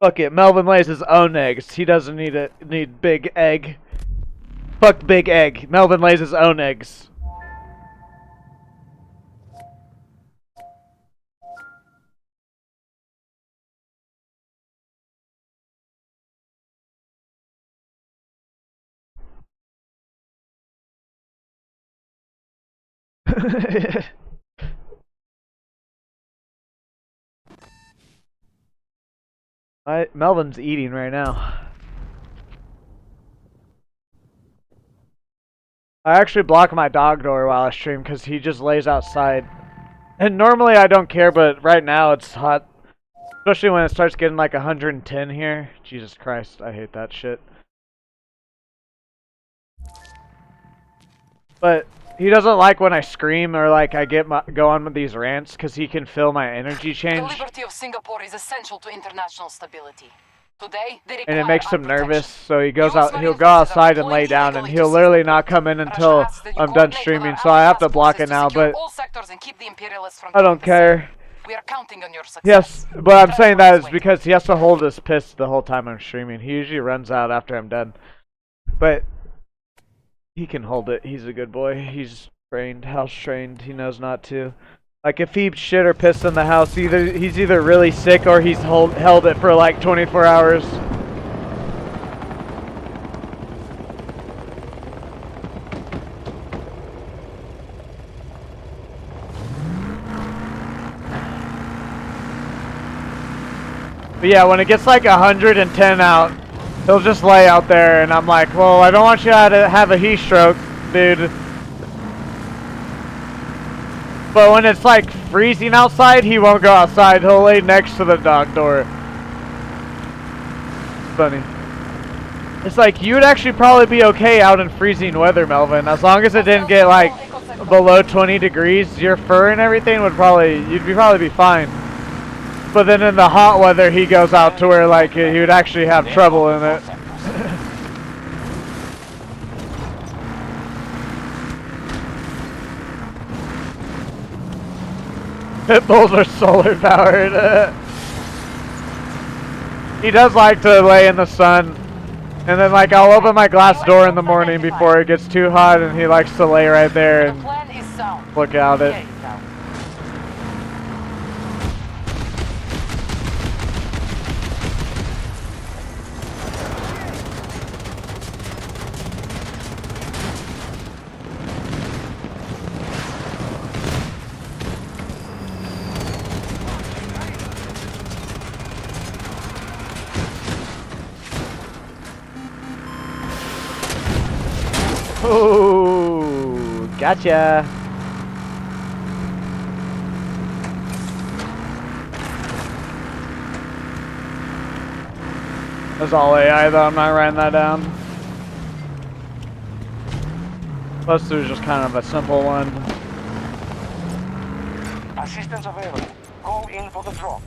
Fuck it, Melvin lays his own eggs. He doesn't need big egg. Fuck big egg. Melvin lays his own eggs. Melvin's eating right now. I actually block my dog door while I stream because he just lays outside. And normally I don't care, but right now it's hot. Especially when it starts getting like 110 here. Jesus Christ, I hate that shit. But he doesn't like when I scream or like I go on with these rants because he can feel my energy The change. liberty of Singapore is essential to international stability. Today, they And it require makes our him nervous, protection. so he goes US out. Marine He'll go forces are outside and lay deploying down, and illegally he'll to literally Singapore. not come in Russia until asks that you I'm done coordinate with streaming. our So I have to allied block it forces now, secure but all sectors and keep the imperialists from I don't doing the same. care. We are counting on your success. Yes, but I'm saying that is Wait. because he has to hold his piss the whole time I'm streaming. He usually runs out after I'm done. But He can hold it. He's a good boy. He's trained, house trained. He knows not to. Like if he shit or piss in the house, he's either really sick or he's held it for like 24 hours. But yeah, when it gets like 110 out, he'll just lay out there, and I'm like, well, I don't want you to have a heat stroke, dude. But when it's like freezing outside, he won't go outside. He'll lay next to the dog door. Funny. It's like, you would actually probably be okay out in freezing weather, Melvin. As long as it didn't get like below 20 degrees, your fur and everything would you'd probably be fine. But then in the hot weather, he goes out to where like he would actually have trouble in it. Pit bulls are solar powered. He does like to lay in the sun. And then like I'll open my glass door in the morning before it gets too hot, and he likes to lay right there and look out it. Oh, gotcha. That's all AI though, I'm not writing that down. Plus there's just kind of a simple one. Assistance available. Call in for the drop.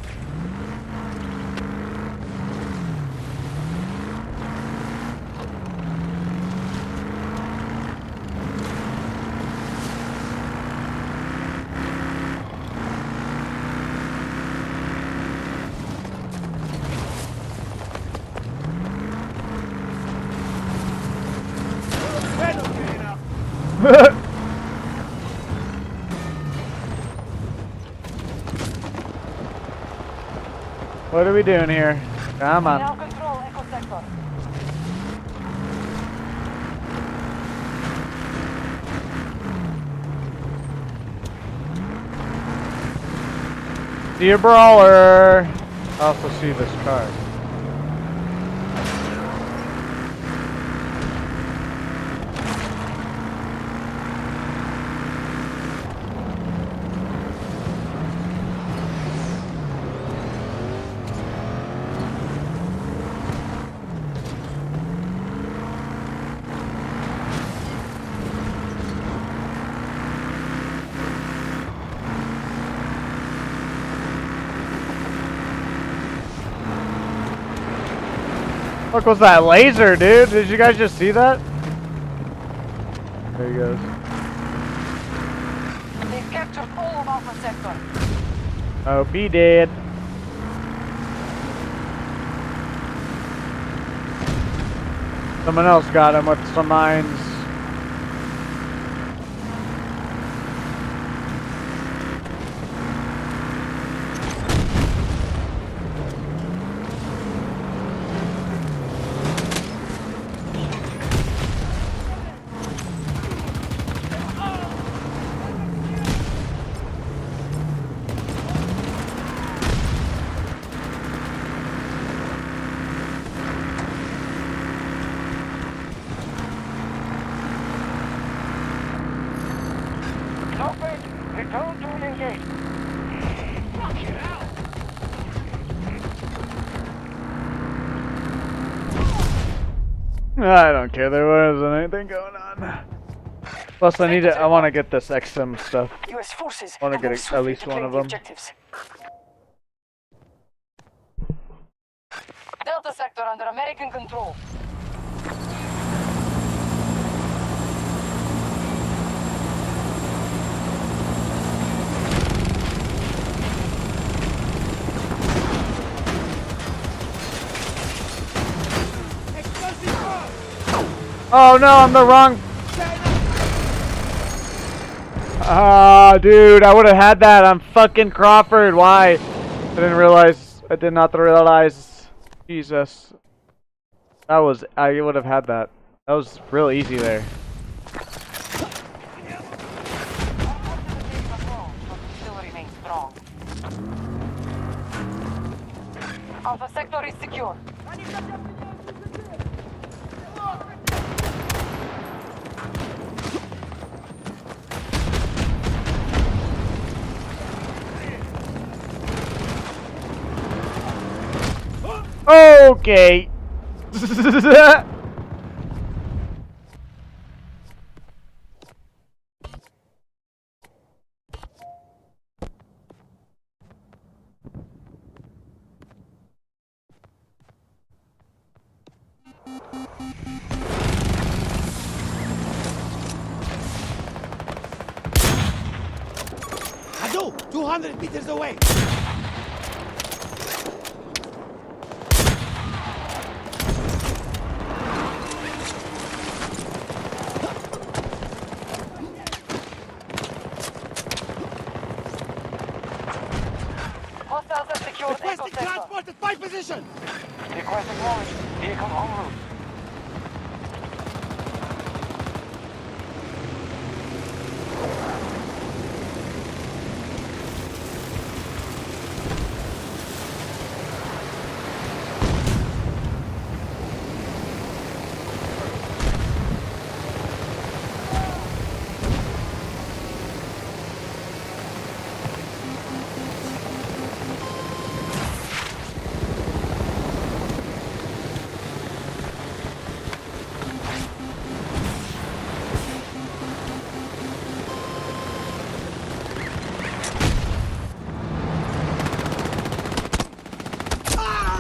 What are we doing here? Come on. Now control Echo Sector. See a brawler. I also see this car. What was that laser, dude? Did you guys just see that? There he goes. They've captured all of Alpha Sector. Oh, he did. Someone else got him with some mines. Return to engage. I don't care. There wasn't anything going on. Plus, I want to get this XM stuff. US forces I want to get at least one of them. objectives. Delta Sector under American control. Oh no, I'm the wrong Ah, dude, I would have had that. I'm fucking Crawford. Why? I didn't realize. I did not realize. Jesus. That was. I would have had that. That was real easy there. Alpha sector is secure. Okay. Adu, 200 meters away. Hostiles have secured Echo Requesting sector. transport at my position. Request acknowledged. Vehicle en route.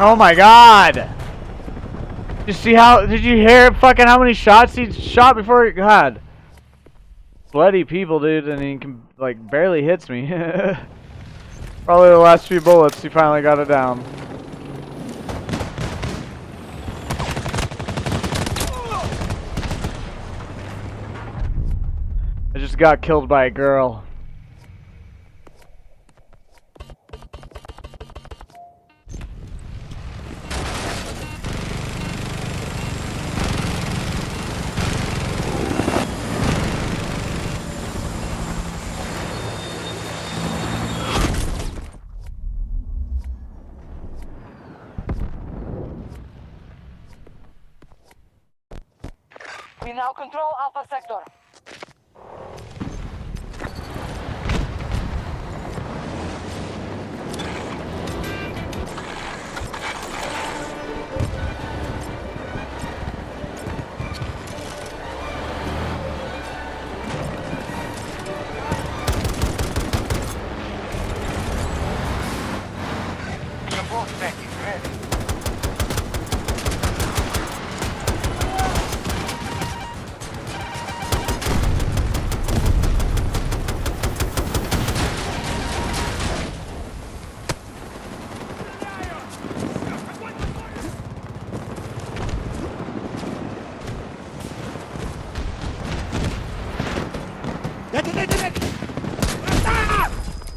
Oh my god! You see how? Did you hear fucking how many shots he shot before? God. Bloody people, dude, and he can, like, barely hits me. Probably the last few bullets, he finally got it down. I just got killed by a girl. We now control Alpha sector. Support tech is ready.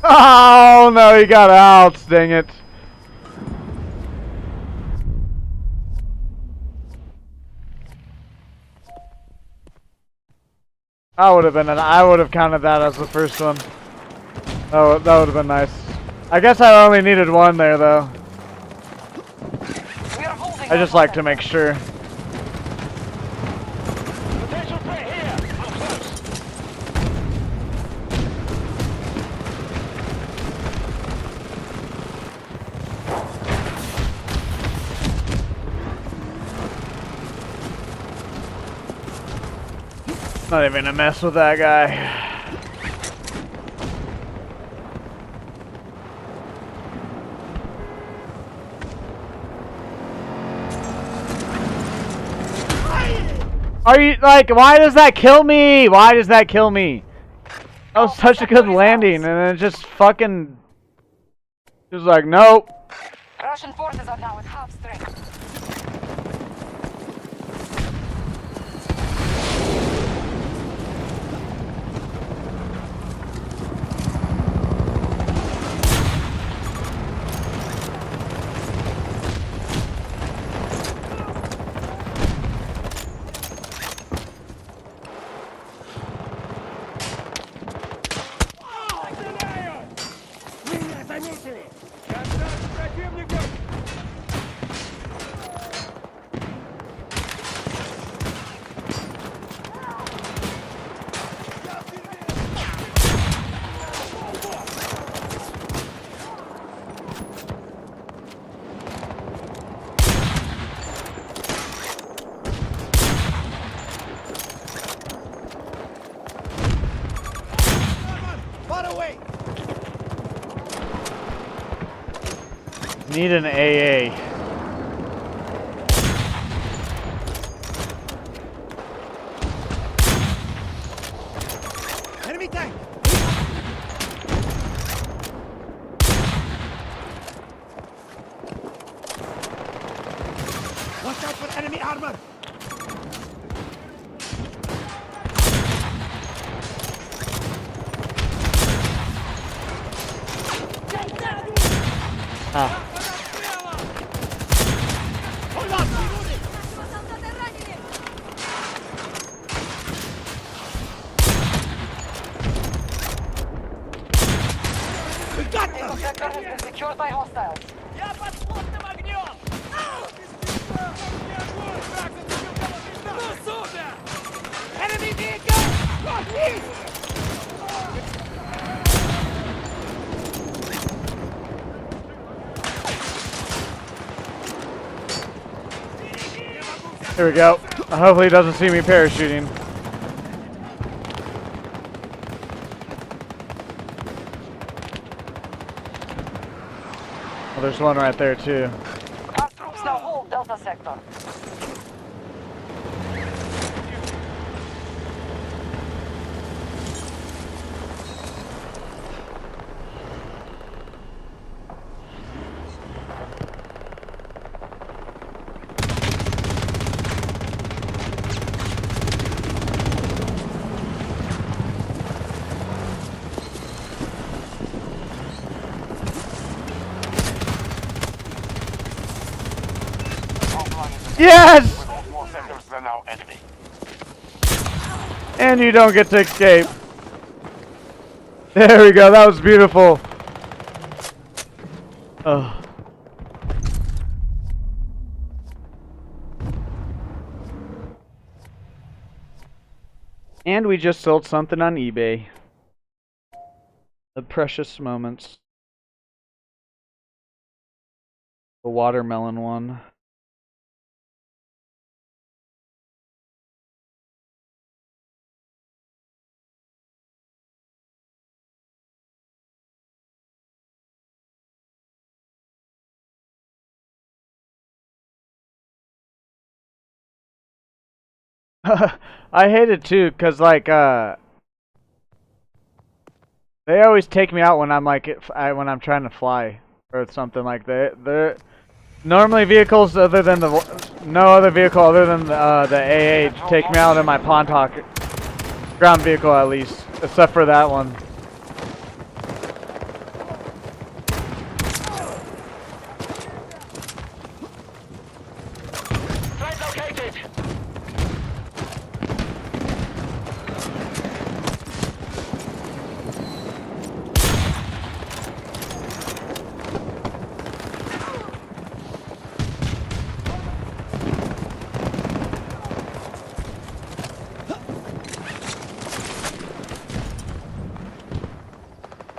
Oh no, he got out, dang it. I would have counted that as the first one. Oh, that would have been nice. I guess I only needed one there though. We are holding I just Alpha like to sector. make sure. Potential threat here. I'm close. Not even gonna mess with that guy. Are you like, why does that kill me? Why does that kill me? That was such a good landing and then it just fucking just like, nope. Russian forces are now at half strength. Need an AA. Enemy tank! Watch out for enemy armor! Ah. Hold on! Reloading! We got Echo them! sector has been secured by hostiles. Я под плотным огнем! Ну, сюда! Enemy vehicle! Northeast! Here we go. Hopefully he doesn't see me parachuting. Oh, there's one right there too. Our troops now hold Delta sector. Yes! We hold more sectors than our enemy. And you don't get to escape. There we go. That was beautiful. Oh. And we just sold something on eBay. The precious moments. The watermelon one. I hate it too, cause like they always take me out when I'm like when I'm trying to fly or something like that. They're normally vehicles other than no other vehicle other than the AA take me out in my Pontoc ground vehicle at least, except for that one. Threat located!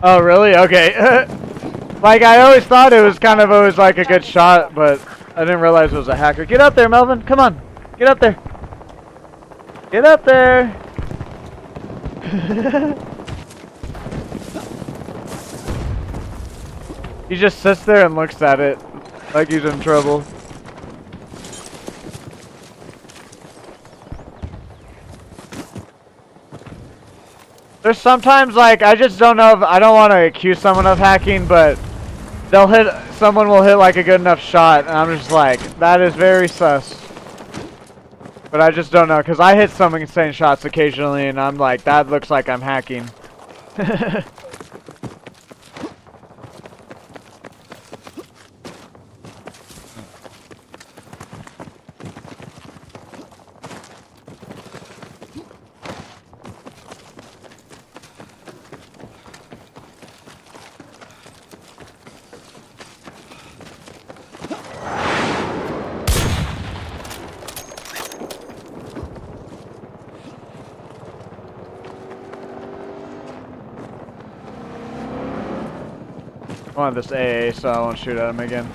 Oh really? Okay. Like I always thought it was kind of always like a good shot, but I didn't realize it was a hacker. Get up there, Melvin. Come on. Get up there. Get up there. He just sits there and looks at it like he's in trouble. There's sometimes like I just don't know if I don't want to accuse someone of hacking, but someone will hit like a good enough shot and I'm just like, that is very sus. But I just don't know, because I hit some insane shots occasionally and I'm like, that looks like I'm hacking. I want this AA so I won't shoot at him again.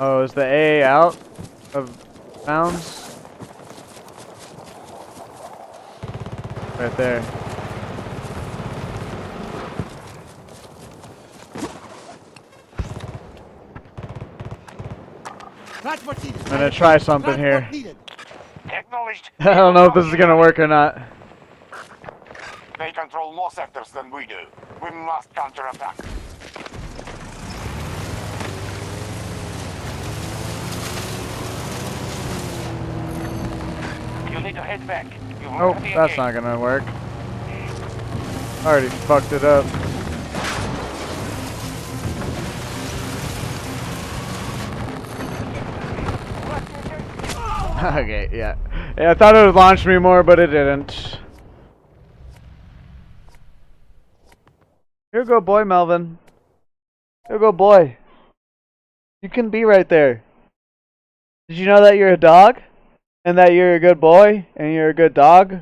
Oh, is the AA out of bounds? Right there. Transport needed. I'm gonna try something here. Transport needed. Acknowledged. I don't know if this is gonna work or not. They control more sectors than we do. We must counterattack. You need to head back. You won't Nope, have the that's engage. not gonna work. Already fucked it up. Okay, yeah. Yeah, I thought it would launch me more, but it didn't. Here you go, boy, Melvin. Here you go, boy. You can be right there. Did you know that you're a dog? And that you're a good boy? And you're a good dog?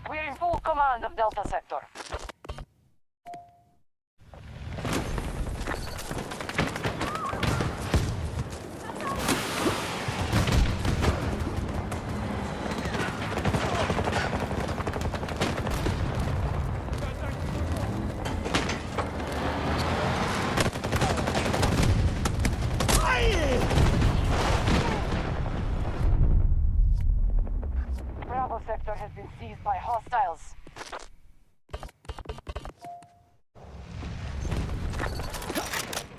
We're in full command of Delta Sector. Bravo Sector has been seized by hostiles.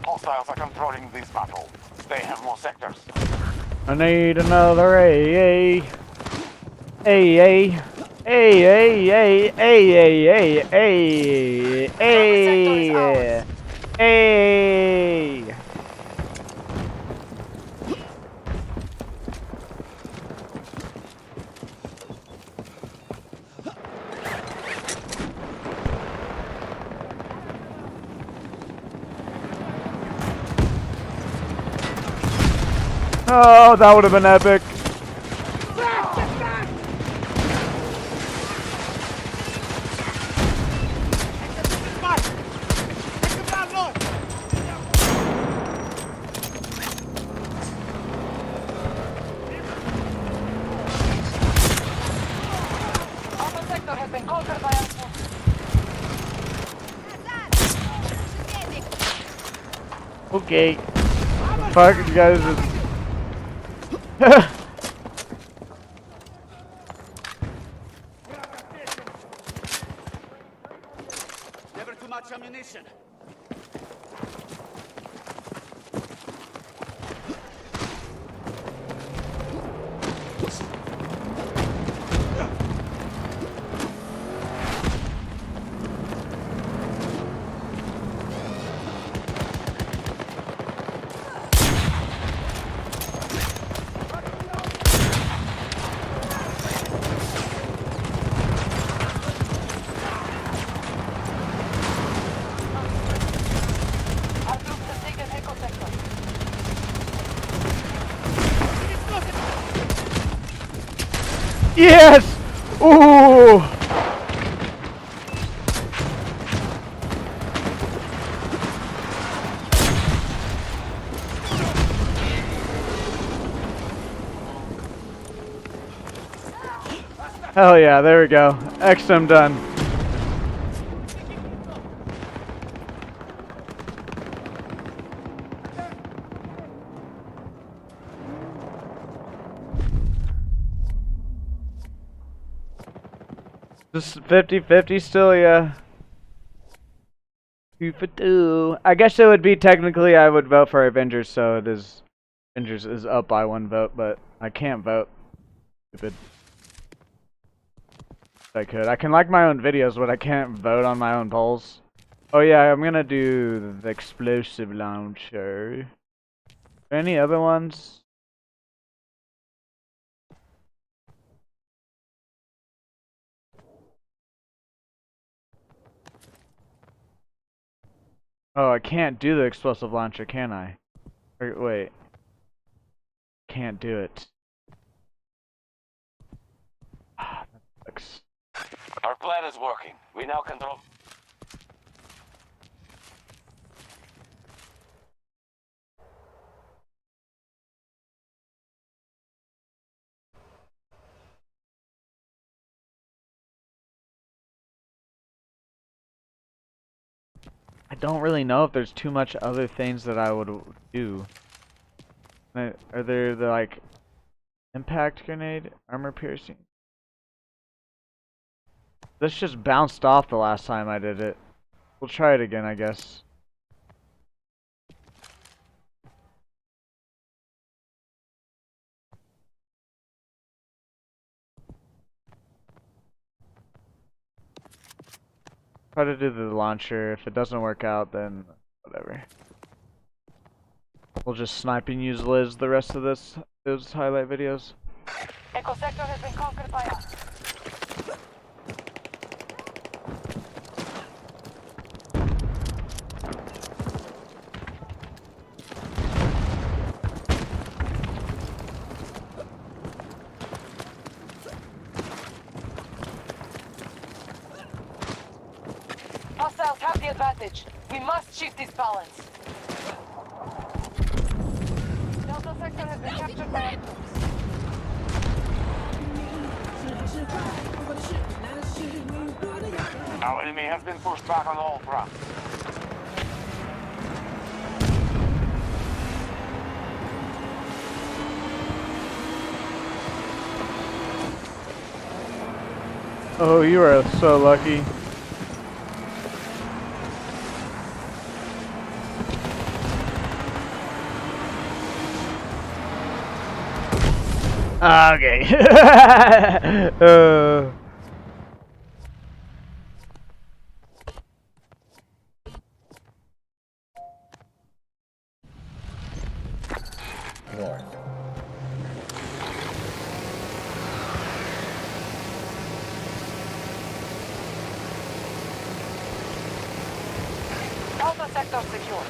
Hostiles are controlling this battle. They have more sectors. I need another AA. AA. AA. AA. AA. AA. Oh, that would have been epic. Alpha Sector has been conquered by us. Okay. Fuck, you guys just... Never too much ammunition. Our troops have taken Echo Sector. Yes! Ooh! Hell yeah, there we go. XM done. Just 50-50 still, yeah. 2 for 2. I guess it would be technically I would vote for Avengers, so it is Avengers is up by 1 vote, but I can't vote. Stupid. I could. I can like my own videos, but I can't vote on my own polls. Oh yeah, I'm gonna do the explosive launcher. Any other ones? Oh, I can't do the explosive launcher, can I? Or, wait. Can't do it. That sucks. Our plan is working. We now control... I don't really know if there's too much other things that I would do. Are there the like impact grenade, armor piercing? This just bounced off the last time I did it. We'll try it again, I guess. Try to do the launcher. If it doesn't work out, then whatever. We'll just sniping use Liz the rest of those highlight videos. Echo sector has been conquered by us. Hostiles have the advantage. We must shift this balance. Delta sector has been captured by our troops. Our enemy has been pushed back on all fronts. Oh, you are so lucky. Okay. Alpha sector secure.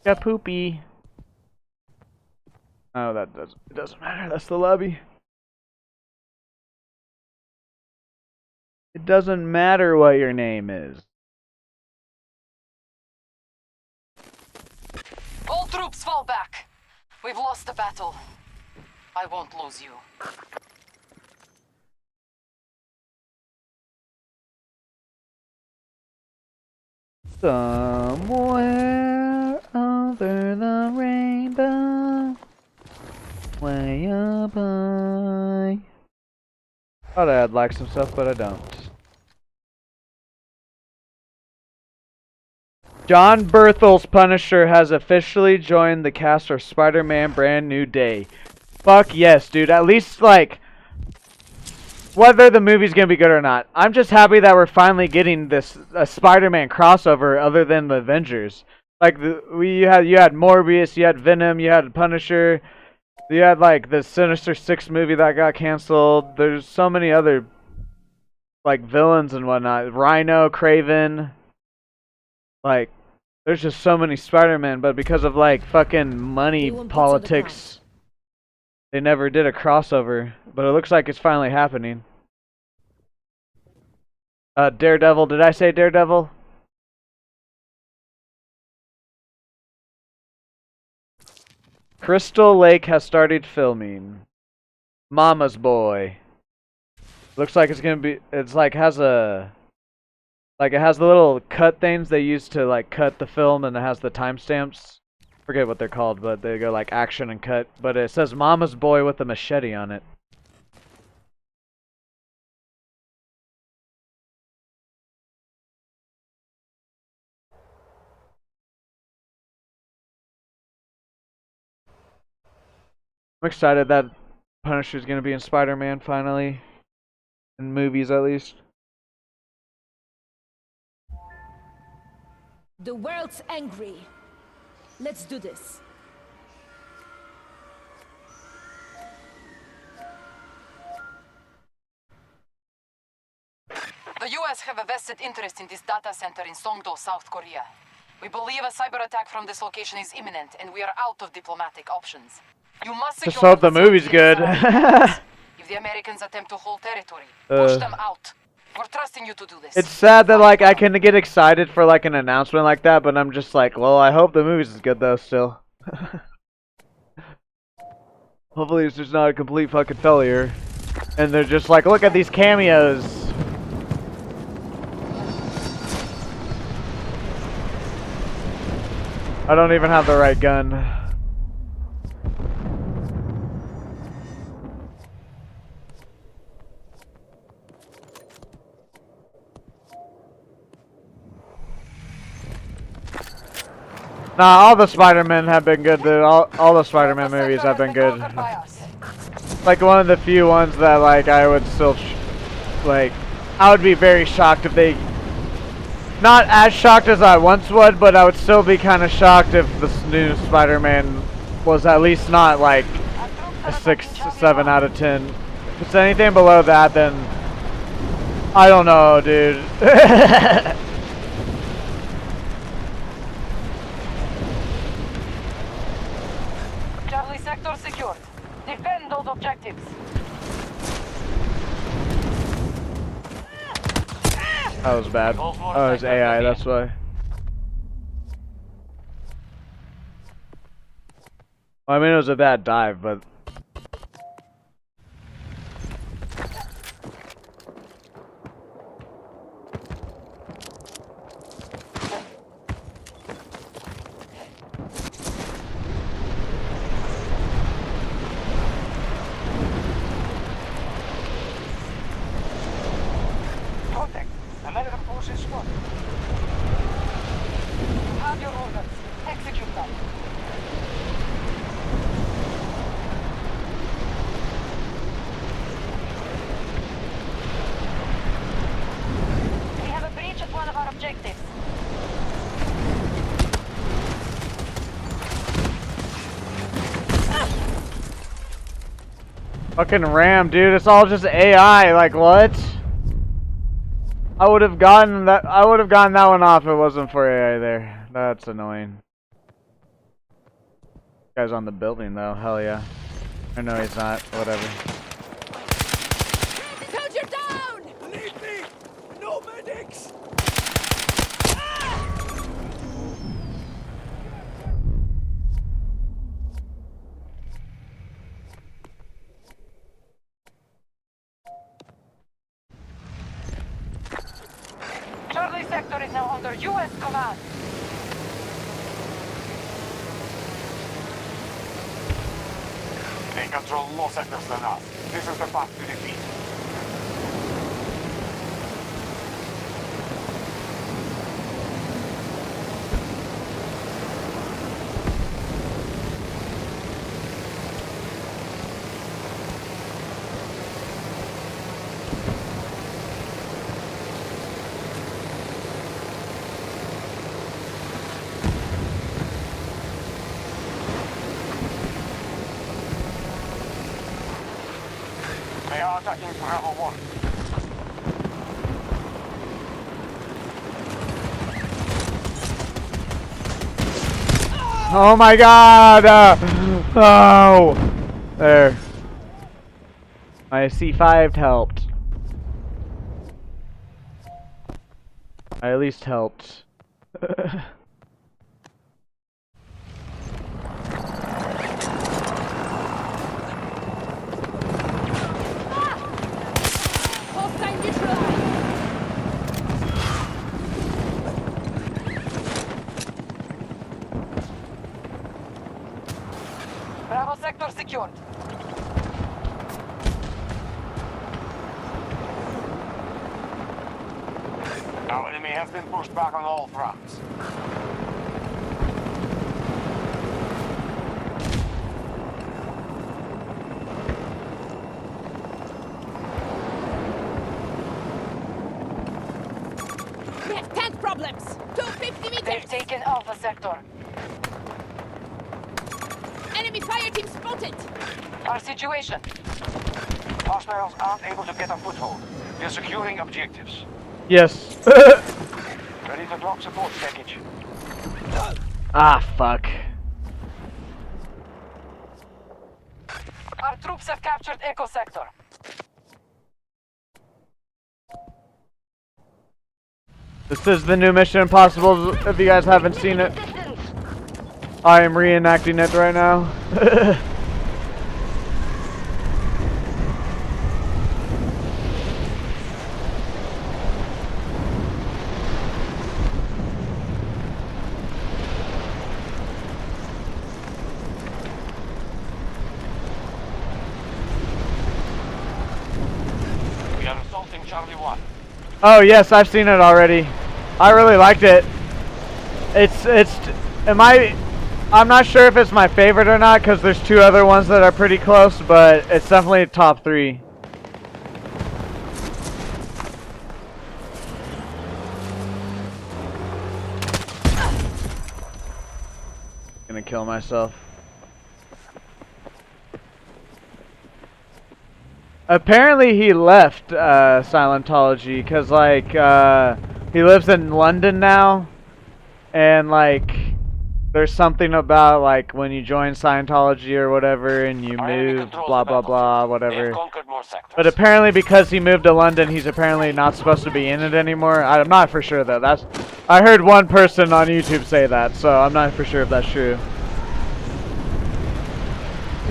Got poopy. Oh, it doesn't matter. That's the lobby. It doesn't matter what your name is. All troops fall back. We've lost the battle. I won't lose you. Somewhere over the rainbow, way up high. Thought I'd like some stuff, but I don't. John Berthel's Punisher has officially joined the cast of Spider-Man Brand New Day. Fuck yes, dude. At least, like, whether the movie's gonna be good or not, I'm just happy that we're finally getting this Spider-Man crossover other than the Avengers. Like, you had Morbius, you had Venom, you had Punisher, you had like the Sinister Six movie that got canceled. There's so many other like villains and whatnot. Rhino, Kraven. Like, there's just so many Spider-Man, but because of like fucking money politics, they never did a crossover. But it looks like it's finally happening. Daredevil, did I say Daredevil? Crystal Lake has started filming. Mama's Boy. Looks like it's gonna be, it's like has a, like it has the little cut things they use to like cut the film, and it has the timestamps. Forget what they're called, but they go like action and cut. But it says Mama's Boy with a machete on it. I'm excited that Punisher's gonna be in Spider-Man finally. In movies, at least. The world's angry. Let's do this. The US have a vested interest in this data center in Songdo, South Korea. We believe a cyber attack from this location is imminent, and we are out of diplomatic options. You must Just secure hope the movie's good. If the Americans attempt to hold territory, push them out. We're trusting you to do this. It's sad that like I can get excited for like an announcement like that, but I'm just like, well, I hope the movie's good though still. Hopefully it's just not a complete fucking failure. And they're just like, look at these cameos. I don't even have the right gun. Nah, all the Spider-Man have been good, dude. All the Spider-Man movies have been good. Like one of the few ones that like I would still I would be very shocked if they, not as shocked as I once would, but I would still be kind of shocked if this new Spider-Man was at least not like a 6, 7 out of 10. If it's anything below that, then I don't know, dude. Charlie sector secured. Defend those objectives. That was bad. Oh, it's AI, that's why. I mean, it was a bad dive, but... Contact. American forces spotted. Have your orders. Execute them. We have a breach at one of our objectives. Fucking RAM, dude, it's all just AI, like what? I would have gotten that one off if it wasn't for AI there. That's annoying. Guy's on the building though, hell yeah. Or no, he's not, whatever. Soldier down! Leave me! No medics! Charlie sector is now under U.S. command. They control more sectors than us. This is the path to defeat. They are attacking Bravo 1. Oh my god! Oh! There. My C5 helped. I at least helped. Hostile neutralized! Bravo sector secured. Our enemy has been pushed back on all fronts. We have tank problems. 250 They've meters. taken Alpha Sector. Enemy fire team spotted. Our situation. Hostiles aren't able to get a foothold. We're securing objectives. Yes. Ready to drop support package. Ah, fuck. Our troops have captured Echo Sector. This is the new Mission Impossible, if you guys haven't seen it. I am reenacting it right now. We are assaulting Charlie 1. Oh yes, I've seen it already. I really liked it. I'm not sure if it's my favorite or not because there's two other ones that are pretty close, but it's definitely top 3. Gonna kill myself. Apparently he left Scientology because like he lives in London now, and like there's something about like when you join Scientology or whatever and you move blah blah blah whatever. Conquered more sectors. But apparently because he moved to London, he's apparently not supposed to be in it anymore. I'm not for sure though. I heard one person on YouTube say that, so I'm not for sure if that's true.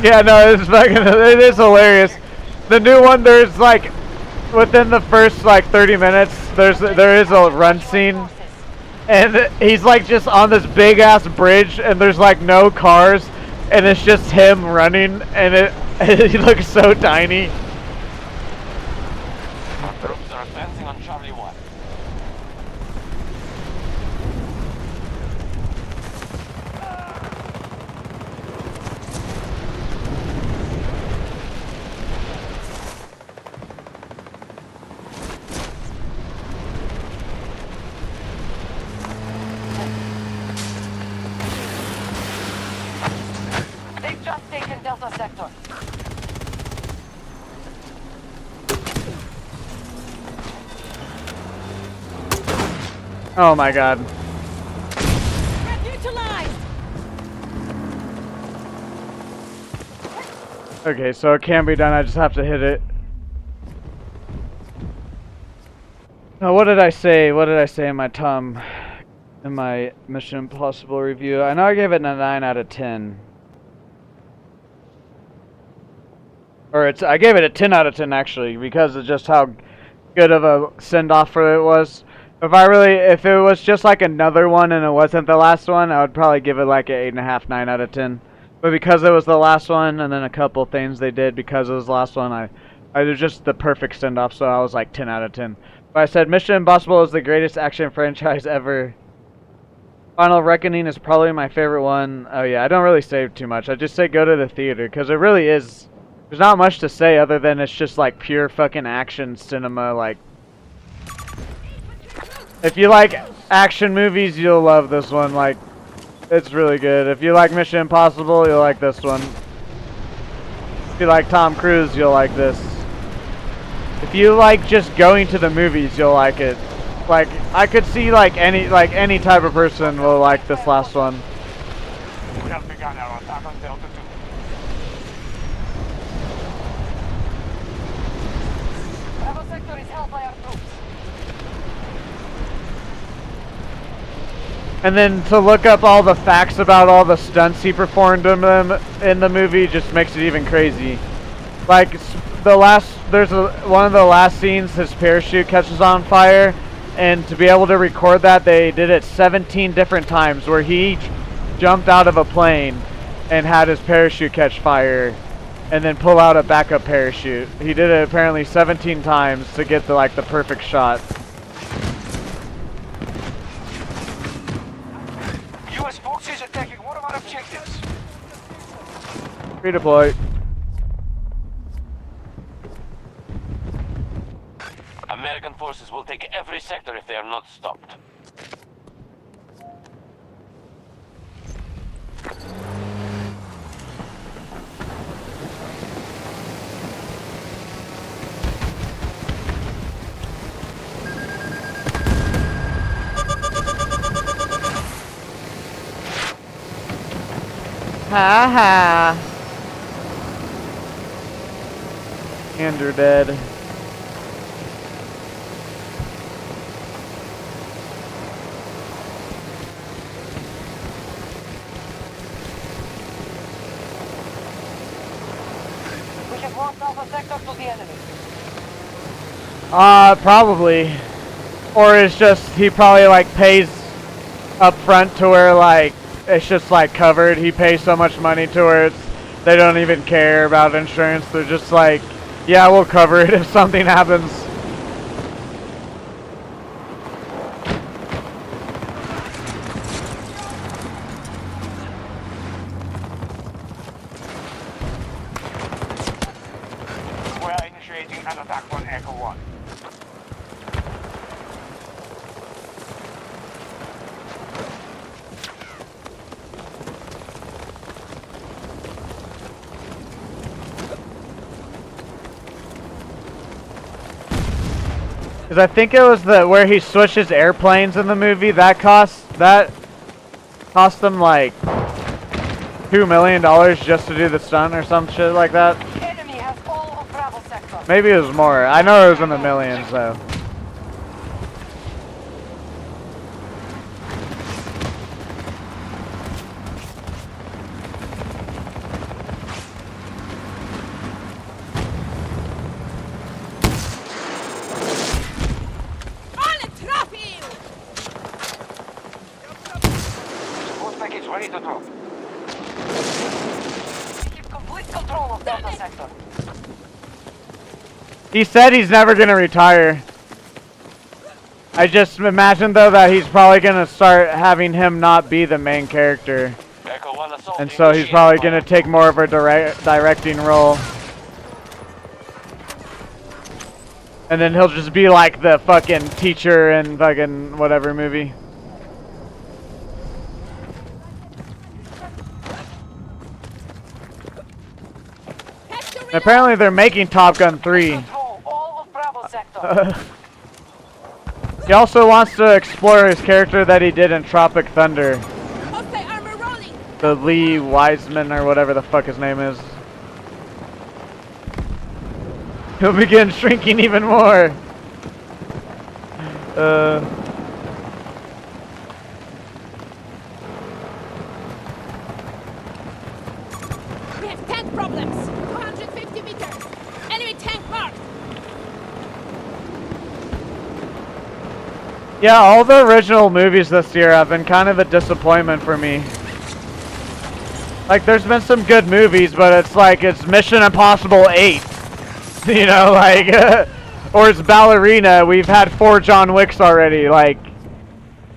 Yeah, no, it is hilarious. The new one, there's like, within the first like 30 minutes, there is a run scene, and he's like just on this big ass bridge, and there's like no cars, and it's just him running, and he looks so tiny. Our troops are advancing on Charlie 1. They've just taken Delta Sector. Oh my god. Have neutralized. Okay, so it can be done, I just have to hit it. Now what did I say? What did I say in my in my Mission Impossible review? I know I gave it a 9 out of 10. Or I gave it a 10 out of 10 actually, because of just how good of a send-off for it was. If it was just like another one and it wasn't the last one, I would probably give it like an 8.5, 9 out of 10. But because it was the last one, and then a couple things they did because it was the last one, it was just the perfect send-off, so I was like 10 out of 10. But I said Mission Impossible is the greatest action franchise ever. Final Reckoning is probably my favorite one. Oh yeah, I don't really say too much. I just say go to the theater, because it really is. There's not much to say other than it's just like pure fucking action cinema. Like, if you like action movies, you'll love this one. Like, it's really good. If you like Mission Impossible, you'll like this one. If you like Tom Cruise, you'll like this. If you like just going to the movies, you'll like it. Like, I could see like any type of person will like this last one. We have begun our attack on Delta 2. Bravo Sector is held by our troops. And then to look up all the facts about all the stunts he performed in the movie just makes it even crazy. Like one of the last scenes, his parachute catches on fire, and to be able to record that, they did it 17 different times where he jumped out of a plane and had his parachute catch fire and then pull out a backup parachute. He did it apparently 17 times to get the perfect shot. U.S. forces attacking one of our objectives. Redeploy. American forces forces will take every sector if they are not stopped. Ha ha. And you're dead. We have lost Alpha Sector to the enemy. Probably. Or it's just, he probably like pays up front to where like, it's just like covered. He pays so much money to where it's, they don't even care about insurance. They're just like, yeah, we'll cover it if something happens. We are initiating an attack on Echo 1. Because I think it was the where he switches airplanes in the movie. That cost them like $2 million just to do the stunt or some shit like that. Enemy has all of Bravo Sector. Maybe it was more. I know it was in the millions though. On a trophy! Support package ready to drop. We keep complete control of Delta Sector. He said he's never gonna retire. I just imagine though that he's probably gonna start having him not be the main character. Echo 1 assault. And so he's probably gonna take more of a directing role. And then he'll just be like the fucking teacher in fucking whatever movie. And apparently they're making Top Gun 3. Control all of Bravo Sector. He also wants to explore his character that he did in Tropic Thunder. Hostile armor rolling! The Lee Wiseman or whatever the fuck his name is. He'll begin shrinking even more. We have tank problems! 250 meters! Enemy tank marked! Yeah, all the original movies this year have been kind of a disappointment for me. Like, there's been some good movies, but it's like, it's Mission Impossible 8. You know, like, or it's Ballerina. We've had 4 John Wicks already. Like,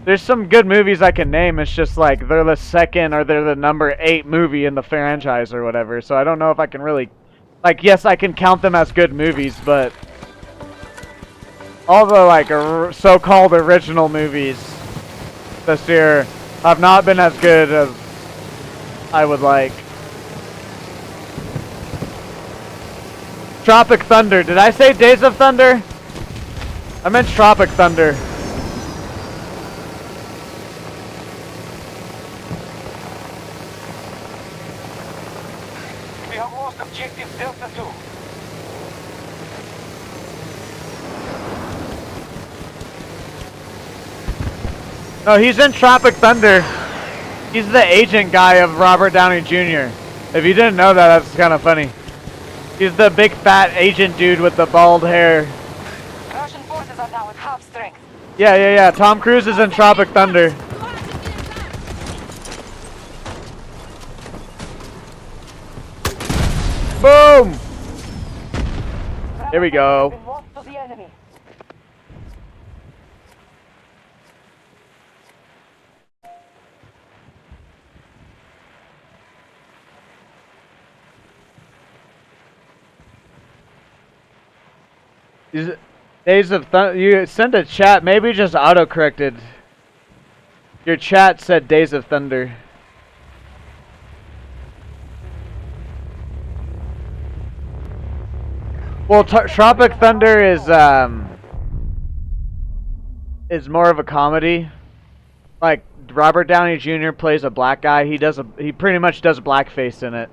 there's some good movies I can name. It's just like, they're the second or they're the number 8 movie in the franchise or whatever. So I don't know if I can really, like, yes, I can count them as good movies, but all the, like, so-called original movies this year have not been as good as I would like. Tropic Thunder. Did I say Days of Thunder? I meant Tropic Thunder. We have lost objective Delta 2. No, he's in Tropic Thunder. He's the agent guy of Robert Downey Jr. If you didn't know that, that's kind of funny. He's the big fat agent dude with the bald hair. Russian forces are now at half strength. Yeah. Tom Cruise is in Tropic Thunder. 200 meters out! Boom! Here we go. Been lost to the enemy. Days of Thunder. You sent a chat. Maybe just auto-corrected. Your chat said Days of Thunder. Well, Tropic Thunder is more of a comedy. Like Robert Downey Jr. plays a black guy. He pretty much does blackface in it.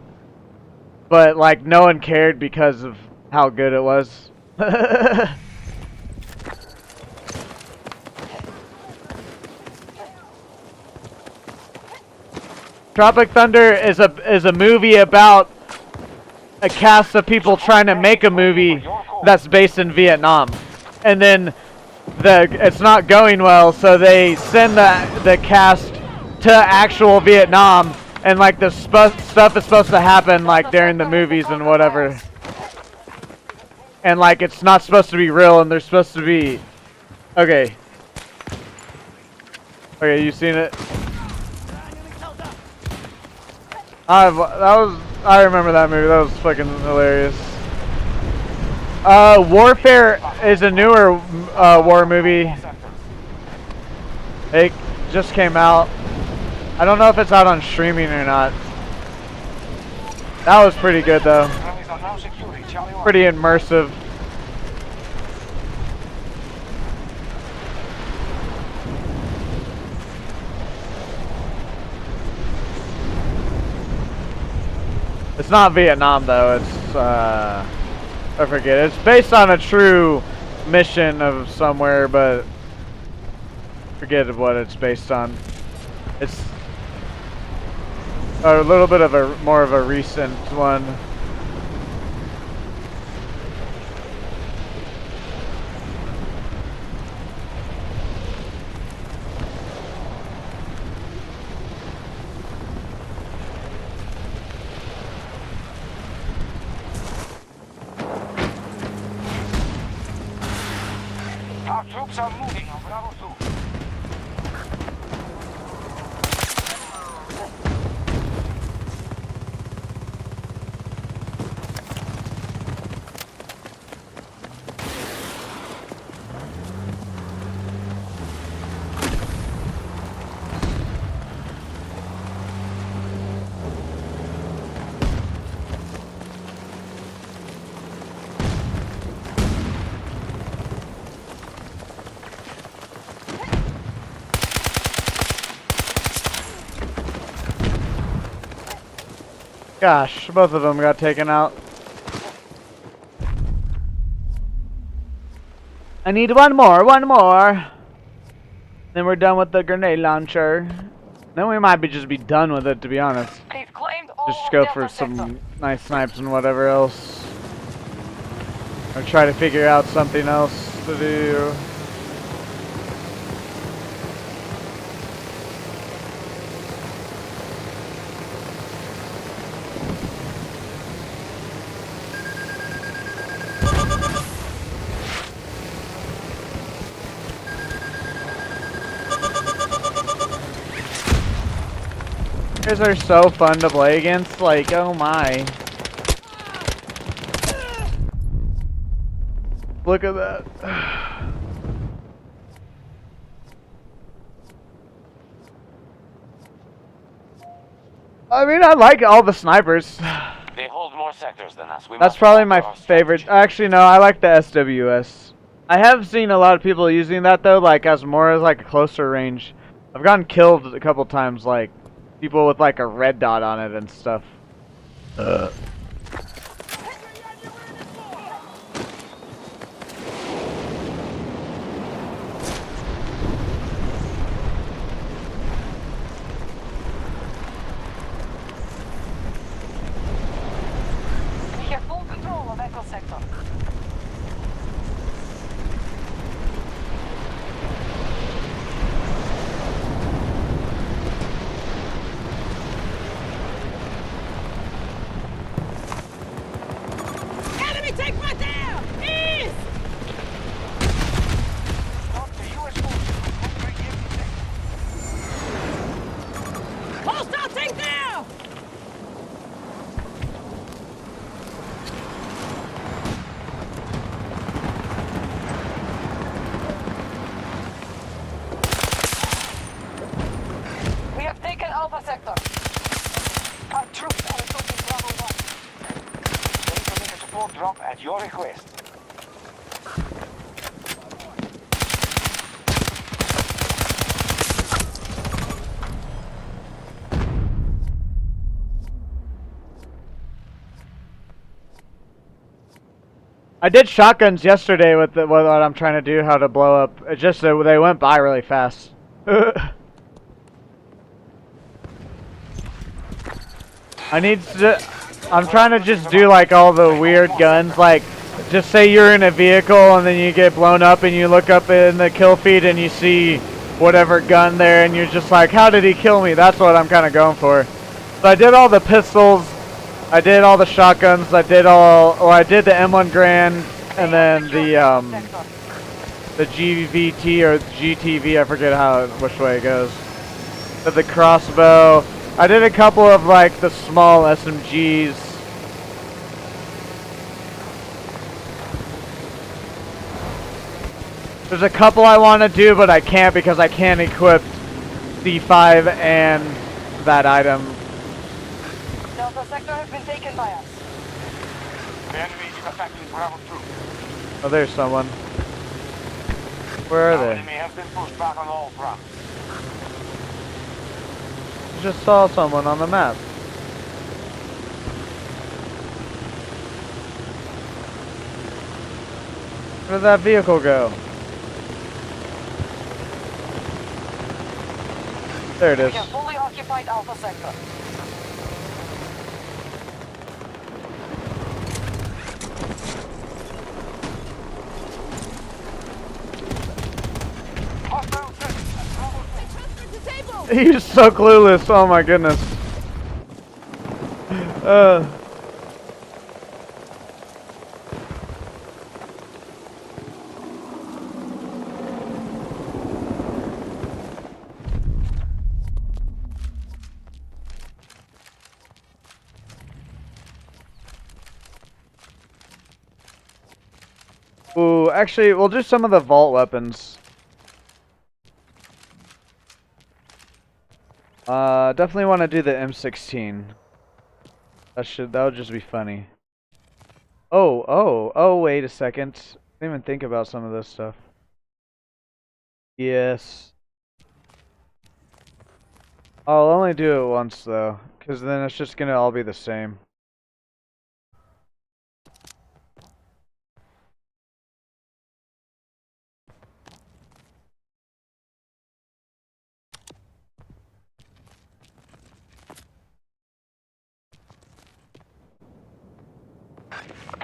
But like no one cared because of how good it was. Tropic Thunder is a movie about a cast of people trying to make a movie that's based in Vietnam, and then it's not going well, so they send the cast to actual Vietnam, and like the stuff is supposed to happen like during the movies and whatever, and like it's not supposed to be real, and they're supposed to be okay. Okay, you seen it? I remember that movie. That was fucking hilarious. Warfare is a newer war movie. It just came out. I don't know if it's out on streaming or not. That was pretty good though. Pretty immersive. It's not Vietnam though, it's I forget. It's based on a true mission of somewhere, but forget what it's based on. It's a little bit of more of a recent one. Our troops are moving on Bravo 2. Gosh, both of them got taken out. I need one more. Then we're done with the grenade launcher. Then we might just be done with it, to be honest. They've claimed all Just go Delta for sector. some nice snipes and whatever else. Or try to figure out something else to do. These are so fun to play against, like, oh my. Look at that. I mean, I like all the snipers. They hold more sectors than us. That's probably my favorite. Actually, no, I like the SWS. I have seen a lot of people using that though, like as more as like a closer range. I've gotten killed a couple times, like people with like a red dot on it and stuff. We have full control of Echo Sector. At your request. I did shotguns yesterday with what I'm trying to do, how to blow up. It just they went by really fast. I need to. I'm trying to just do like all the weird guns, like just say you're in a vehicle and then you get blown up and you look up in the kill feed and you see whatever gun there and you're just like, how did he kill me? That's what I'm kind of going for. So I did all the pistols. I did all the shotguns. I did the M1 Grand and then the GVT or GTV. I forget which way it goes. Did the crossbow. I did a couple of like the small SMGs. There's a couple I want to do, but I can't because I can't equip C5 and that item. Delta sector has been taken by us. The enemy is attacking Bravo 2. Oh, there's someone. Where are Our they? enemy has been pushed back on all fronts. Just saw someone on the map. Where did that vehicle go? There it We is. have fully occupied Alpha sector. Hostile Transfer disabled! He's so clueless. Oh my goodness. Ooh, actually, we'll do some of the vault weapons. Definitely want to do the M16. That would just be funny. Oh, wait a second. I didn't even think about some of this stuff. Yes. I'll only do it once though, because then it's just gonna all be the same.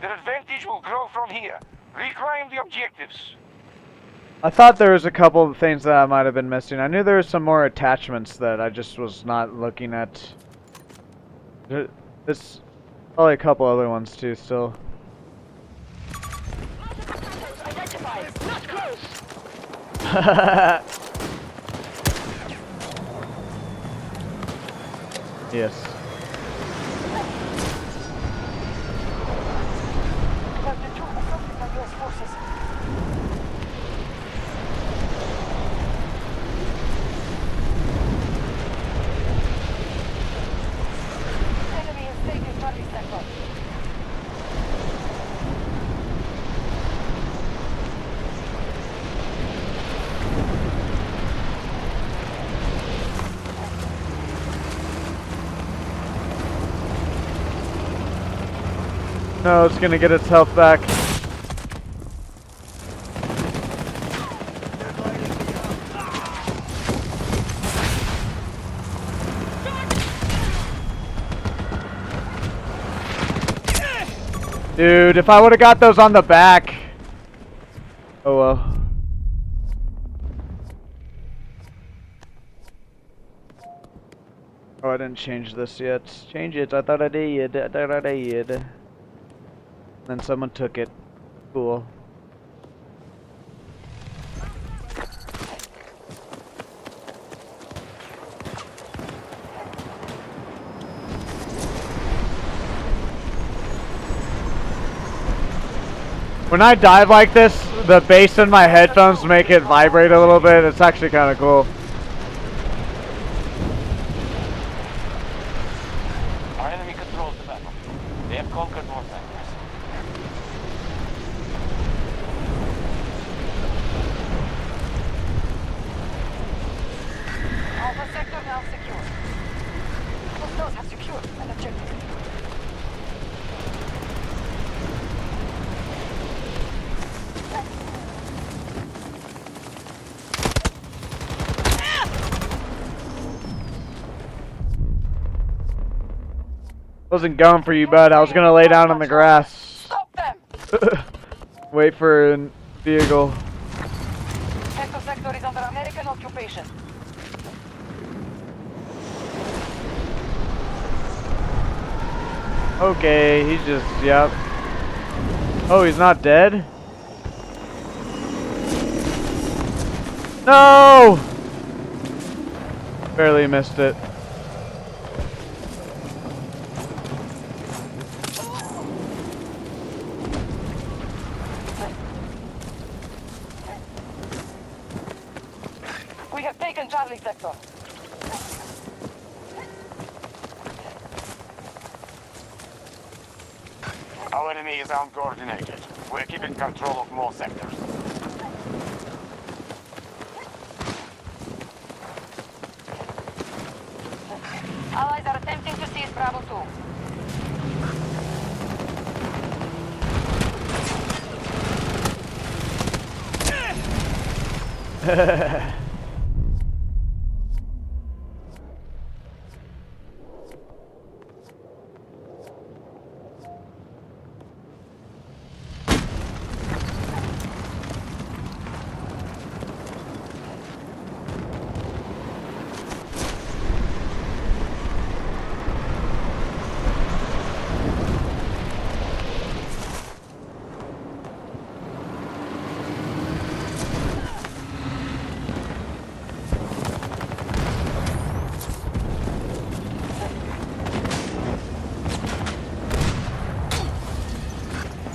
The advantage will grow from here. Reclaim the objectives. I thought there was a couple of things that I might have been missing. I knew there was some more attachments that I just was not looking at. There's probably a couple other ones too still. Identified. Not close. Yes. Captain 2 assaulted by US forces. Enemy has taken Charlie sector. No, it's gonna get its health back. Dude, if I would have got those on the back. Oh well. Oh, I didn't change this yet. Change it. I thought I did. Then someone took it. Cool. When I dive like this, the bass in my headphones make it vibrate a little bit. It's actually kind of cool. Our enemy controls the battle. They have conquered more sectors. Alpha sector now secure. Hostiles have secured an objective. Wasn't going for you, bud. I was gonna lay down on the grass. Stop them! Wait for a vehicle. Echo sector is under American occupation. Okay, he's just, yep. Oh, he's not dead? No! Barely missed it. We have taken Charlie sector. Our enemy is uncoordinated. We're keeping control of more sectors. Allies are attempting to seize Bravo 2.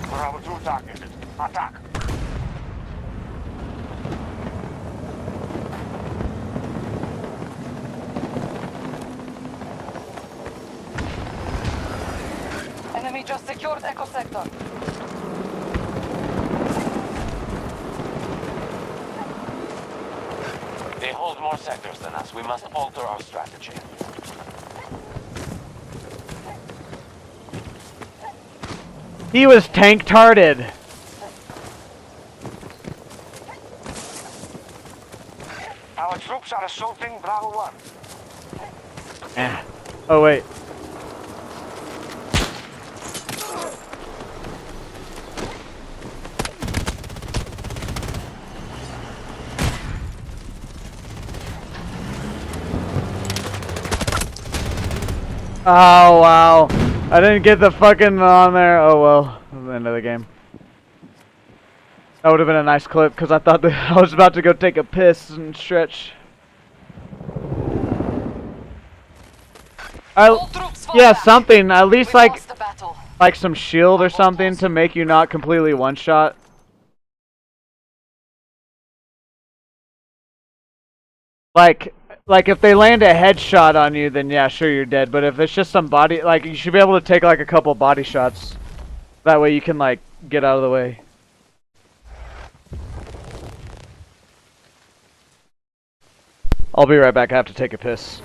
Bravo 2 targeted. Attack! Enemy just secured Echo sector. They hold more sectors than us. We must alter our strategy. He was tank-tarded. Our troops are assaulting Bravo 1. Oh, wait. Oh, wow. I didn't get the fucking on there. Oh, well. That's the end of the game. That would have been a nice clip, because I thought that I was about to go take a piss and stretch. All troops fall Yeah, back. something. At least We like lost the battle. some shield or something to make you not completely one-shot. Like if they land a headshot on you, then yeah, sure you're dead. But if it's just some body, like you should be able to take like a couple body shots. That way you can like get out of the way. I'll be right back. I have to take a piss.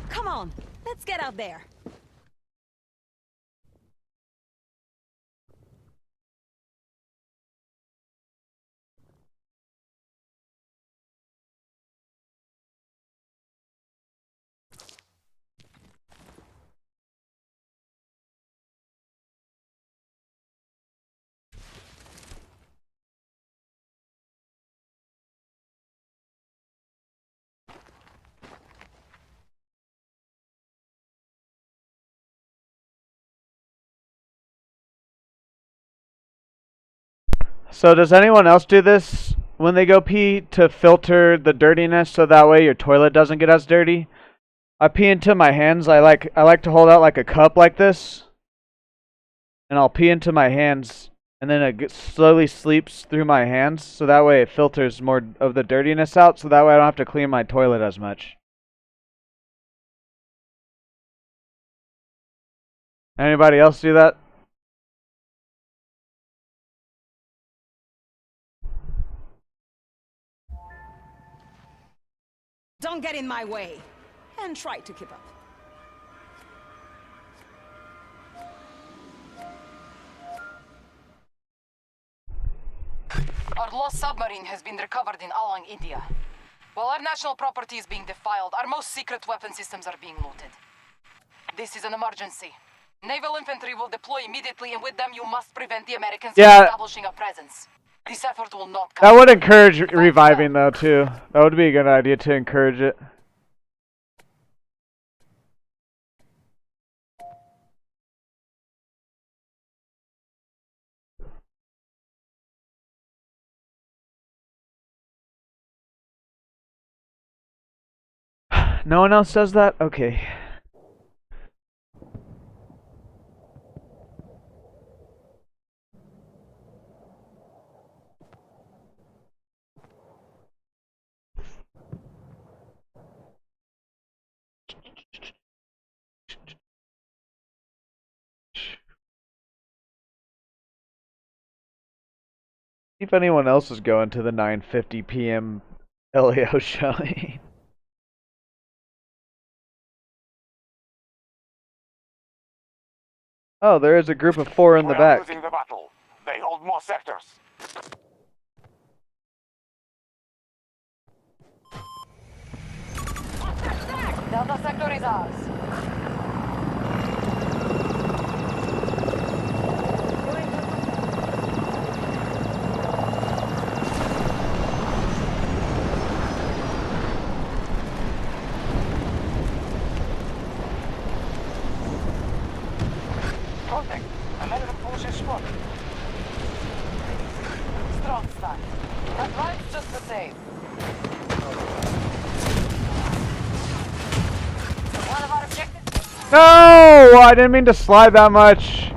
Come on, let's get out there. So does anyone else do this? when they go pee to filter the dirtiness so that way your toilet doesn't get as dirty. I pee into my hands. I like to hold out like a cup like this. And I'll pee into my hands and then it slowly sleeps through my hands so that way it filters more of the dirtiness out so that way I don't have to clean my toilet as much. Anybody else do that? Don't get in my way. And try to keep up. Our lost submarine has been recovered in Alang, India. While our national property is being defiled, our most secret weapon systems are being looted. This is an emergency. Naval infantry will deploy immediately, and with them you must prevent the Americans from establishing a presence. This effort will not come. That would encourage reviving though too. That would be a good idea to encourage it. No one else says that? Okay. If anyone else is going to the 9:50 p.m. LAO showing. Oh, there is a group of 4 in the back. Losing the battle. They hold more sectors. Delta sector is ours. Contact. American forces spotted. Strong start. Advance just the same. One of our objectives. No! I didn't mean to slide that much.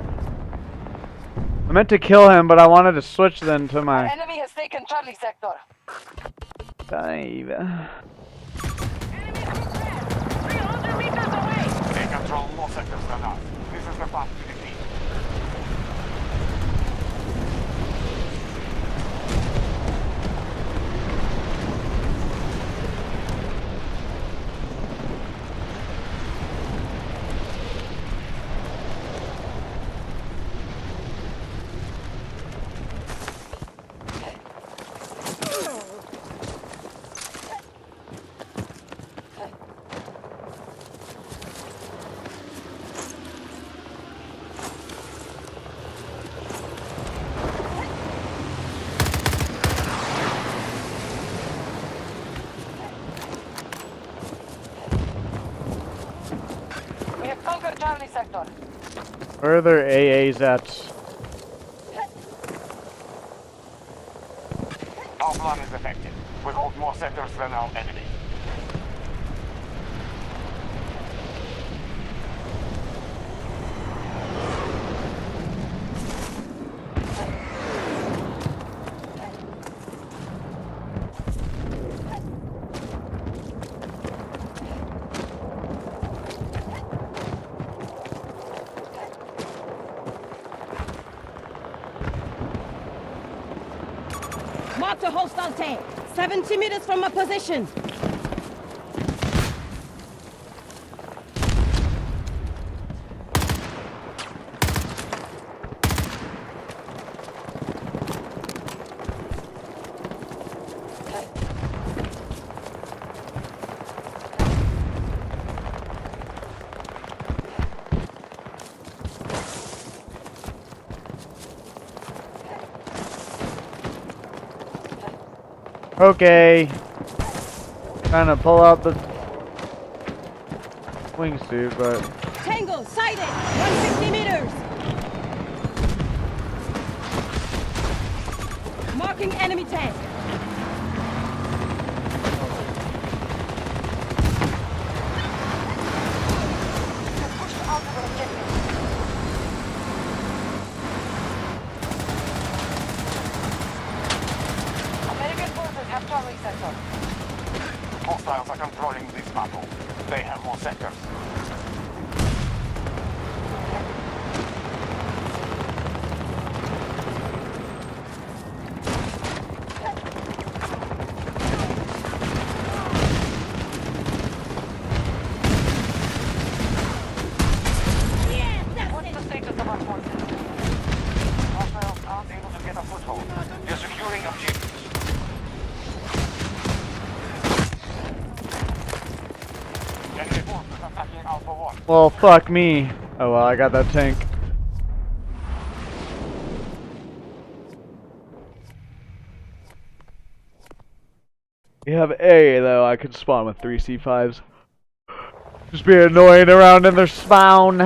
I meant to kill him, but I wanted to switch then to my Enemy has taken Charlie sector. dive. They control more sectors than us. This is the path to defeat. We have conquered Charlie sector. Where are their AAs at? Our plan is effective. We hold more sectors than our enemy. Mark the hostile tank. 70 meters from my position. Okay. Trying to pull out the wingsuit, but Tango, sighted. 150 meters. Marking enemy tank. Hostiles are controlling this battle. They have more sectors. What's the status of our forces? Hostiles aren't able to get a foothold. They're securing objectives. Enemy forces attacking Alpha 1. Well, fuck me. Oh well, I got that tank. You have A though. I could spawn with 3 C5s. Just be annoying around in their spawn.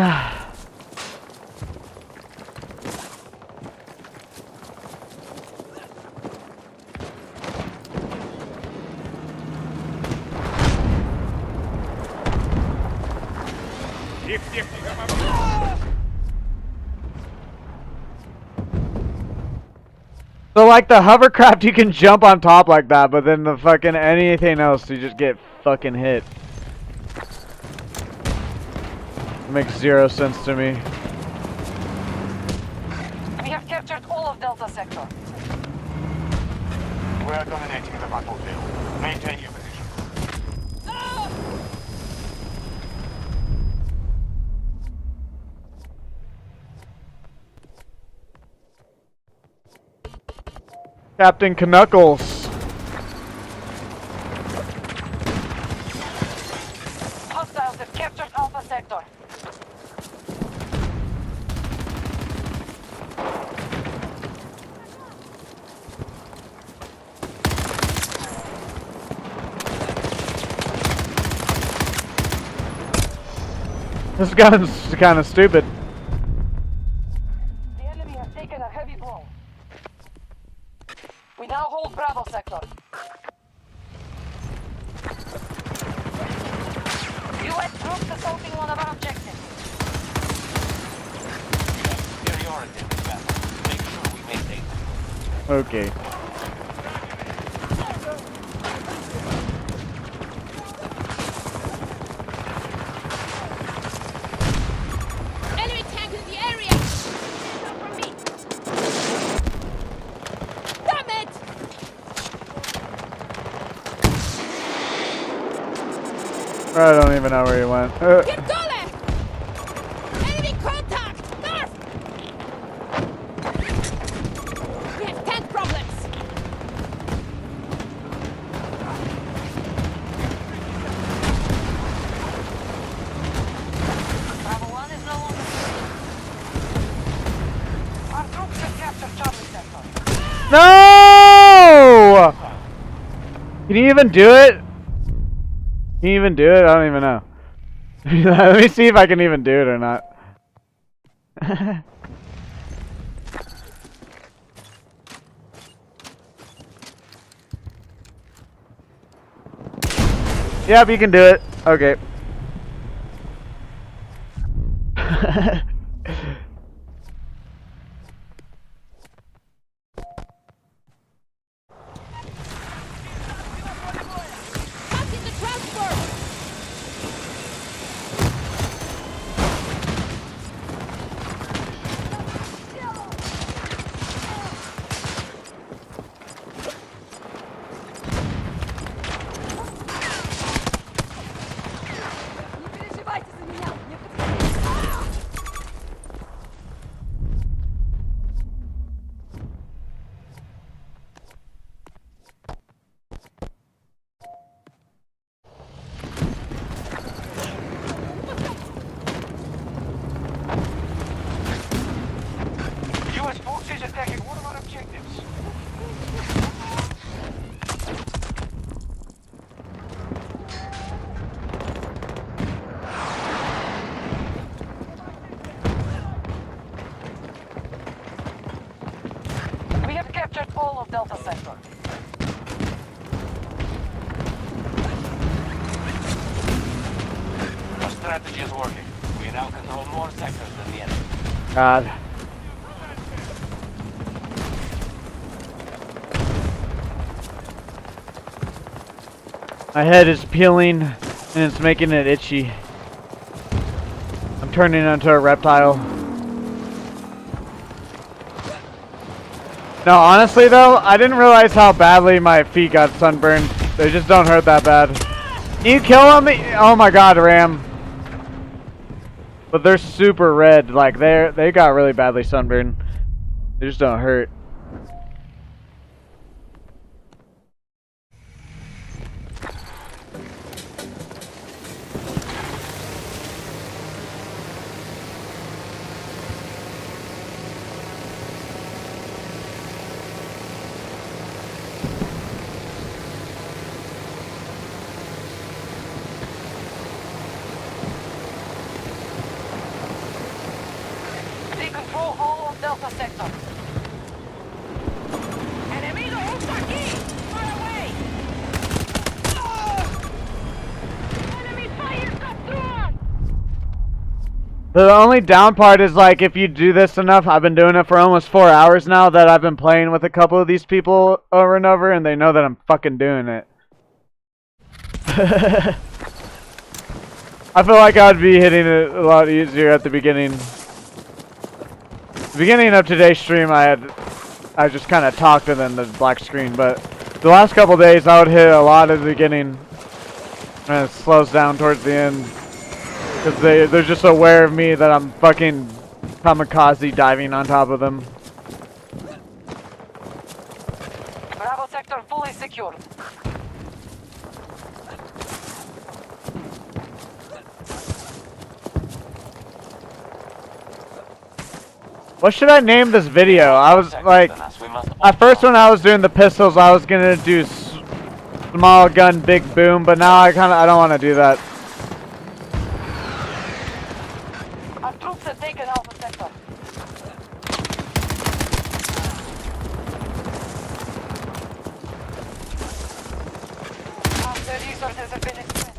So like the hovercraft, you can jump on top like that, but then the fucking anything else, you just get fucking hit. It makes 0 sense to me. We have captured all of Delta Sector. We are dominating the battlefield. Maintain your position. Captain Knuckles. Hostiles have captured Alpha Sector. This gun's kind of stupid. The enemy has taken a heavy blow. We now hold Bravo Sector. U.S. troops assaulting one of our objectives. Superiority in this battle. Make sure we maintain it. Okay. Enemy tank in the area! Not from me! Damn it! I don't even know where he went. Get Dole! Enemy contact! North! We have tank problems! Bravo 1 is no longer free. Our troops have captured Charlie Sector. No! Can you even do it? Can you even do it? I don't even know. Let me see if I can even do it or not. Yep, you can do it. Okay. Back in the transport! Не переживайте за меня! U.S. forces attacking one of our objectives. We have captured all of Delta Sector. Our strategy is working. We now control more sectors than the enemy. God. My head is peeling and it's making it itchy. I'm turning into a reptile. No, honestly though, I didn't realize how badly my feet got sunburned. They just don't hurt that bad. Can you kill them? Oh my god, Ram. But they're super red. Like they got really badly sunburned. They just don't hurt. They control all of Delta Sector. Enemigo justo aquí! Far away! Enemy fire captured! The only down part is like if you do this enough, I've been doing it for almost 4 hours now that I've been playing with a couple of these people over and over and they know that I'm fucking doing it. I feel like I'd be hitting it a lot easier at the beginning. The beginning of today's stream I just kind of talked and then the black screen, but the last couple days I would hit a lot at the beginning and it slows down towards the end. Because they're just aware of me that I'm fucking kamikaze diving on top of them. Bravo Sector fully secured. What should I name this video? I was like, at first when I was doing the pistols, I was gonna do small gun, big boom, but now I don't want to do that. Our troops have taken Alpha Sector. Our resources have been expended.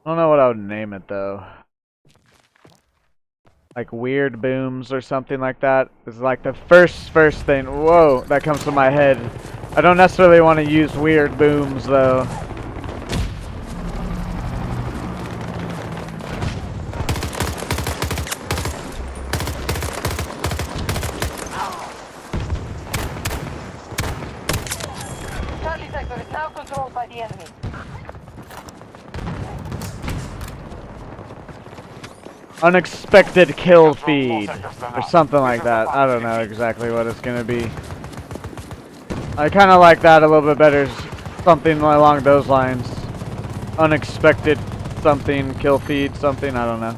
I don't know what I would name it though. Like weird booms or something like that. It's like the first thing, whoa, that comes to my head. I don't necessarily want to use weird booms though. Charlie Sector is now controlled by the enemy. Unexpected kill feed or something like that. I don't know exactly what it's gonna be. I kind of like that a little bit better. Something along those lines. Unexpected something, kill feed, something, I don't know.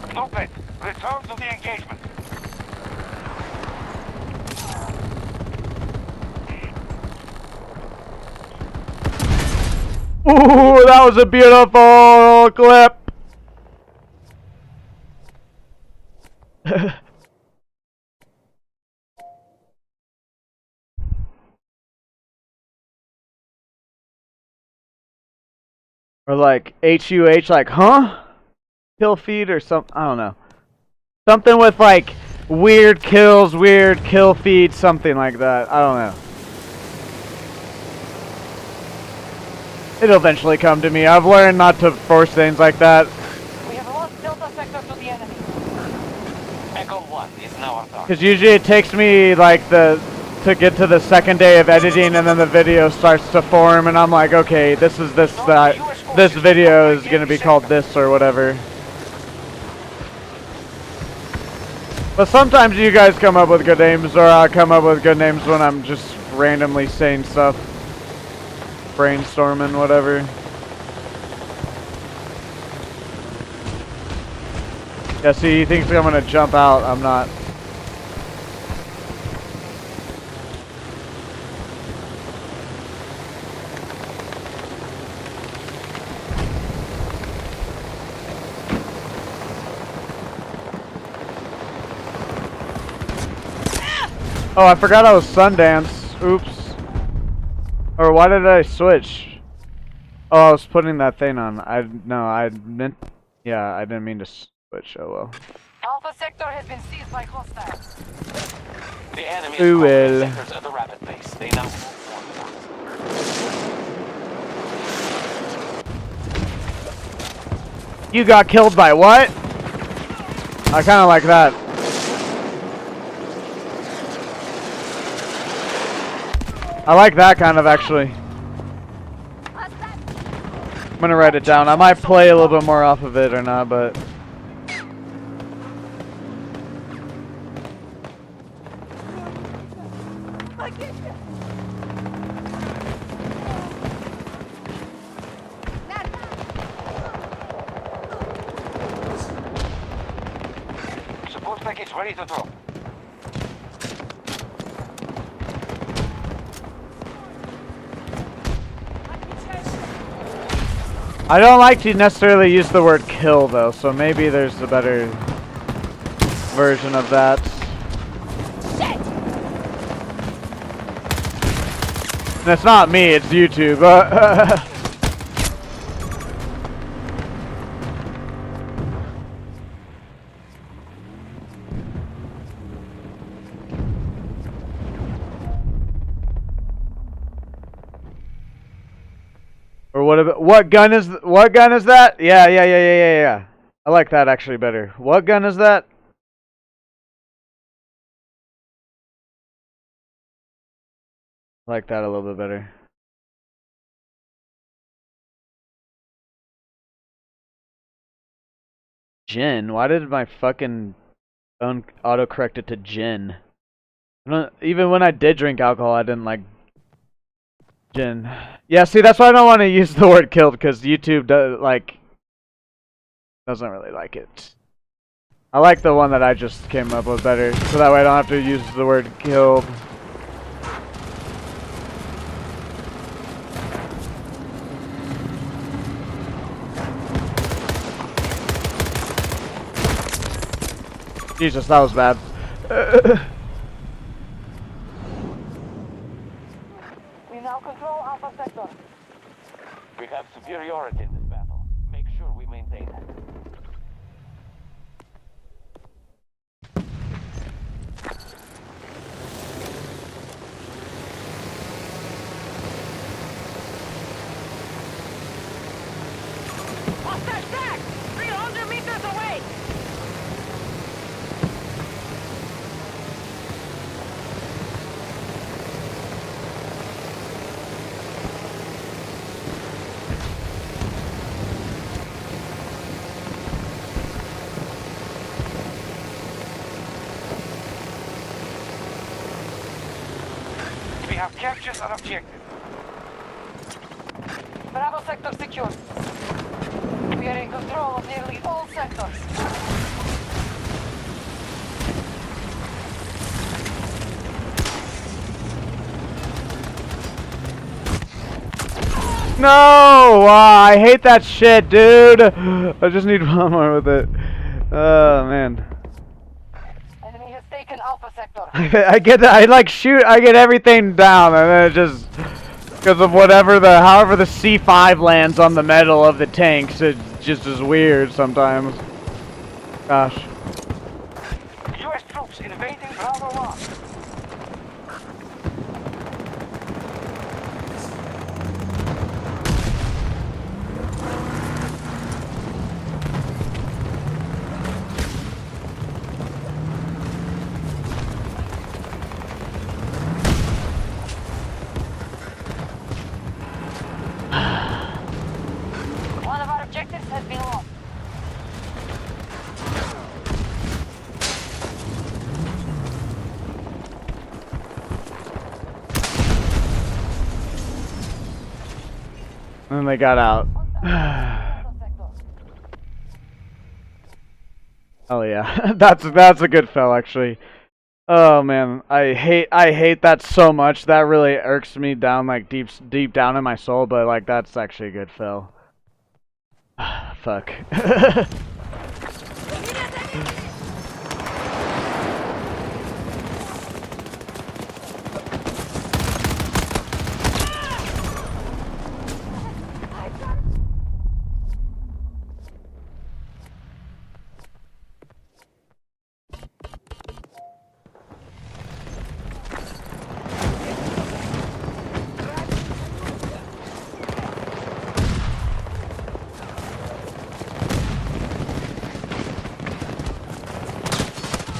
Stupid! Return to the engagement. Ooh, that was a beautiful clip. Or like HUH, like, huh? Kill feed or something, I don't know. Something with like weird kills, weird kill feed, something like that. I don't know. It'll eventually come to me. I've learned not to force things like that. We have lost Delta Sector to the enemy. Echo 1 is now our target. Because usually it takes me like to get to the second day of editing and then the video starts to form and I'm like, okay, this video is going to be called this or whatever. But sometimes you guys come up with good names or I'll come up with good names when I'm just randomly saying stuff. Brainstorming, whatever. Yeah, see, he thinks I'm going to jump out. I'm not. Oh, I forgot I was Sundance. Oops. Or why did I switch? Oh, I was putting that thing on. I meant. Yeah, I didn't mean to switch. Oh well. Alpha sector has been seized by hostiles. The enemy is Ooh, conquering well. sectors at a rapid pace. They now move forward. You got killed by what? I kind of like that. I like that kind of actually. I'm gonna write it down. I might play a little bit more off of it or not, but. Support package ready to drop. I don't like to necessarily use the word kill though, so maybe there's a better version of that. And it's not me, it's YouTube. Or what gun is that? Yeah. I like that actually better. What gun is that? I like that a little bit better. Gin? Why did my fucking phone auto-correct it to gin? Even when I did drink alcohol, I didn't like gin. Yeah, see, that's why I don't want to use the word killed, because YouTube doesn't really like it. I like the one that I just came up with better, so that way I don't have to use the word killed. Jesus, that was bad. We now control Alpha sector. We have superiority in this battle. Make sure we maintain it. Hostile track! 300 meters away! We have captured an objective. Bravo sector secure. We are in control of nearly all sectors. No! I hate that shit, dude! I just need one more with it. Oh, man. Enemy has taken Alpha sector. I get that. I get everything down, and then it just, because of however the C5 lands on the metal of the tanks, it just is weird sometimes. Gosh. U.S. troops invading Bravo 1. One of our objectives has been lost. And then they got out. Oh yeah, that's a good fell actually. Oh man, I hate that so much. That really irks me down like deep down in my soul. But like that's actually a good fell. Fuck.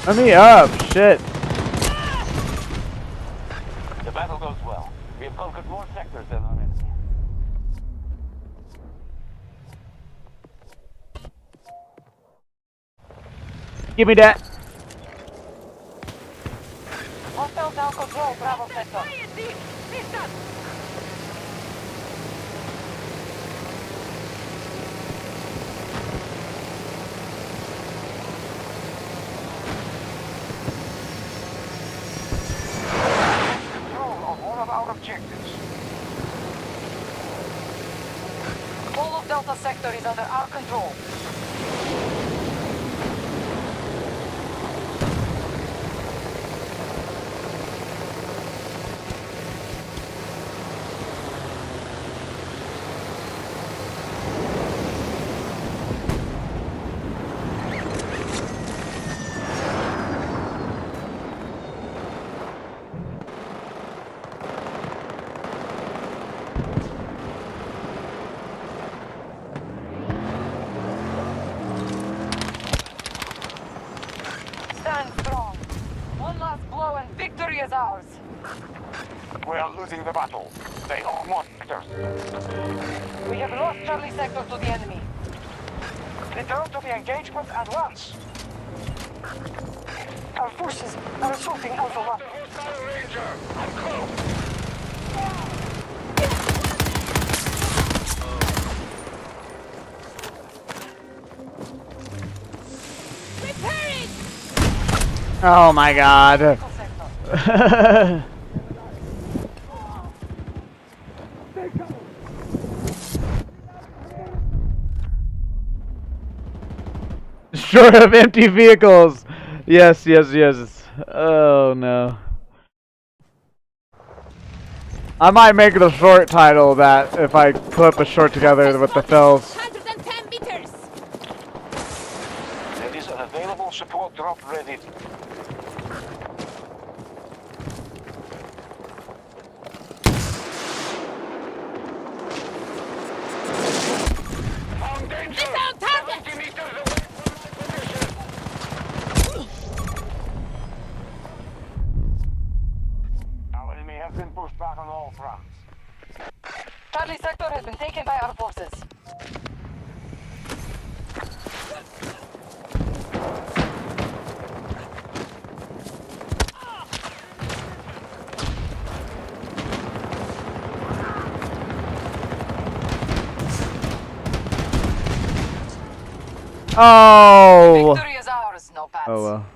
Let me up, shit. The battle goes well. We have conquered more sectors than our enemy. Give me that. Hostiles now control Bravo sector. Control of all of our objectives. All of Delta sector is under our control. Stand strong. One last blow and victory is ours. We are losing the battle. They are more sectors. We have lost Charlie sector to the enemy. Return to the engagement at once. Our forces are assaulting Alpha 1. Repairing! Oh my god. Short of empty vehicles. Yes, yes, yes. Oh no. I might make it a short title that if I clip a short together with the fills. 110 meters! There is an available support drop ready. Found danger! It's on target! 70 meters away from my position. Our enemy has been pushed back on all fronts. Charlie sector has been taken by our forces. Oh. Victory is ours, no bats. Oh well.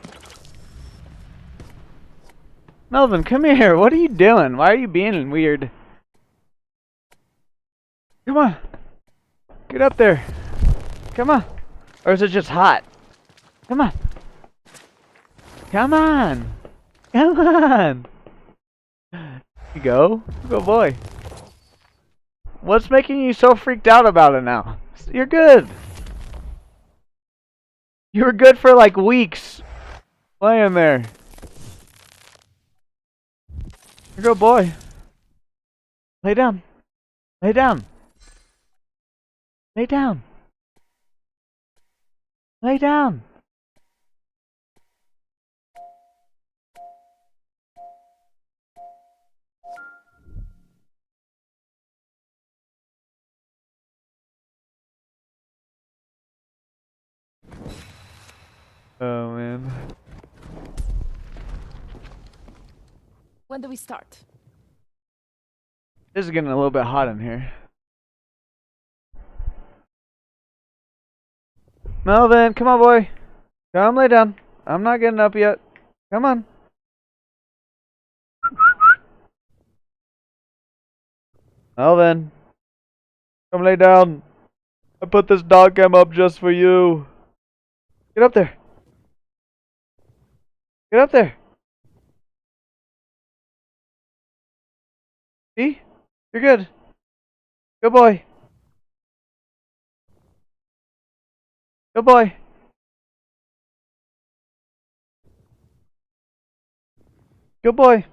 Melvin, come here. What are you doing? Why are you being weird? Come on. Get up there. Come on. Or is it just hot? Come on. Come on. Come on. You go. Good boy. What's making you so freaked out about it now? You're good. You were good for like weeks. Laying there. You're a good boy. Lay down. Lay down. Lay down. Lay down. Oh man. When do we start? This is getting a little bit hot in here. Melvin, come on, boy. Come lay down. I'm not getting up yet. Come on. Melvin. Come lay down. I put this dog cam up just for you. Get up there. Get up there. See? You're good. Good boy. Good boy. Good boy.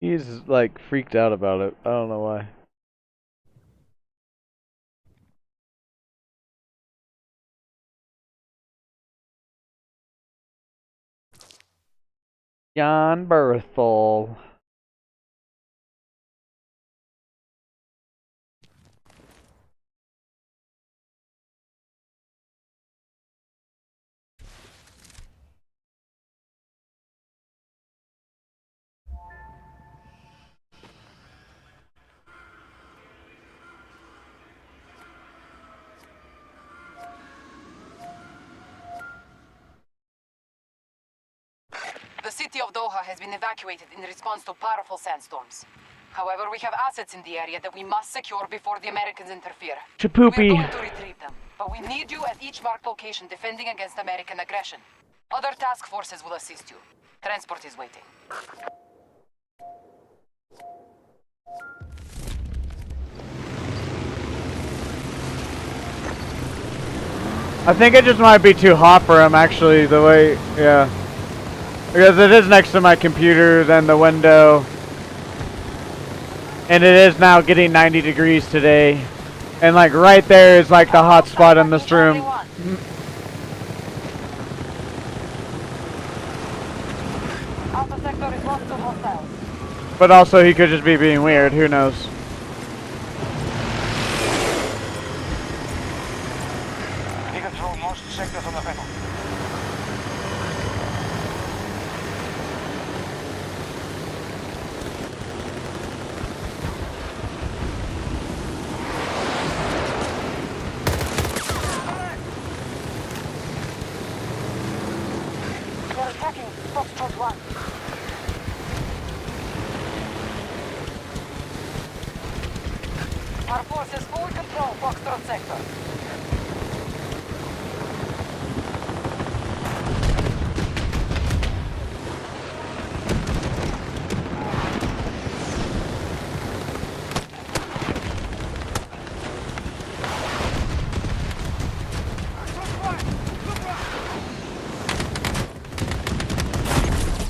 He's like freaked out about it. I don't know why. Jan Berthel. The city of Doha has been evacuated in response to powerful sandstorms. However, we have assets in the area that we must secure before the Americans interfere. Chapoopy. We're going to retrieve them, but we need you at each marked location defending against American aggression. Other task forces will assist you. Transport is waiting. I think it just might be too hot for him, actually, the way, yeah. Because it is next to my computer, then the window. And it is now getting 90 degrees today. And like right there is like the hot spot in this room. Alpha sector is lost to hostiles. But also he could just be being weird, who knows. We control most sectors on the battle. We're attacking Foxtrot 1. Our forces fully control Foxtrot sector.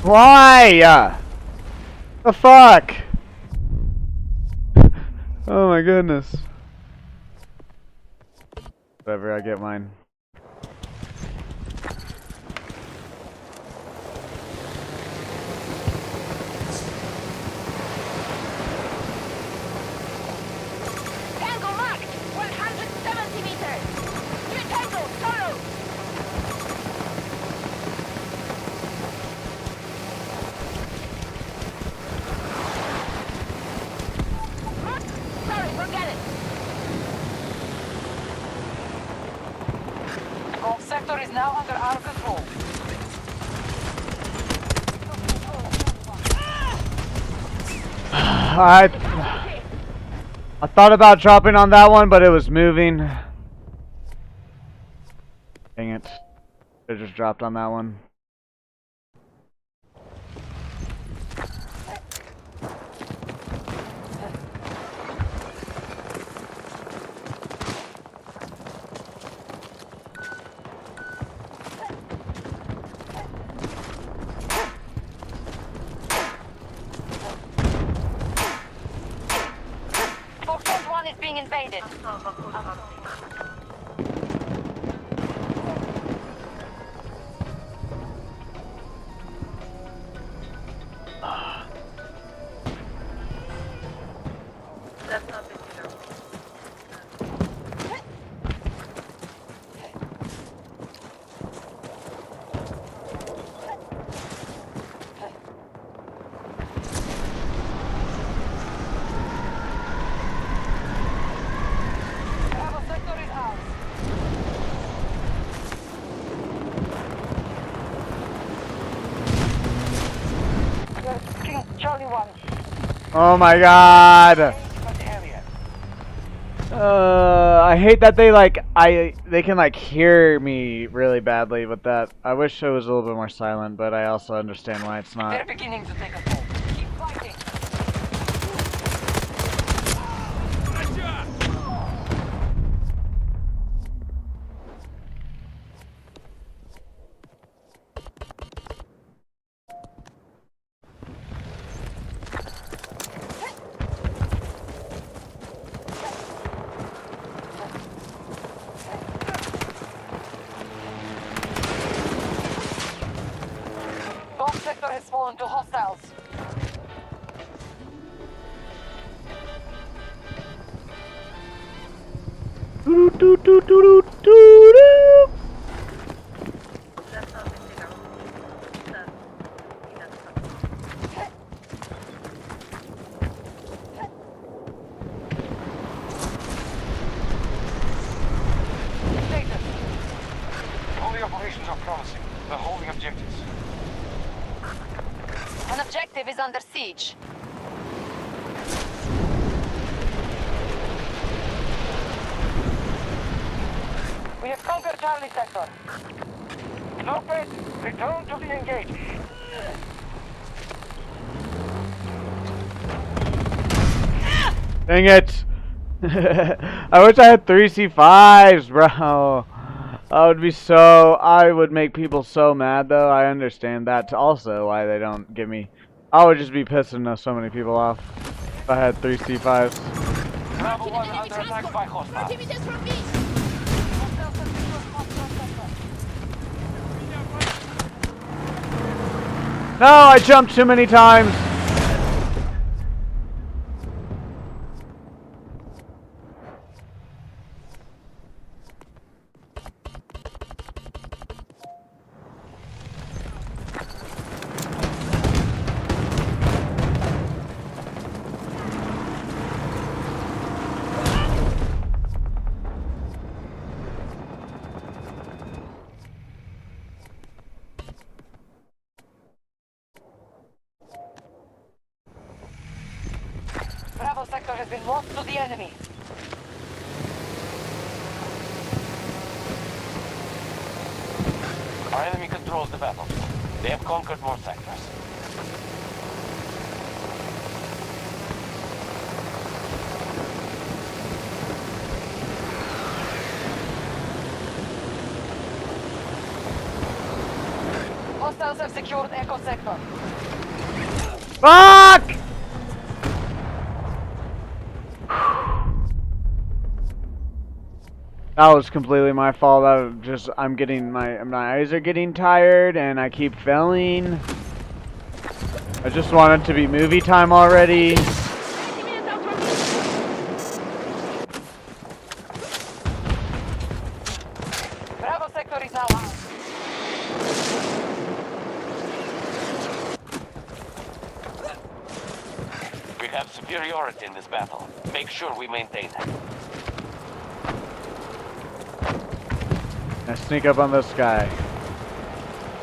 Why? The fuck? Oh my goodness. Whatever, I get mine. Tango marked! 170 meters! New tango, solo! Sorry, forget it! Gulf sector is now under our control. I thought about dropping on that one, but it was moving. Dang it. I just dropped on that one. Foxtrot 1 is being invaded. Bravo sector is ours. We're taking Charlie 1. Oh my god! That area. I hate that they can like hear me really badly with that. I wish it was a little bit more silent, but I also understand why it's They're not. beginning to take us home. Keep fighting. has fallen to hostiles. All the operations are promising. They're holding objectives. An objective is under siege. We have conquered Charlie sector. Lopez, return to the engage. Dang it! I wish I had 3 C5s, bro. I would make people so mad though. I understand that also why they don't give me. I would just be pissing so many people off if I had 3 C5s. Bravo 1 Enemy under attack by transport. hostiles. 40 meters from me. No, I jumped too many times. Bravo sector has been lost to the enemy. Our enemy controls the battlefield. They have conquered more sectors. Hostiles have secured Echo sector. Fuck! That was completely my fault. I'm getting my eyes are getting tired and I keep failing. I just want it to be movie time already. 20 meters out from me. Bravo sector is now out. We have superiority in this battle. Make sure we maintain it. I sneak up on this guy.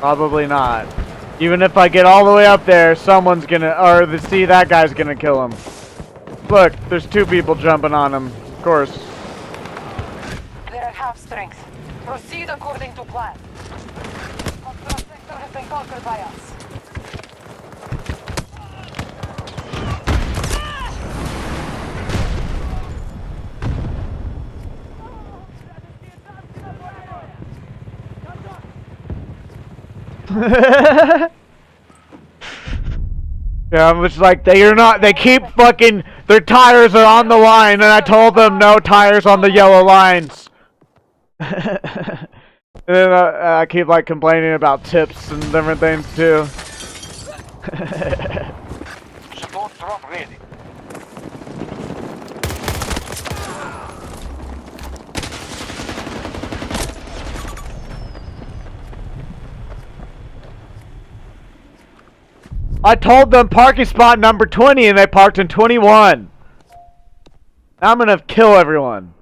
Probably not. Even if I get all the way up there, someone's gonna, see that guy's gonna kill him. Look, there's 2 people jumping on him. Of course. They're at half strength. Proceed according to plan. Hostile sector has been conquered by us. Yeah, I'm just like, they keep fucking, their tires are on the line, and I told them no tires on the yellow lines. And then I keep like complaining about tips and different things too. Support drop ready. I told them parking spot number 20 and they parked in 21. Now I'm gonna kill everyone.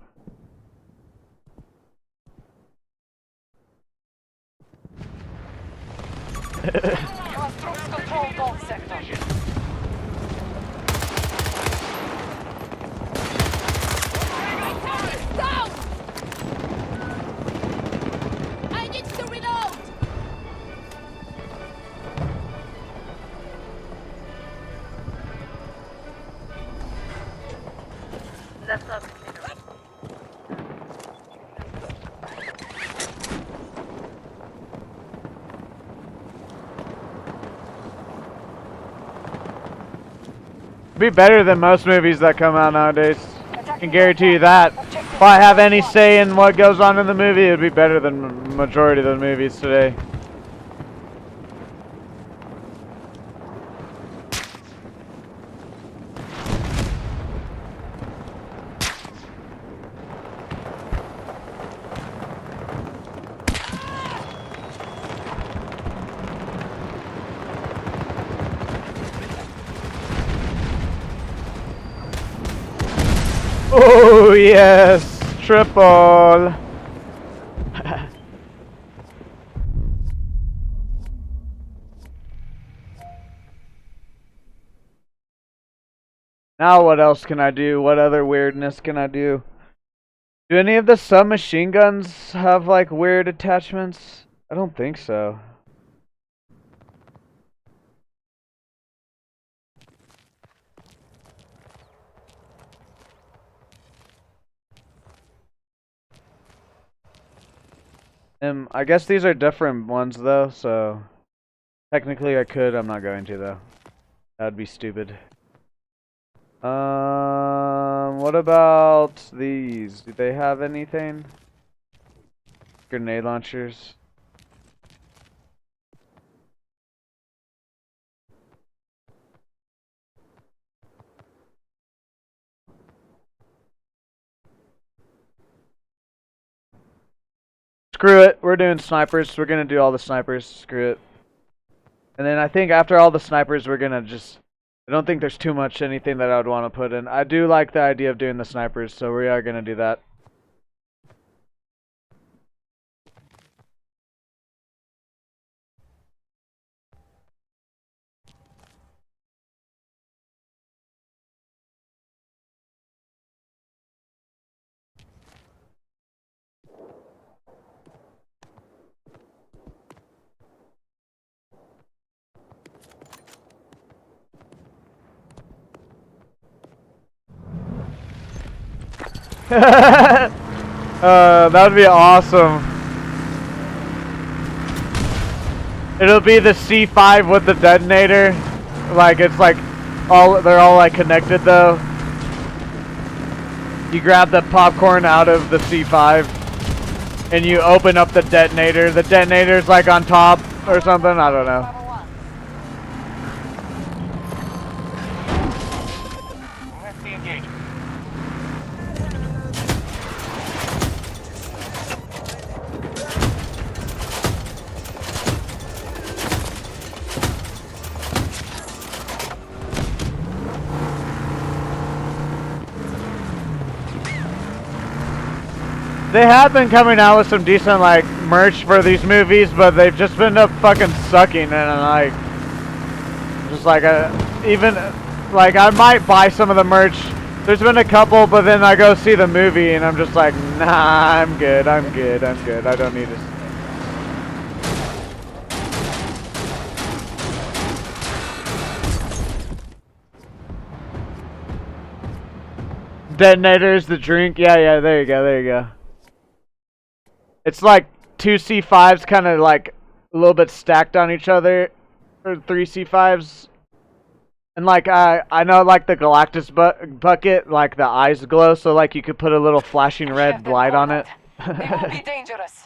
Your troops control gold sector. Down! I need to reload! Be better than most movies that come out nowadays. I can guarantee you that. If I have any say in what goes on in the movie, it would be better than majority of the movies today. Yes, triple. Now what else can I do? What other weirdness can I do? Do any of the submachine guns have like weird attachments? I don't think so. I guess these are different ones though, so technically I could. I'm not going to though. That'd be stupid. What about these? Do they have anything? Grenade launchers. Screw it. We're doing snipers. We're gonna do all the snipers. Screw it. And then I think after all the snipers, we're gonna just... I don't think there's too much anything that I would want to put in. I do like the idea of doing the snipers, so we are gonna do that. That would be awesome. It'll be the C5 with the detonator. Like it's like they're all like connected though. You grab the popcorn out of the C5 and you open up the detonator. The detonator's like on top or something. I don't know. Let's be engaged. They have been coming out with some decent like merch for these movies, but they've just been up fucking sucking, and I'm like, just like even like I might buy some of the merch. There's been a couple, but then I go see the movie, and I'm just like, nah, I'm good, I'm good, I'm good. I don't need it. Detonators, the drink, yeah, there you go, there you go. It's like two C5s kind of like a little bit stacked on each other, or three C5s. And like I know like the Galactus bucket, like the eyes glow, so like you could put a little flashing red light on it. They will be dangerous.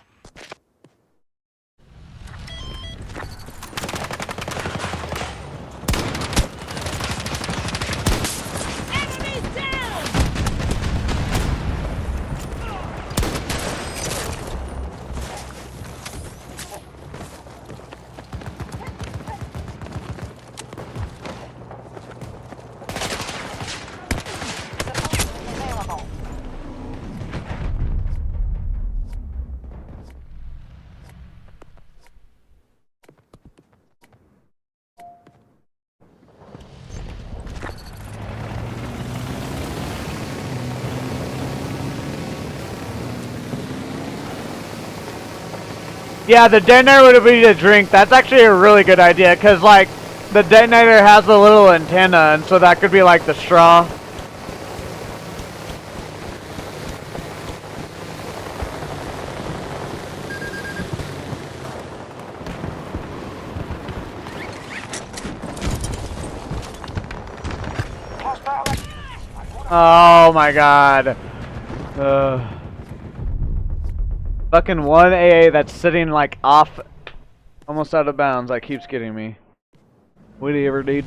Enemies down! Yeah, the detonator would be the drink. That's actually a really good idea, because like the detonator has a little antenna, and so that could be like the straw. Oh my god. Fucking one AA that's sitting like off, almost out of bounds, that keeps getting me. Whatever, dude.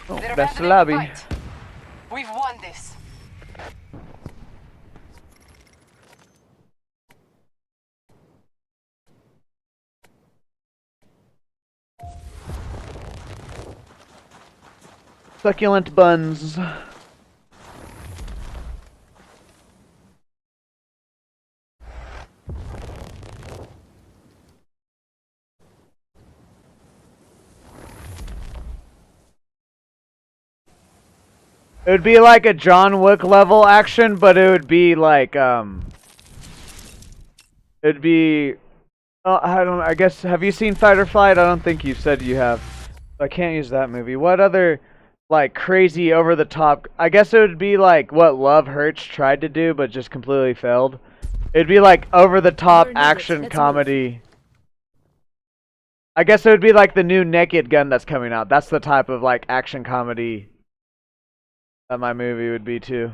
Oh, They're that's the abandoning lobby. fight. We've won this. Succulent buns. It would be like a John Wick level action, but it would be like it'd be I guess, have you seen Fight or Flight? I don't think you said you have. I can't use that movie. What other like crazy over the top? I guess it would be like what Love Hurts tried to do but just completely failed. It'd be like over the top action comedy. I guess it would be like the new Naked Gun that's coming out. That's the type of like action comedy that my movie would be too.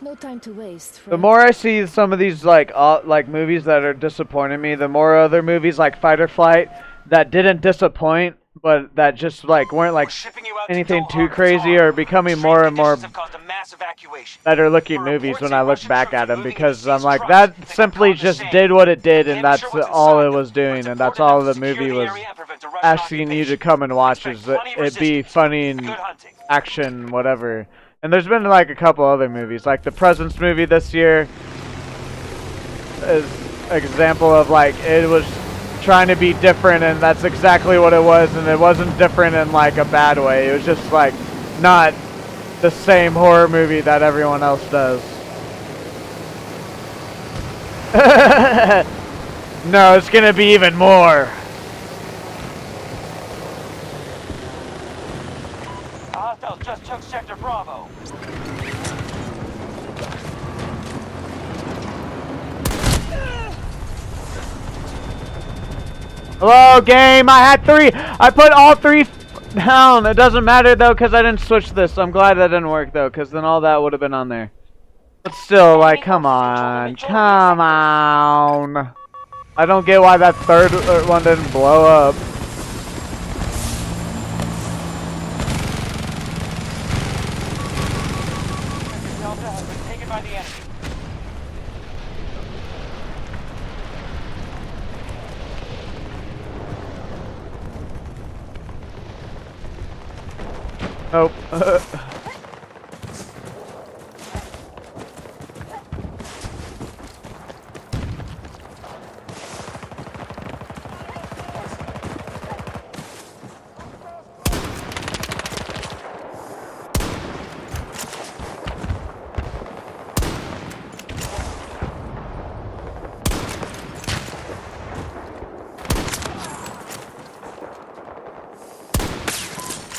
No time to waste. The more I see some of these like movies that are disappointing me, the more other movies like Fight or Flight that didn't disappoint, but that just like weren't like anything too crazy, are becoming more and more better looking movies when I look back at them, because I'm like, that simply just did what it did, and that's all it was doing, and that's all the movie was asking you to come and watch, is that it be funny and action, whatever. And there's been like a couple other movies, like the Presence movie this year is an example of like it was trying to be different, and that's exactly what it was, and it wasn't different in like a bad way. It was just like not the same horror movie that everyone else does. No, it's gonna be even more. Hostiles just took Sector Bravo. Hello, game. I had 3. I put all 3 down. It doesn't matter though, because I didn't switch this. I'm glad that didn't work though, because then all that would have been on there. But still, like, come on, come on. I don't get why that third one didn't blow up. Delta has been taken by the enemy. Nope.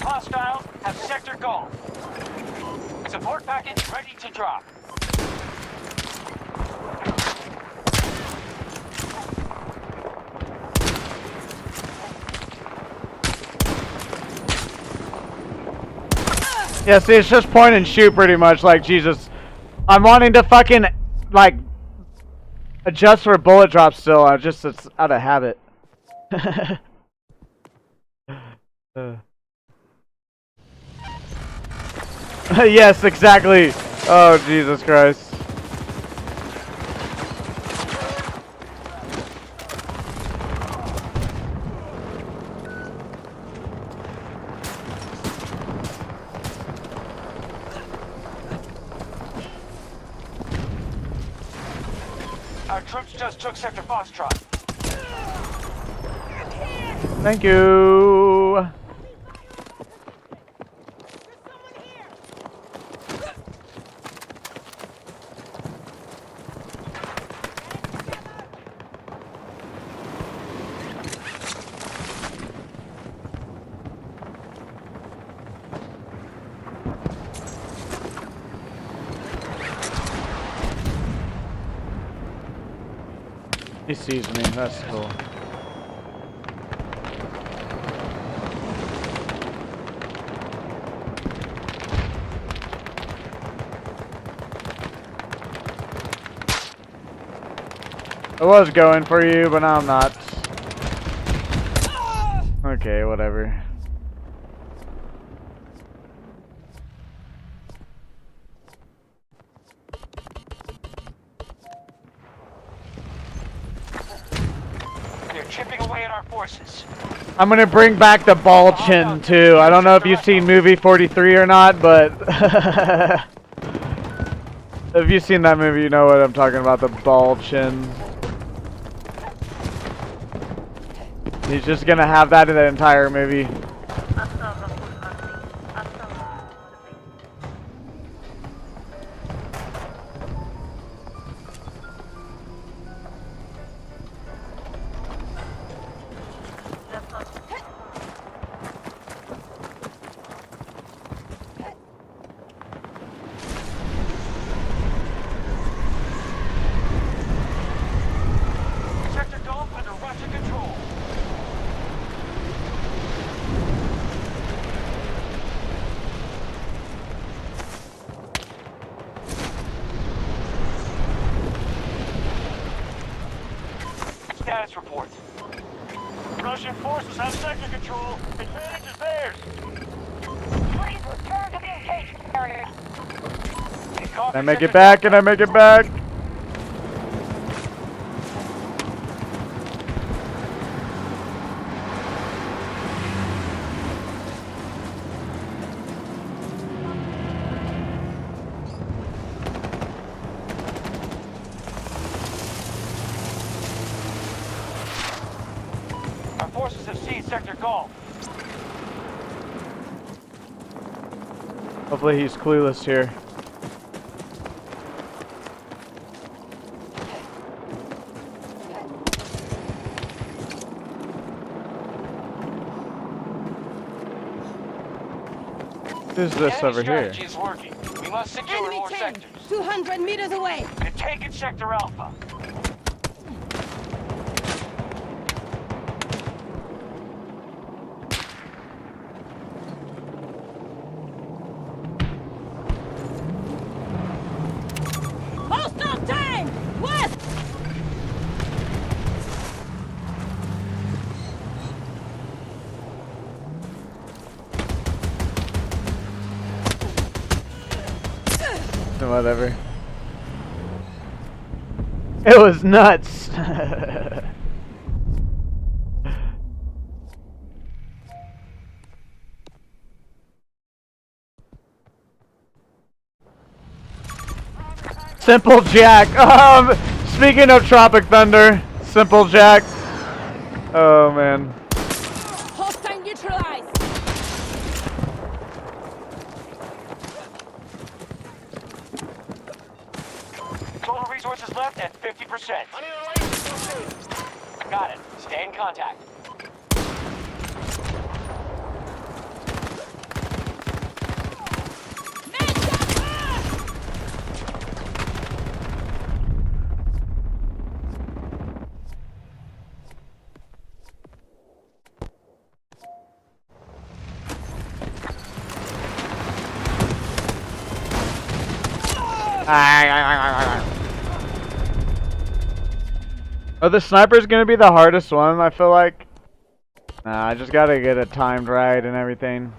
Hostiles have Sector Golf. Support package ready to drop. Yeah, see, it's just point and shoot pretty much, like, Jesus. I'm wanting to fucking, like, adjust for bullet drop still. It's out of habit. Yes, exactly. Oh, Jesus Christ. Our troops just took Sector Foxtrot. Thank you. He sees me. That's cool. I was going for you, but now I'm not. Okay, whatever. They're chipping away at our forces. I'm gonna bring back the ball chin too. I don't know if you've seen movie 43 or not, but if you've seen that movie, you know what I'm talking about, the ball chin. He's just gonna have that in the entire movie. Sector Golf under Russian control. Status report. Russian forces have sector control. Advantage is theirs. Please return to the engagement area. Can I make it back? Can I make it back? Our forces have seized Sector Golf. Hopefully he's clueless here. Who's this Enemy over here? strategy is working. We must secure Enemy more tank, sectors. 200 meters away. They're taking Sector Alpha. Hostile tank! West! Whatever. It was nuts. Simple Jack. Speaking of Tropic Thunder, Simple Jack. Oh man. Hostile neutralized! Total resources left at 50%. Got it. Stay in contact. Oh, the sniper's gonna be the hardest one, I feel like. Nah, I just gotta get it timed right and everything.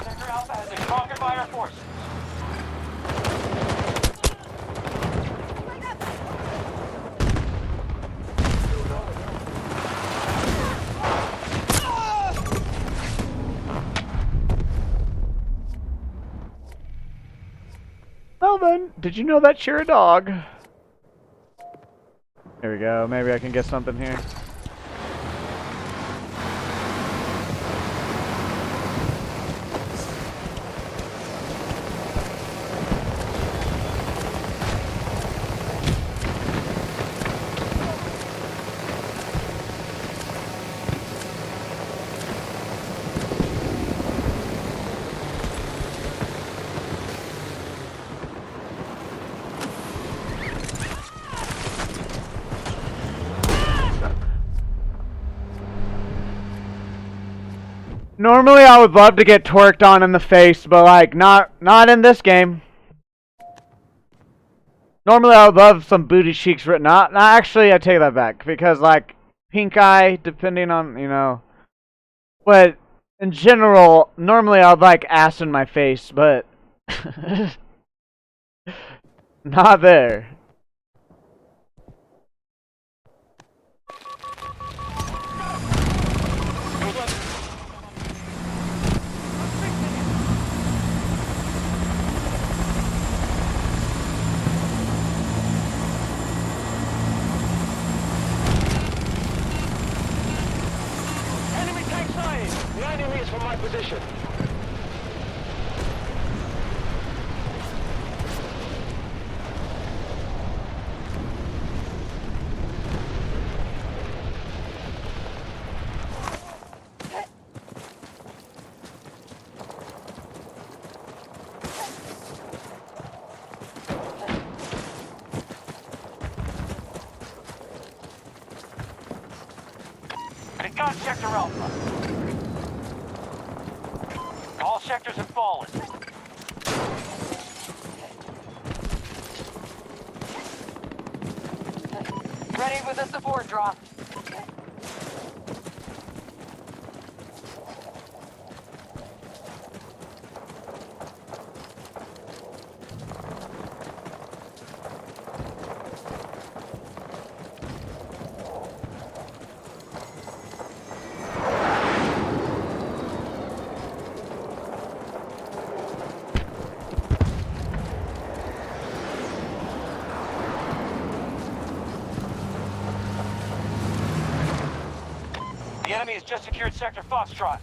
Sector Alpha has been conquered by our forces. Well then, did you know that you're a dog? Here we go, maybe I can get something here. Normally I would love to get twerked on in the face, but like not in this game. Normally I would love some booty cheeks written. Not actually, I take that back, because like pink eye, depending on, you know. But in general, normally I would like ass in my face, but not there. Enemy tank sighted! The enemy is from my position. They got Sector Alpha. All sectors have fallen. Ready with the support drop. The enemy has just secured Sector Foxtrot.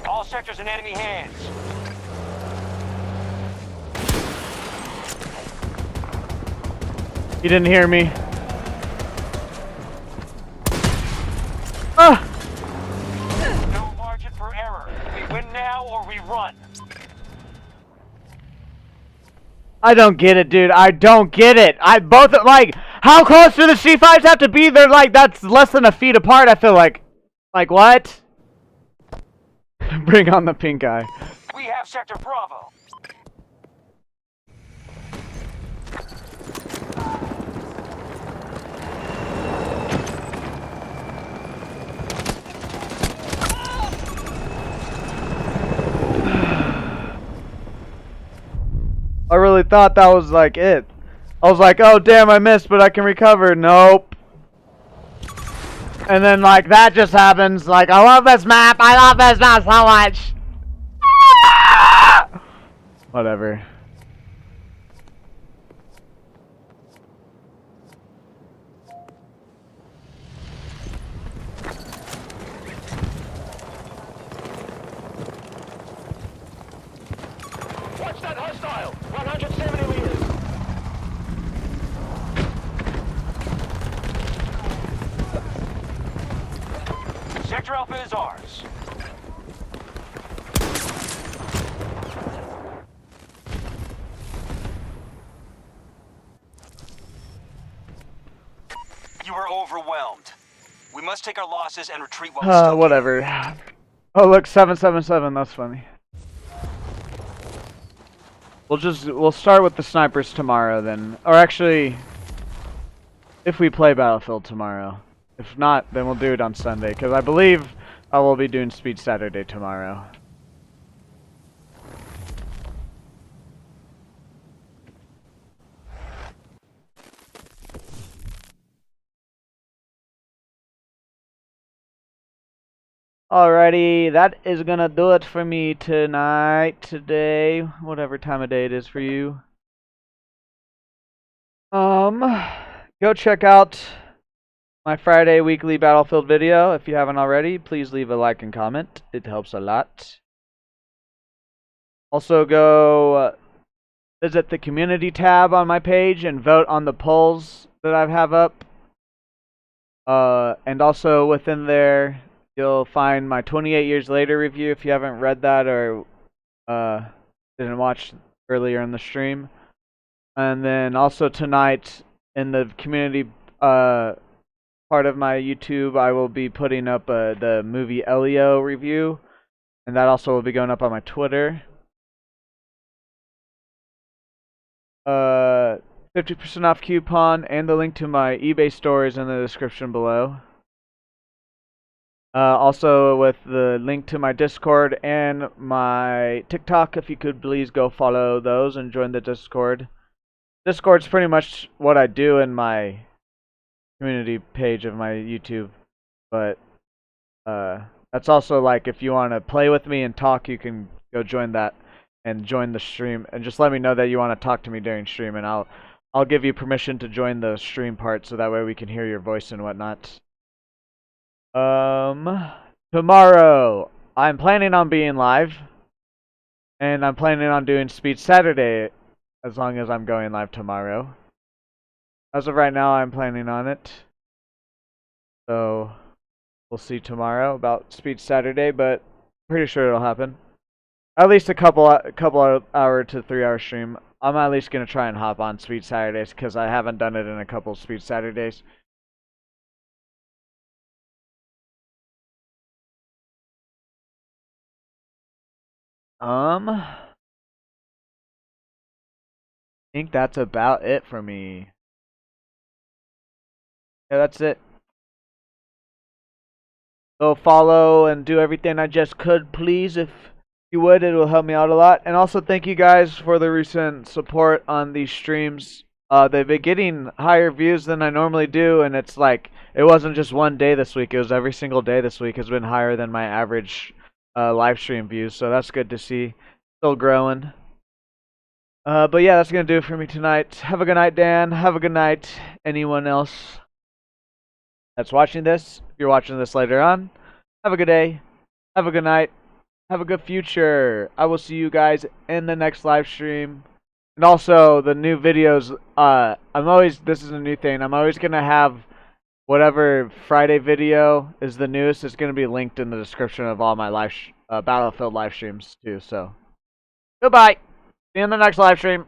All sectors in enemy hands. You didn't hear me. Ah! No margin for error. We win now or we run. I don't get it, dude. I don't get it. Like, how close do the C5s have to be? They're like, that's less than a feet apart, I feel like. Like, what? Bring on the pink eye. We have Sector Bravo. I really thought that was like it. I was like, oh damn, I missed, but I can recover. Nope. And then like that just happens. Like, I love this map. I love this map so much. Whatever. Watch that hostile! 170 meters! Sector Alpha is ours. You are overwhelmed. We must take our losses and retreat while we still can. Whatever. Oh look, 777. That's funny. We'll start with the snipers tomorrow then, or actually, if we play Battlefield tomorrow. If not, then we'll do it on Sunday, because I believe I will be doing Speed Saturday tomorrow. Alrighty, that is gonna do it for me tonight, today, whatever time of day it is for you. Go check out my Friday weekly Battlefield video. If you haven't already, please leave a like and comment. It helps a lot. Also, go visit the community tab on my page and vote on the polls that I have up. And also within there, you'll find my 28 Years Later review if you haven't read that or didn't watch earlier in the stream. And then also tonight in the community part of my YouTube, I will be putting up the movie Elio review, and that also will be going up on my Twitter. 50% off coupon and the link to my eBay store is in the description below. Also with the link to my Discord and my TikTok, if you could please go follow those and join the Discord. Discord's pretty much what I do in my community page of my YouTube, but that's also like if you want to play with me and talk, you can go join that and join the stream and just let me know that you want to talk to me during stream, and I'll give you permission to join the stream part so that way we can hear your voice and whatnot. Tomorrow I'm planning on being live, and I'm planning on doing Speed Saturday as long as I'm going live tomorrow. As of right now, I'm planning on it. So we'll see tomorrow about Speed Saturday, but pretty sure it'll happen. At least a couple hour to 3 hour stream. I'm at least gonna try and hop on Speed Saturdays because I haven't done it in a couple Speed Saturdays. I think that's about it for me. Yeah, that's it. Go follow and do everything I just could, please, if you would. It will help me out a lot. And also thank you guys for the recent support on these streams. They've been getting higher views than I normally do, and it's like it wasn't just one day this week, it was every single day this week has been higher than my average live stream views, so that's good to see. Still growing. But yeah, that's gonna do it for me tonight. Have a good night, Dan. Have a good night, anyone else that's watching this. If you're watching this later on, have a good day. Have a good night. Have a good future. I will see you guys in the next live stream. And also the new videos, this is a new thing. I'm always gonna have whatever Friday video is the newest is gonna be linked in the description of all my Battlefield live streams too. So goodbye. See you in the next live stream.